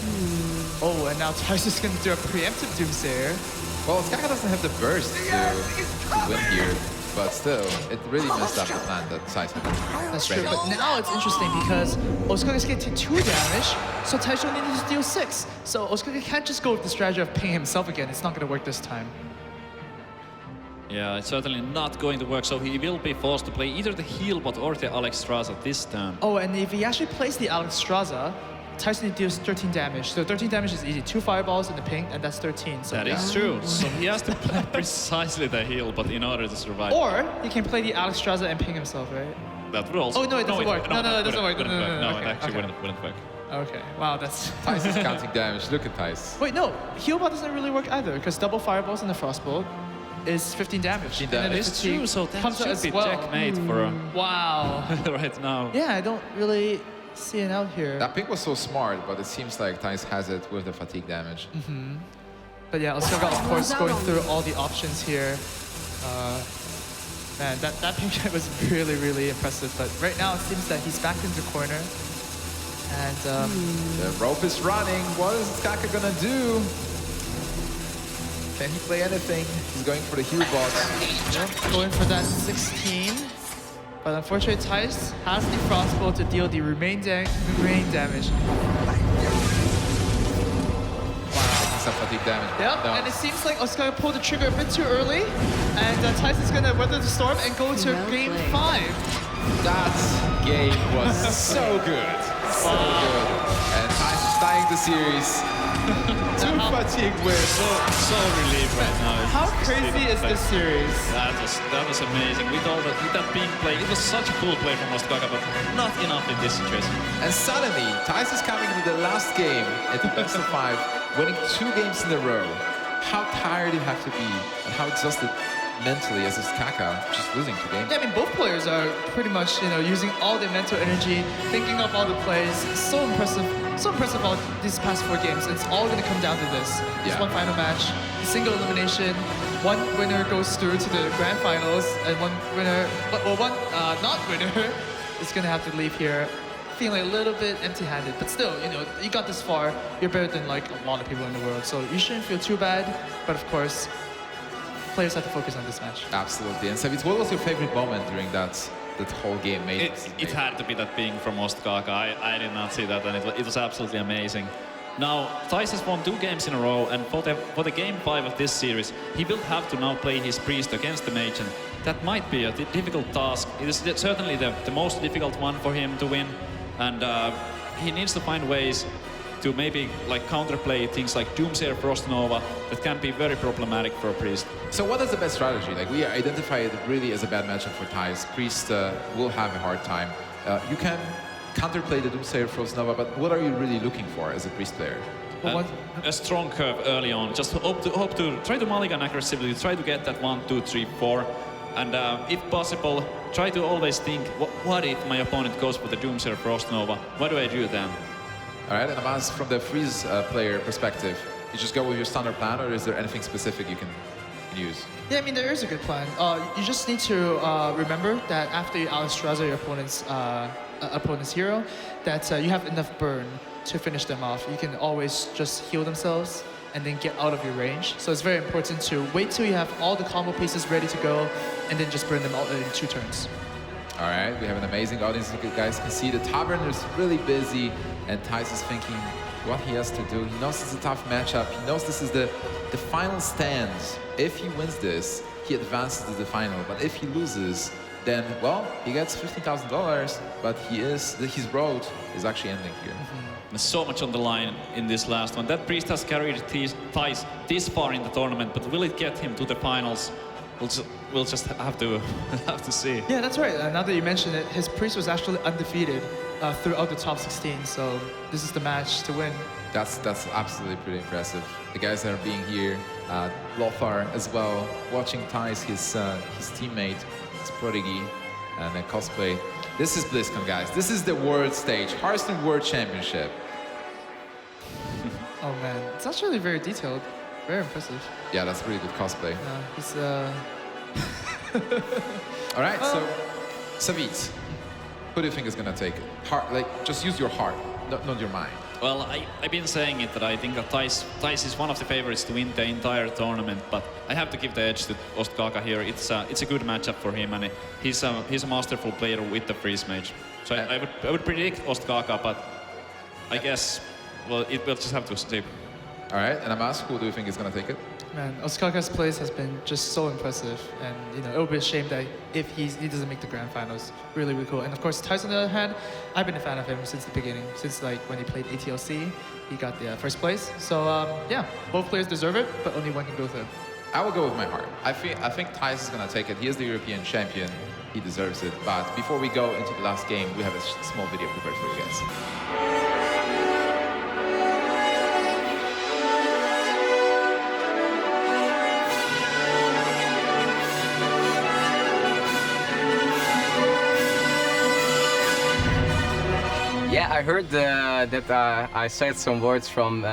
Oh, and now Thijs is going to do a preemptive Doomsayer. Well, Ostkaka doesn't have the burst to win here, but still, it really messed up the plan that Thijs had. That's true, but now it's interesting because Ostkaka is getting 2 damage, so Thijs only needs to deal 6. So Ostkaka can't just go with the strategy of pinging himself again. It's not going to work this time. Yeah, it's certainly not going to work, so he will be forced to play either the heal bot or the Alex Strasser this turn. Oh, and if he actually plays the Alex Strasser, Thijs deals 13 damage. So 13 damage is easy. 2 fireballs in the ping, and that's 13. So That is true. So he has to play precisely the heal, but in order to survive. Or he can play the Alex Strasser and ping himself, right? That will also... Oh, no, it doesn't work. No, it doesn't work. No, Okay, it actually okay. wouldn't work. Okay, wow, that's... Thijs is counting damage. Look at Thijs. Wait, no, heal bot doesn't really work either, because double fireballs and the frostbolt is 15 damage. 15 damage. It's true, so that comes out should as be well. checkmate for Wow. right now. Yeah, I don't really see it out here. That pick was so smart, but it seems like Thijs has it with the fatigue damage. But yeah, Ostkaka, of course, going through all the options here. Man, that pick was really, really impressive. But right now, it seems that he's back into corner. And The rope is running. What is Ostkaka gonna do? Can he play anything? He's going for the heal bot. going for that 16. But unfortunately, Thijs has the frostbolt to deal the remaining damage. Some fatigue damage. Yep, No. and it seems like Ostkaka pulled the trigger a bit too early. And Thijs is going to weather the storm and go to game 5. That game was so good. So good. And Thijs is tying the series. 2 fatigue wins. So relieved right now. How crazy is this series? That was amazing. With that being play, it was such a cool play from Ostkaka, but not enough in this situation. And suddenly, Thijs is coming to the last game at the best of 5 winning 2 games in a row. How tired you have to be and how exhausted mentally as Ostkaka just losing 2 games. Yeah, I mean, both players are pretty much, using all their mental energy, thinking of all the plays. So impressive about these past 4 games. It's all going to come down to this. This one final match, single elimination. One winner goes through to the grand finals, and one winner, one not winner, is going to have to leave here feeling a little bit empty-handed. But still, you got this far. You're better than like a lot of people in the world, so you shouldn't feel too bad. But of course, players have to focus on this match. Absolutely. And Savitz, what was your favorite moment during that whole game? It had to be that being from Ostkaka. I did not see that, and it was absolutely amazing. Now, Thijs has won 2 games in a row, and for the game 5 of this series, he will have to now play his priest against the mage, and that might be a difficult task. It is certainly the most difficult one for him to win, and he needs to find ways to maybe like counterplay things like Doomsayer Frost Nova that can be very problematic for a priest. So what is the best strategy? Like, we identify it really as a bad matchup for Thijs. Priest will have a hard time. You can counterplay the Doomsayer Frost Nova, but what are you really looking for as a priest player? A strong curve early on. Just hope to try to mulligan aggressively, try to get that 1, 2, 3, 4, and if possible, try to always think, what if my opponent goes for the Doomsayer Frost Nova? What do I do then? All right, and Amas, from the freeze player perspective, you just go with your standard plan, or is there anything specific you can use? Yeah, I mean, there is a good plan. You just need to remember that after you Alistraza your opponent's hero, that you have enough burn to finish them off. You can always just heal themselves and then get out of your range. So it's very important to wait till you have all the combo pieces ready to go and then just burn them all in 2 turns. All right, we have an amazing audience. You guys can see the tavern is really busy, and Thijs is thinking what he has to do. He knows this is a tough matchup. He knows this is the final stand. If he wins this, he advances to the final. But if he loses, then, well, he gets $15,000, but his road is actually ending here. There's so much on the line in this last one. That priest has carried Thijs this far in the tournament, but will it get him to the finals? We'll just have to see. Yeah, that's right. Now that you mention it, his priest was actually undefeated throughout the top 16, so this is the match to win. That's absolutely pretty impressive. The guys that are being here, Lothar as well, watching Thijs, his teammate, his prodigy, and a cosplay. This is BlizzCon, guys. This is the world stage, Hearthstone World Championship. Oh man, it's actually very detailed. Very impressive. Yeah, that's really good cosplay. He's All right, so Savitz, who do you think is gonna take it? Heart, like, just use your heart, not your mind. Well, I've been saying it that I think that Thijs is one of the favorites to win the entire tournament, but I have to give the edge to Ostkaka here. It's a good matchup for him, and he's a masterful player with the freeze mage. So I would predict Ostkaka, but I guess, well, we'll just have to see. All right, and Amas, who do you think is gonna take it? Man, Ostkaka's plays has been just so impressive, and it would be a shame that if he doesn't make the grand finals. Really, really cool. And of course, Thijs on the other hand, I've been a fan of him since the beginning, since like when he played ATLC, he got the first place. So yeah, both players deserve it, but only one can go through. I will go with my heart. I think Thijs is gonna take it. He is the European champion. He deserves it. But before we go into the last game, we have a small video prepared for you guys. Yeah, I heard that I said some words from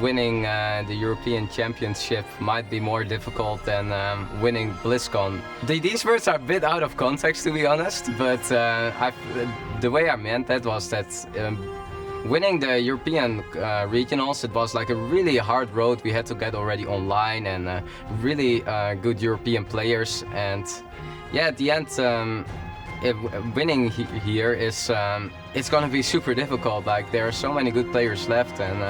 winning the European Championship might be more difficult than winning BlizzCon. These words are a bit out of context, to be honest, but the way I meant that was that winning the European regionals, it was like a really hard road we had to get already online, and really good European players. And yeah, at the end, winning here is it's gonna be super difficult. Like, there are so many good players left, and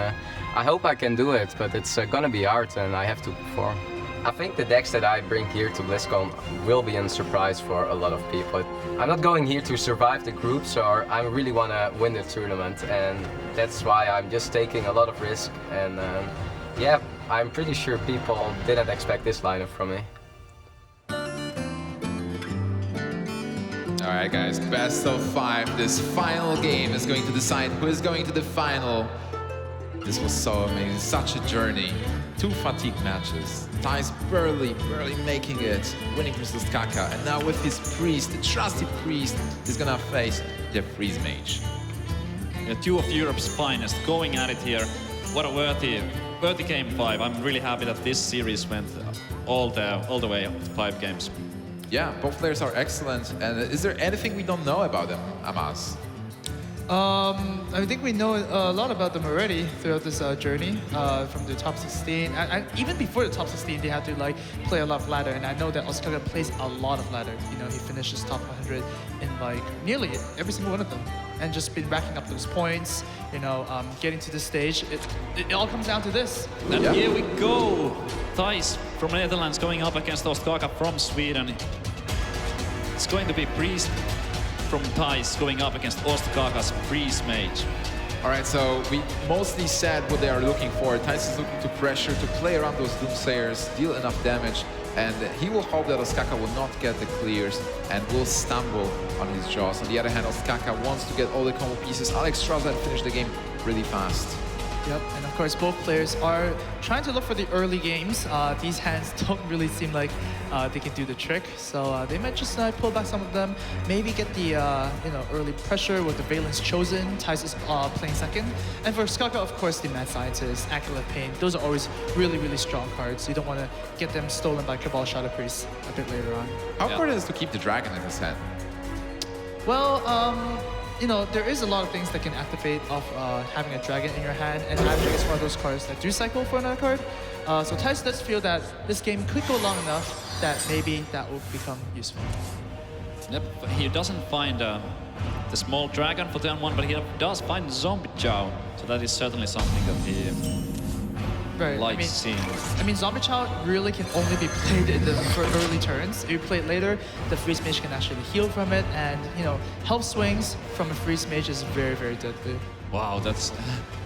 I hope I can do it, but it's gonna be hard, and I have to perform. I think the decks that I bring here to BlizzCon will be a surprise for a lot of people. I'm not going here to survive the groups, or I really wanna win the tournament, and that's why I'm just taking a lot of risk. And yeah, I'm pretty sure people didn't expect this lineup from me. All right, guys, best of 5. This final game is going to decide who is going to the final. This was so amazing, such a journey. 2 fatigue matches. Thijs barely making it, winning versus Ostkaka. And now with his priest, the trusty priest, he's gonna face the freeze mage. Yeah, 2 of Europe's finest going at it here. What a worthy game 5. I'm really happy that this series went all the way up to 5 games. Yeah, both players are excellent. And is there anything we don't know about them, Amaz? I think we know a lot about them already throughout this journey, from the top 16. And even before the top 16, they had to like play a lot of ladder. And I know that Ostkaka plays a lot of ladder. You know, he finishes top 100 in like nearly every single one of them, and just been racking up those points. You know, getting to this stage, it all comes down to this. And here we go, Thijs from Netherlands going up against Ostkaka from Sweden. It's going to be Priest from Thijs going up against Ostkaka's Freeze Mage. All right, so we mostly said what they are looking for. Thijs is looking to pressure, to play around those Doomsayers, deal enough damage, and he will hope that Ostkaka will not get the clears and will stumble on his jaws. On the other hand, Ostkaka wants to get all the combo pieces. Alex tries and finish the game really fast. Yep, and of course both players are trying to look for the early games. These hands don't really seem like they can do the trick, so they might just pull back some of them, maybe get the early pressure with the Valence chosen. Thijs is playing second, and for Ostkaka, of course, the Mad Scientist, Acolyte Pain. Those are always really strong cards. You don't want to get them stolen by Cabal Shadow Priest a bit later on. How important is it to keep the dragon in his hand? Well, you know, there is a lot of things that can activate off having a dragon in your hand, and Magic is one of those cards that do cycle for another card. So Thijs does feel that this game could go long enough that maybe that will become useful. Yep, he doesn't find the small dragon for turn 1, but he does find Zombie Chow. So that is certainly something that he likes seeing. I mean, Zombie Chow really can only be played in the for early turns. If you play it later, the Freeze Mage can actually heal from it, and you know, health swings from a Freeze Mage is very deadly. Wow, that's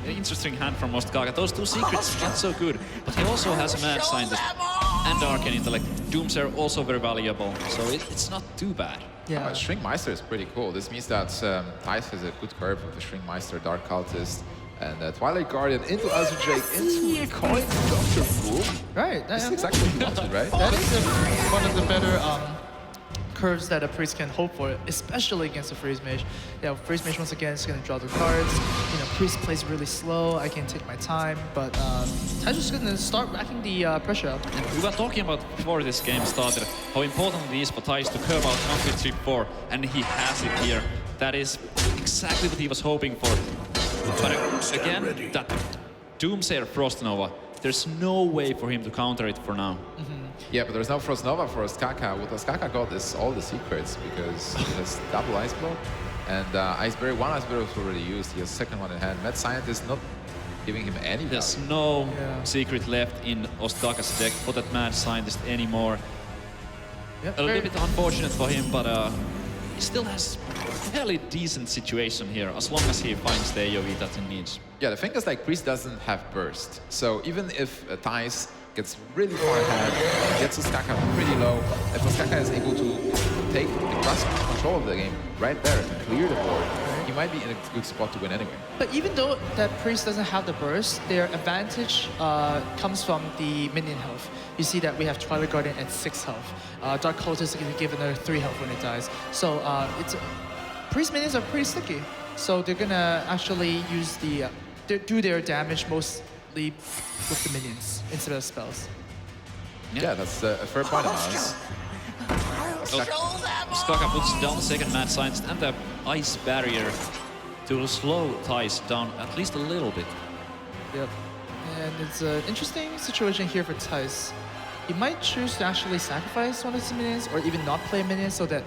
an interesting hand from Ostkaka. Those 2 secrets, not so good. But he also has a Mad Scientist and Arcane Intellect. Doomsayer also very valuable, so it's not too bad. Yeah. Shrinkmeister is pretty cool. This means that Thijs has a good curve with the Shrinkmeister, Dark Cultist, and Twilight Guardian into Azure Drake, into a coin Doctor Fool. Right. That's exactly what he wanted, right? That is one of the better curves that a priest can hope for, especially against a Freeze Mage. Yeah, Freeze Mage once again is going to draw the cards. You know, priest plays really slow. I can take my time, but Thijs is going to start racking the pressure up. And we were talking about before this game started how important it is for Thijs to curve out 1, 2, 3, 4, and he has it here. That is exactly what he was hoping for. But again, that Doomsayer Frost Nova, there's no way for him to counter it for now. Yeah, but there's no Frost Nova for Ostkaka. What Ostkaka got is all the secrets, because he has double Ice Block, and Iceberry, 1 Iceberry was already used. He has second one in hand. Mad Scientist not giving him any value. There's no secret left in Ostkaka's deck for that Mad Scientist anymore. Yep, A little bit unfortunate for him, but he still has a fairly decent situation here, as long as he finds the AoE that he needs. Yeah, the thing is, like, Priest doesn't have burst, so even if Thijs gets really far ahead, gets Ostkaka pretty low, if Ostkaka is able to take the grasp control of the game right there and clear the board, he might be in a good spot to win anyway. But even though that priest doesn't have the burst, their advantage comes from the minion health. You see that we have Twilight Guardian at 6 health. Dark Cultist is going to give another 3 health when it dies. So priest minions are pretty sticky. So they're going to actually use do their damage mostly with the minions instead of spells. Yeah, that's a fair point of ours. Ostkaka puts down the second Mad Scientist and the Ice Barrier to slow Thijs down at least a little bit. Yep. And it's an interesting situation here for Thijs. He might choose to actually sacrifice one of his minions, or even not play minions, so that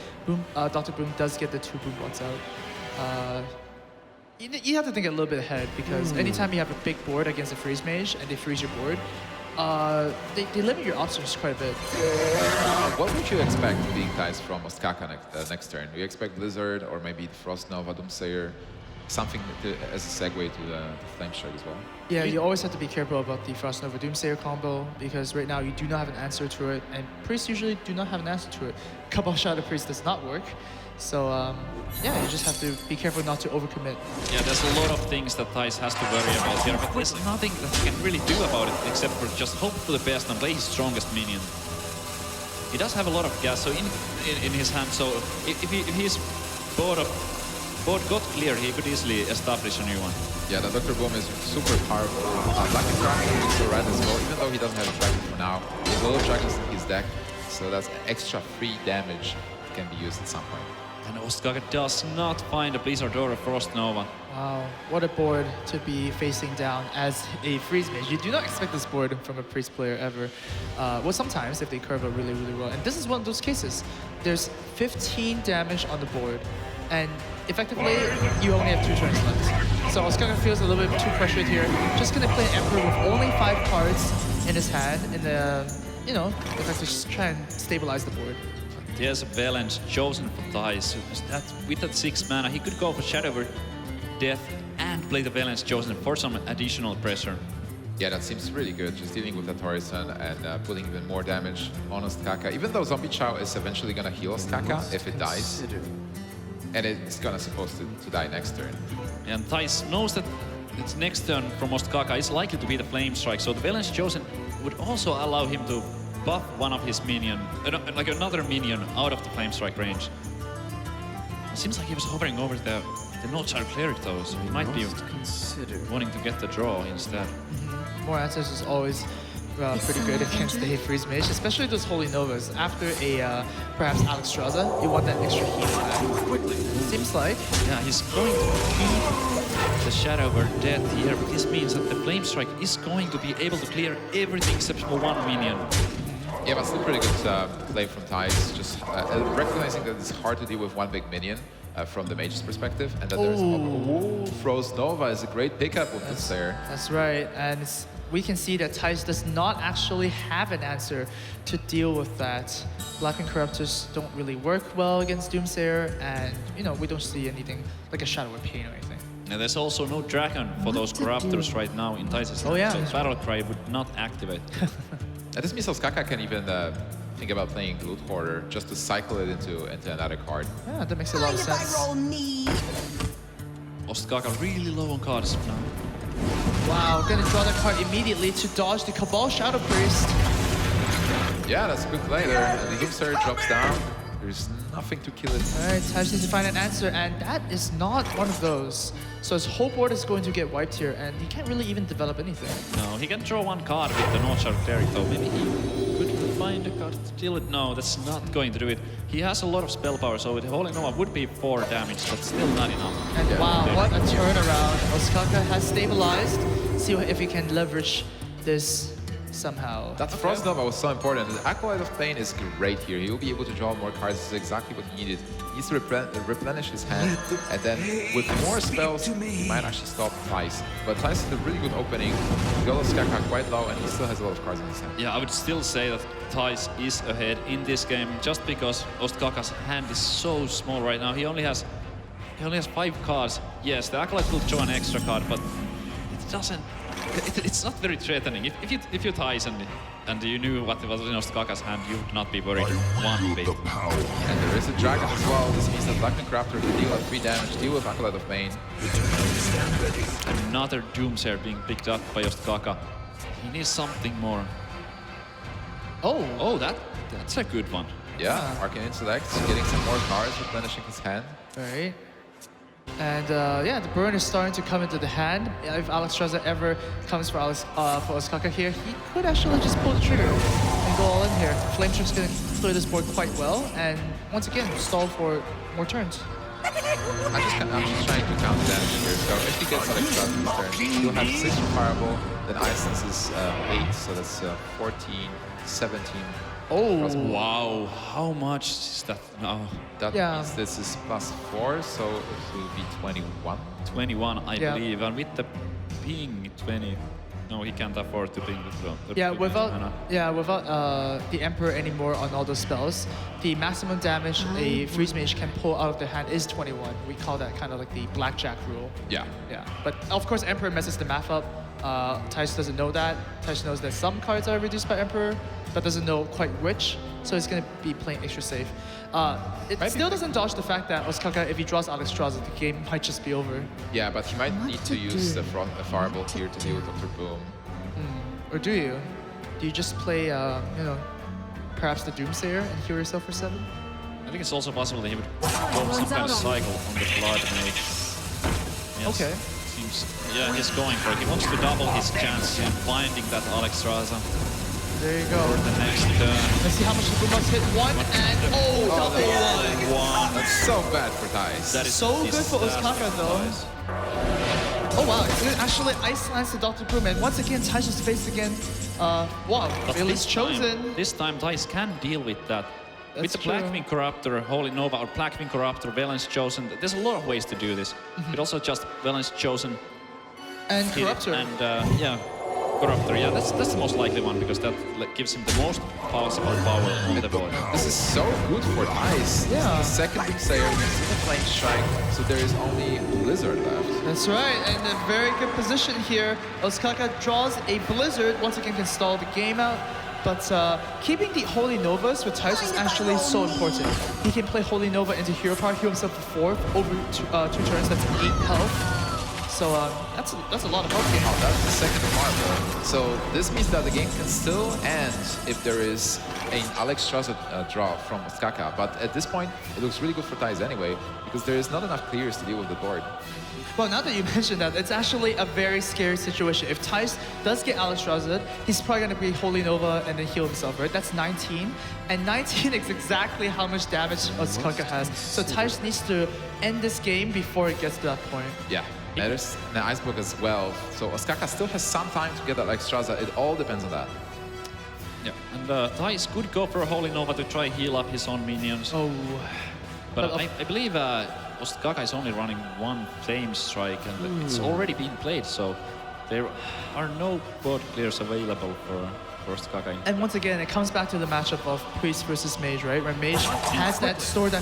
Dr. Boom does get the 2 Boom Bots out. You have to think a little bit ahead, because anytime you have a big board against a Freeze Mage and they freeze your board, they limit your options quite a bit. What would you expect being Thijs from Ostkaka next turn? Do you expect Blizzard, or maybe Frost Nova, Doomsayer? something as a segue to the Flame Strike as well. Yeah, you always have to be careful about the Frost Nova Doomsayer combo because right now you do not have an answer to it, and Priest usually do not have an answer to it. Cabal Shadow Priest does not work, so yeah, you just have to be careful not to overcommit. Yeah, there's a lot of things that Thijs has to worry about here, but there's nothing that he can really do about it except for just hope for the best and play his strongest minion. He does have a lot of gas, so in his hand, so if he's board got clear, he could easily establish a new one. Yeah, the Dr. Boom is super powerful. Lucky Dragon is so right as well, even though he doesn't have a dragon for now. He has a lot of dragons in his deck, so that's extra free damage that can be used at some point. And Ostkaka does not find a Blizzard or a Frost Nova. Wow, what a board to be facing down as a Freeze Mage. You do not expect this board from a Priest player ever. Well, sometimes if they curve it really, really well. And this is one of those cases. There's 15 damage on the board, and effectively, you only have 2 turns left. So Ostkaka feels a little bit too pressured here. Just gonna play an Emperor with only 5 cards in his hand, in the, you know, effectively just try and stabilize the board. There's a balance chosen for Thijs. With that 6 mana, he could go for Shadow over Death and play the balance chosen for some additional pressure. Yeah, that seems really good, just dealing with that Horizon and putting even more damage on Ostkaka. Even though Zombie Chow is eventually gonna heal Ostkaka if it dies. And it's gonna supposed to die next turn. And Thijs knows that its next turn from Ostkaka is likely to be the Flame Strike, so the balance chosen would also allow him to buff one of his minion, like another minion out of the Flame Strike range. It seems like he was hovering over the No-Child Cleric though, so he might be wanting to get the draw instead. More answers is always pretty good against the Freeze Mage, especially those Holy Novas. After a perhaps Alex Straza, you want that extra heal back. Seems like. Yeah, he's going to keep the Shadow over Death here, but this means that the Flame Strike is going to be able to clear everything except for one minion. Yeah, but still pretty good play from Thijs. Just recognizing that it's hard to deal with one big minion from the Mage's perspective, and that there's Frost Nova is a great pickup with this there. That's right, and we can see that Thijs does not actually have an answer to deal with that. Black and Corruptors don't really work well against Doomsayer, and you know, we don't see anything like a Shadow or Pain or anything. And there's also no dragon for those Corruptors right now in Thijs' hand, yeah. so Battle Cry would not activate. And this means Ostkaka can even think about playing Loot Hoarder just to cycle it into another card. Yeah, that makes a lot of Mind if sense. I roll knee? Ostkaka really low on cards now. Wow, gonna draw that card immediately to dodge the Cabal Shadow Priest. Yeah, that's a good play there. And the Doomsayer drops down. There's nothing to kill it. Alright, Thijs needs to find an answer, and that is not one of those. So his whole board is going to get wiped here, and he can't really even develop anything. No, he can draw one card with the No-Child Cleric though. Maybe he could find a card to deal it. No, that's not going to do it. He has a lot of spell power, so the Holy Nova would be 4 damage, but still not enough. And wow, what a turnaround. Ostkaka has stabilized. See if he can leverage this somehow. That Frost Nova was so important. The Acolyte of Pain is great here. He will be able to draw more cards. This is exactly what he needed. He needs to replenish his hand, and then with more spells, he might actually stop Thijs. But Thijs is a really good opening. He got Ostkaka quite low, and he still has a lot of cards in his hand. Yeah, I would still say that Thijs is ahead in this game, just because Ostkaka's hand is so small right now. He only has 5 cards. Yes, the Acolyte will draw an extra card, but it doesn't. It's not very threatening. If you Thijs and you knew what was in Ostkaka's hand, you would not be worried one bit. And there is a dragon as well. This means that Black and Corruptor can deal 3 damage, deal with Acolyte of Pain. Another Doomsayer being picked up by Ostkaka. He needs something more. Oh, that's a good one. Yeah, Arcane Intellect, getting some more cards, replenishing his hand. Alright. And yeah, the burn is starting to come into the hand. If Alex Straza ever comes for Ostkaka here, he could actually just pull the trigger and go all in here. Flame Strike's gonna clear this board quite well, and once again, stall for more turns. I'm just trying to count damage here. So if he gets Alex Straza this turn, he'll have 6 for Fireball, then Icelands is 8, so that's 14, 17. Oh, wow. How much is that now? That means this is +4, so it will be 21. 21, I believe. And with the ping, 20. No, he can't afford to bring the Yeah, mana. without the Emperor anymore on all those spells, the maximum damage a Freeze Mage can pull out of their hand is 21. We call that kind of like the blackjack rule. Yeah. Yeah, but of course Emperor messes the math up. Thijs doesn't know that. Thijs knows that some cards are reduced by Emperor, but doesn't know quite which, so he's going to be playing extra safe. It still doesn't dodge the fact that Ostkaka, if he draws Alexstrasza, the game might just be over. Yeah, but he might need to use the Firebolt here to deal with Dr. Boom. Or do you? Do you just play, you know, perhaps the Doomsayer and heal yourself for 7? I think it's also possible that he would go some kind of cycle on the Blood Mage. Yes. Okay. Seems, yeah, he's going for it. He wants to double his chance in finding that Alexstrasza There you go. for the next turn. Let's see how much the Boom must hit. 1 and double 1. That's so bad for Thijs. That is So good for Ostkaka though. Oh wow, it's gonna actually ice lance the Dr. Boom, and once again Thijs is faced again. Wow, But Vaylin's chosen. This time Thijs can deal with that. With That's the true. Blackwing Corruptor, Holy Nova, or Blackwing Corruptor, Vaylin's chosen. There's a lot of ways to do this. But also just Vaylin's chosen. And Corruptor. And yeah, Corruptor. Yeah, that's the most likely one because that gives him the most possible power on the board. This is so good for Thijs. Yeah. The second Doomsayer, the Flame Strike, so there is only Blizzard left. That's right, and a very good position here. Ostkaka draws a Blizzard, once again can stall the game out. But keeping the Holy Novas with Thijs is actually so important. He can play Holy Nova into Hero Power, heal himself for 4 over 2 turns, that's 8 health. So that's a lot of health gain. Oh, that's the second Marvel. So this means that the game can still end if there is an Alexstrasza draw from Ostkaka. But at this point, it looks really good for Thijs anyway, because there is not enough clears to deal with the board. Well, now that you mentioned that, it's actually a very scary situation. If Thijs does get Alexstrasza, he's probably going to be Holy Nova and then heal himself, right? That's 19. And 19 is exactly how much damage Ostkaka has. So Thijs needs to end this game before it gets to that point. Yeah, there's the Icebook as well. So Ostkaka still has some time to get that Alexstrasza. It all depends on that. Yeah, and Thijs could go for a Holy Nova to try heal up his own minions. Oh. But I believe Ostkaka is only running 1 Flame Strike and it's already been played, so there are no board clears available for Ostkaka. And once again, it comes back to the matchup of Priest versus Mage, right? Where Mage has that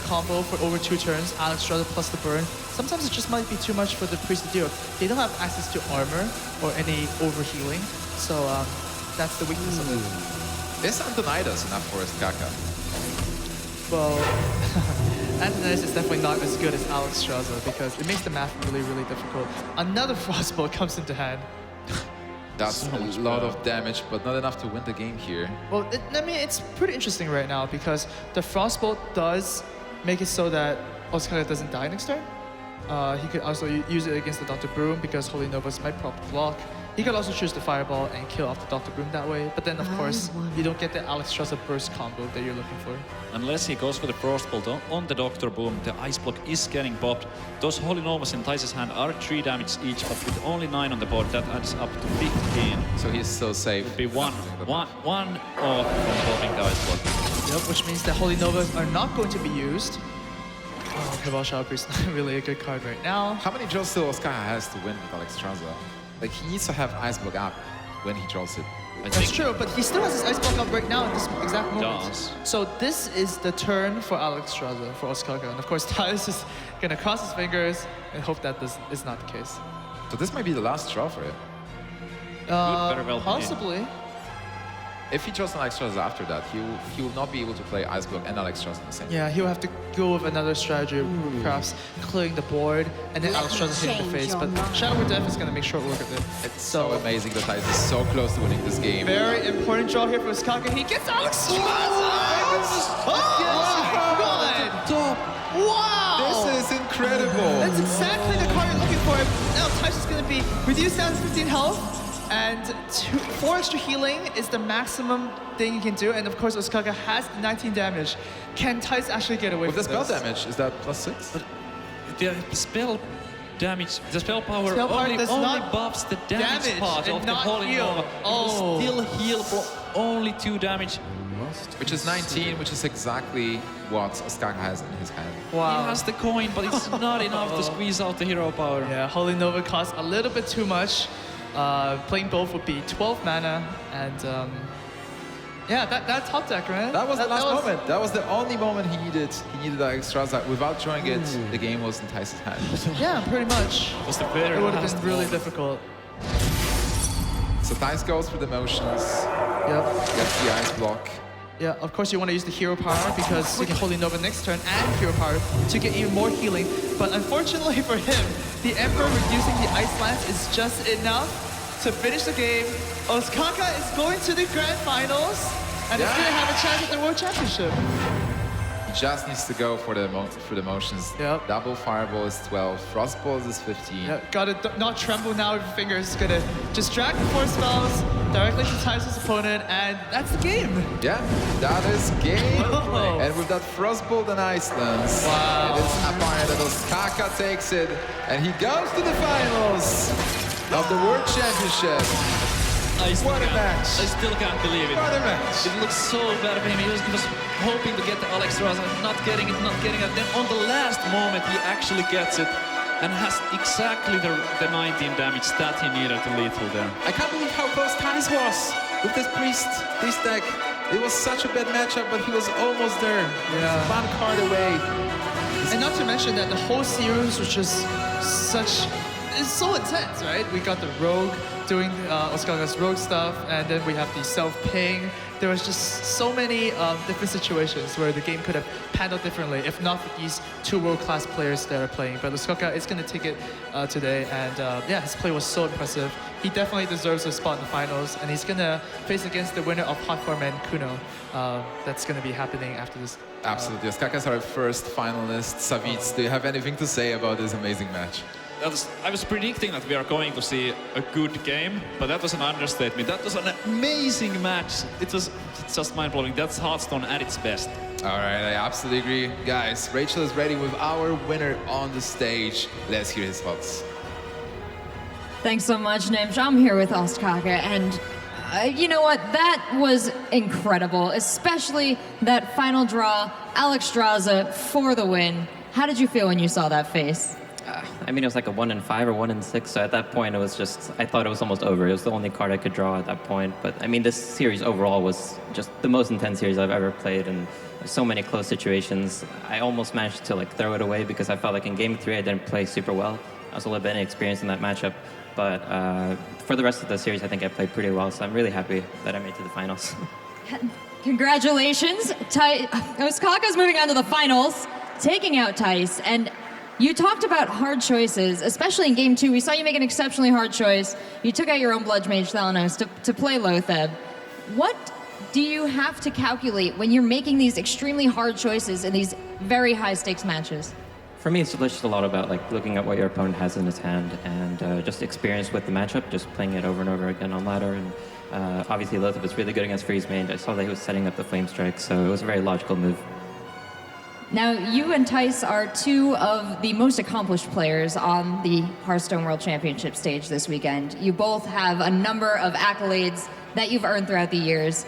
combo for over 2 turns, Alexstrasza plus the burn. Sometimes it just might be too much for the Priest to deal. They don't have access to armor or any overhealing, so that's the weakness of it. Is Antonidas enough for Ostkaka? Well, Antonidas is definitely not as good as Alexstrasza because it makes the math really, really difficult. Another Frostbolt comes into hand. That's So a much lot better. of damage, but not enough to win the game here. Well, I mean, it's pretty interesting right now because the Frostbolt does make it so that Ostkaka doesn't die next turn. He could also use it against the Dr. Broom because Holy Novas might prop block. He could also choose the Fireball and kill off the Dr. Broom that way. But then, of course, you don't get the Alexstrasza burst combo that you're looking for. Unless he goes for the Frostbolt on the Dr. Boom, the Ice Block is getting popped. Those Holy Novas in Thijs' hand are 3 damage each, but with only 9 on the board, that adds up to 15. So he's still safe. Be one off from popping the Ice Block. Yep, which means the Holy Novas are not going to be used. Oh, Cabal Shadow Priest is not really a good card right now. How many draws still Ostkaka has to win with Alexstrasza? Like, he needs to have Ice Block up when he draws it. That's true, but he still has his Ice Block up right now at this exact moment. Does. So this is the turn for Alexstrasza, for Ostkaka. And of course, Thijs is going to cross his fingers and hope that this is not the case. So this might be the last draw for it. very well be. Possibly. If he draws an Alexstrasza after that, he will not be able to play Ice Block and Alexstrasza in the same. Yeah, he'll have to go with another strategy, perhaps clearing the board and then Alexstrasza hitting the face. But Shadow Death is going to make short work of it. It's so amazing that Thijs is so close to winning this game. Very important draw here for Ostkaka. He gets Alexstrasza! Oh, Top! wow! This is incredible! That's exactly the card you're looking for. Now Thijs is going to be reduced down to 15 health. And 4 extra healing is the maximum thing you can do. And of course, Ostkaka has 19 damage. Can Thijs actually get away With the from spell this? damage, is that +6? The spell damage, the spell power, Spell power only does not buffs the damage damage part and of the not Holy heal. Nova. Oh. It will still heal for only 2 damage. Which is 19, which is exactly what Ostkaka has in his hand. Wow. He has the coin, but it's not enough to squeeze out the hero power. Yeah, Holy Nova costs a little bit too much. Playing both would be 12 mana, and yeah, that top deck, right? That was the last moment. That was the only moment he needed. He needed that extra. Without drawing it, the game was in Thijs' hand. Yeah, pretty much. Was the very It would have last been really moment. difficult. So Thijs goes through the motions, Yep. gets the ice block. Yeah, of course you want to use the hero power because you can Holy Nova next turn and hero power to get even more healing. But unfortunately for him, the Emperor reducing the Ice Lance is just enough to finish the game. Ostkaka is going to the Grand Finals and is going to have a chance at the World Championship. He just needs to go for the motions. Yep. Double Fireball is 12, Frostball is 15. Yeah, gotta not tremble now with your fingers. Gonna just drag the 4 spells directly to Thijs' opponent, and that's the game. Yeah, that is game. And with that Frostbolt and Ice Lance, Wow. it is apparent that Ostkaka takes it, and he goes to the finals of the World Championship. What a match. I still can't believe it. What a match. It looks so bad for him. He was hoping to get the Alex Rosa, not getting it. Then on the last moment, he actually gets it and has exactly the 19 damage that he needed to lethal there. I can't believe how close Thijs was with this priest deck. It was such a bad matchup, but he was almost there. Yeah. One card away. And not to mention that the whole series was just it's so intense, right? We got the Rogue doing Ostkaka's Rogue stuff, and then we have the self-ping. There was just so many different situations where the game could have panned out differently if not for these 2 world-class players that are playing. But Ostkaka is going to take it today, and yeah, his play was so impressive. He definitely deserves a spot in the finals, and he's going to face against the winner of Hot Form and Kuno. That's going to be happening after this. Absolutely. Ostkaka is our first finalist. Savitz, do you have anything to say about this amazing match? I was predicting that we are going to see a good game, but that was an understatement. That was an amazing match. It's just mind-blowing. That's Hearthstone at its best. All right, I absolutely agree. Guys, Rachel is ready with our winner on the stage. Let's hear his thoughts. Thanks so much, Nimsh. I'm here with Ostkaka, and you know what? That was incredible, especially that final draw, Alex Straza for the win. How did you feel when you saw that face? I mean, it was like a 1-5 or 1-6, so at that point it was just, I thought it was almost over. It was the only card I could draw at that point. But I mean, this series overall was just the most intense series I've ever played, and so many close situations. I almost managed to like throw it away because I felt like in game 3 I didn't play super well. I was a little bit inexperienced in that matchup. But for the rest of the series, I think I played pretty well, so I'm really happy that I made it to the finals. Congratulations. Ostkaka's moving on to the finals, taking out Thijs, and you talked about hard choices, especially in Game 2. We saw you make an exceptionally hard choice. You took out your own Bludge Mage Thalanos to play Lotheb. What do you have to calculate when you're making these extremely hard choices in these very high-stakes matches? For me, it's just a lot about like looking at what your opponent has in his hand and just experience with the matchup, just playing it over and over again on ladder. And obviously, Lotheb is really good against Freeze Mage. I saw that he was setting up the Flame Strike, so it was a very logical move. Now, you and Thijs are 2 of the most accomplished players on the Hearthstone World Championship stage this weekend. You both have a number of accolades that you've earned throughout the years.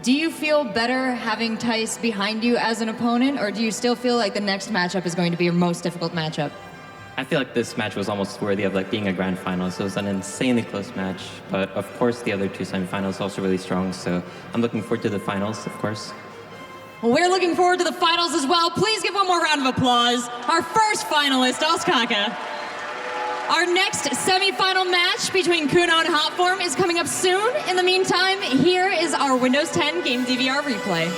Do you feel better having Thijs behind you as an opponent, or do you still feel like the next matchup is going to be your most difficult matchup? I feel like this match was almost worthy of like being a grand final, so it was an insanely close match. But of course, the other 2 semifinals are also really strong, so I'm looking forward to the finals, of course. Well, we're looking forward to the finals as well. Please give one more round of applause. Our first finalist, Ostkaka. Our next semifinal match between Kuno and Hotform is coming up soon. In the meantime, here is our Windows 10 game DVR replay.